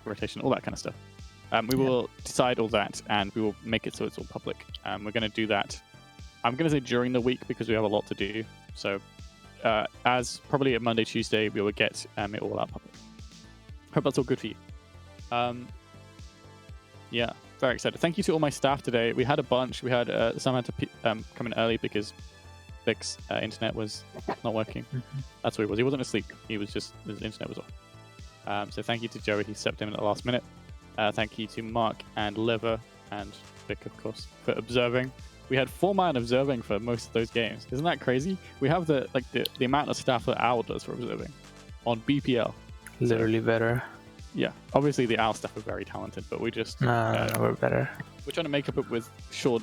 rotation, all that kind of stuff. We will decide all that and we will make it so it's all public. We're going to do that, I'm going to say during the week because we have a lot to do. So as probably a Monday, Tuesday, we will get it all out public. Hope that's all good for you. Yeah, very excited. Thank you to all my staff today. We had a bunch. We had some had to come in early because Vic's internet was not working. That's what he was. He wasn't asleep. He was just, his internet was off. So thank you to Joey. He stepped in at the last minute. Thank you to Mark and Liver and Vic, of course, for observing. We had 4-man observing for most of those games. Isn't that crazy? We have the amount of staff that Owl does for observing on BPL. Literally better. Yeah, obviously the Owl staff are very talented, but we just we're better. We're trying to make up it with sheer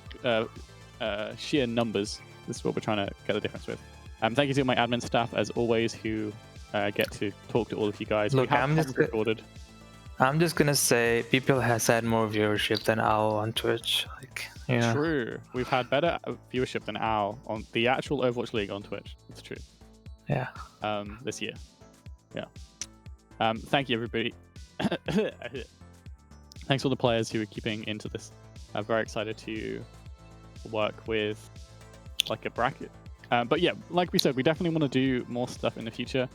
numbers. This is what we're trying to get the difference with. Thank you to my admin staff as always, who get to talk to all of you guys. Look, I'm just gonna say BPL has had more viewership than Owl on Twitch. True. We've had better viewership than Owl on the actual Overwatch League on Twitch. It's true. Yeah. This year. Yeah. Thank you, everybody. Thanks to all the players who are keeping into this. I'm very excited to work with like a bracket. But yeah, like we said, we definitely want to do more stuff in the future.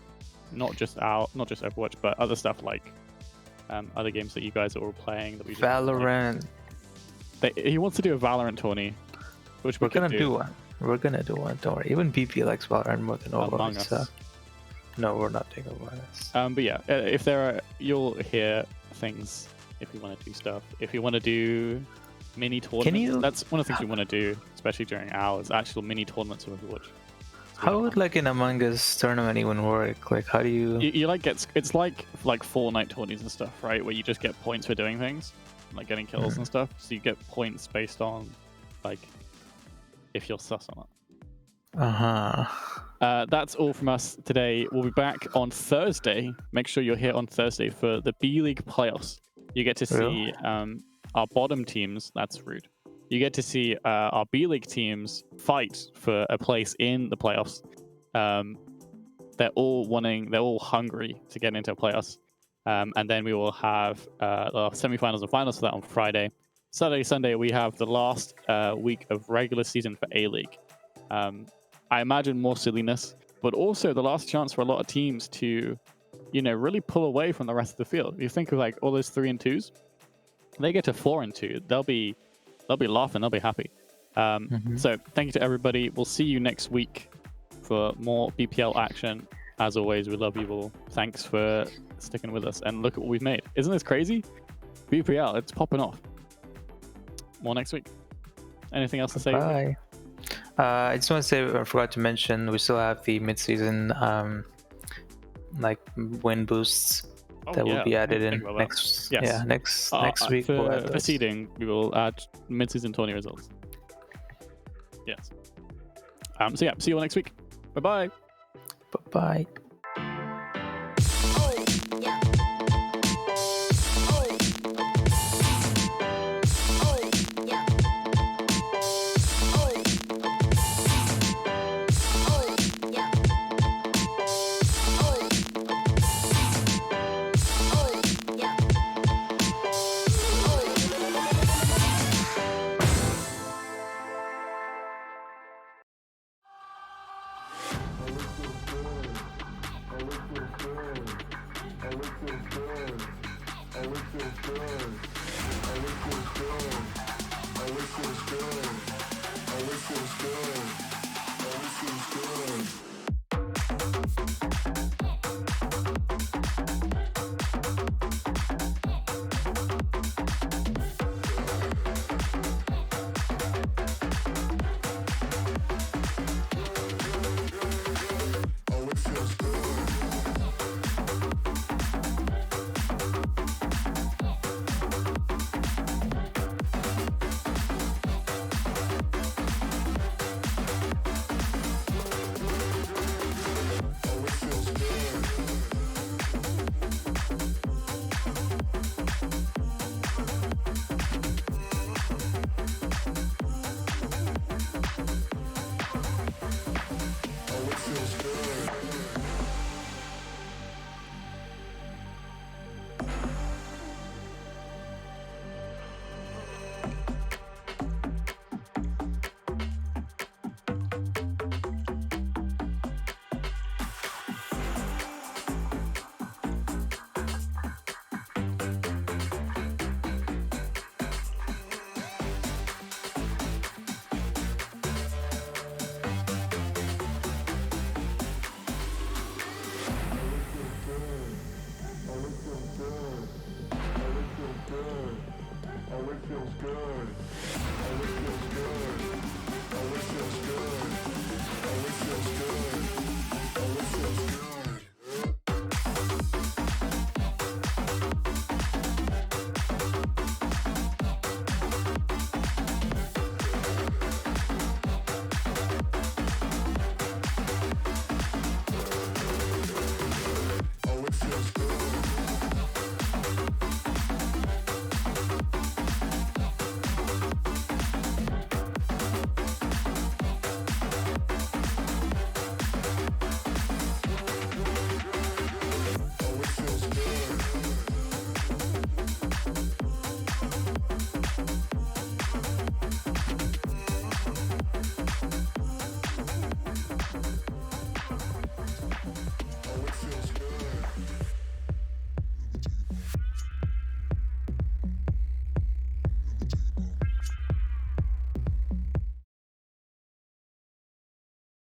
Not just Overwatch, but other stuff like other games that you guys are all playing. That we Valorant. He wants to do a Valorant tourney, which we're gonna do one. We're gonna do one. Don't worry. Even BP likes Valorant more than Overwatch. So. No, we're not doing Overwatch. But yeah, if there are, you'll hear things if you want to do stuff. If you want to do mini tournaments, that's one of the things we want to do, especially during hours. Actual mini tournaments of Overwatch. How would like an Among Us tournament even work? Like, how do you? You like it's like Fortnite tourneys and stuff, right? Where you just get points for doing things, like getting kills and stuff. So you get points based on like if you're sus or not. That's all from us today. We'll be back on Thursday. Make sure you're here on Thursday for the B League playoffs. You get to see our bottom teams. That's rude. You get to see our B League teams fight for a place in the playoffs. They're all hungry to get into playoffs. And then we will have the semifinals and finals for that on Friday. Saturday, Sunday, we have the last week of regular season for A League. I imagine more silliness, but also the last chance for a lot of teams to, really pull away from the rest of the field. You think of like all those 3 and 2s, they get to 4 and 2. They'll be laughing. They'll be happy. So thank you to everybody. We'll see you next week for more BPL action. As always, we love you all. Thanks for sticking with us. And look at what we've made. Isn't this crazy? BPL, it's popping off. More next week. Anything else to say? Bye. I just want to say, I forgot to mention, we still have the mid-season win boosts that will be added in Yes. Yeah, next week for, we'll add for those. seeding, we will add mid-season tourney results. Yes. So yeah, see you all next week. Bye bye. Bye. I wish it was good.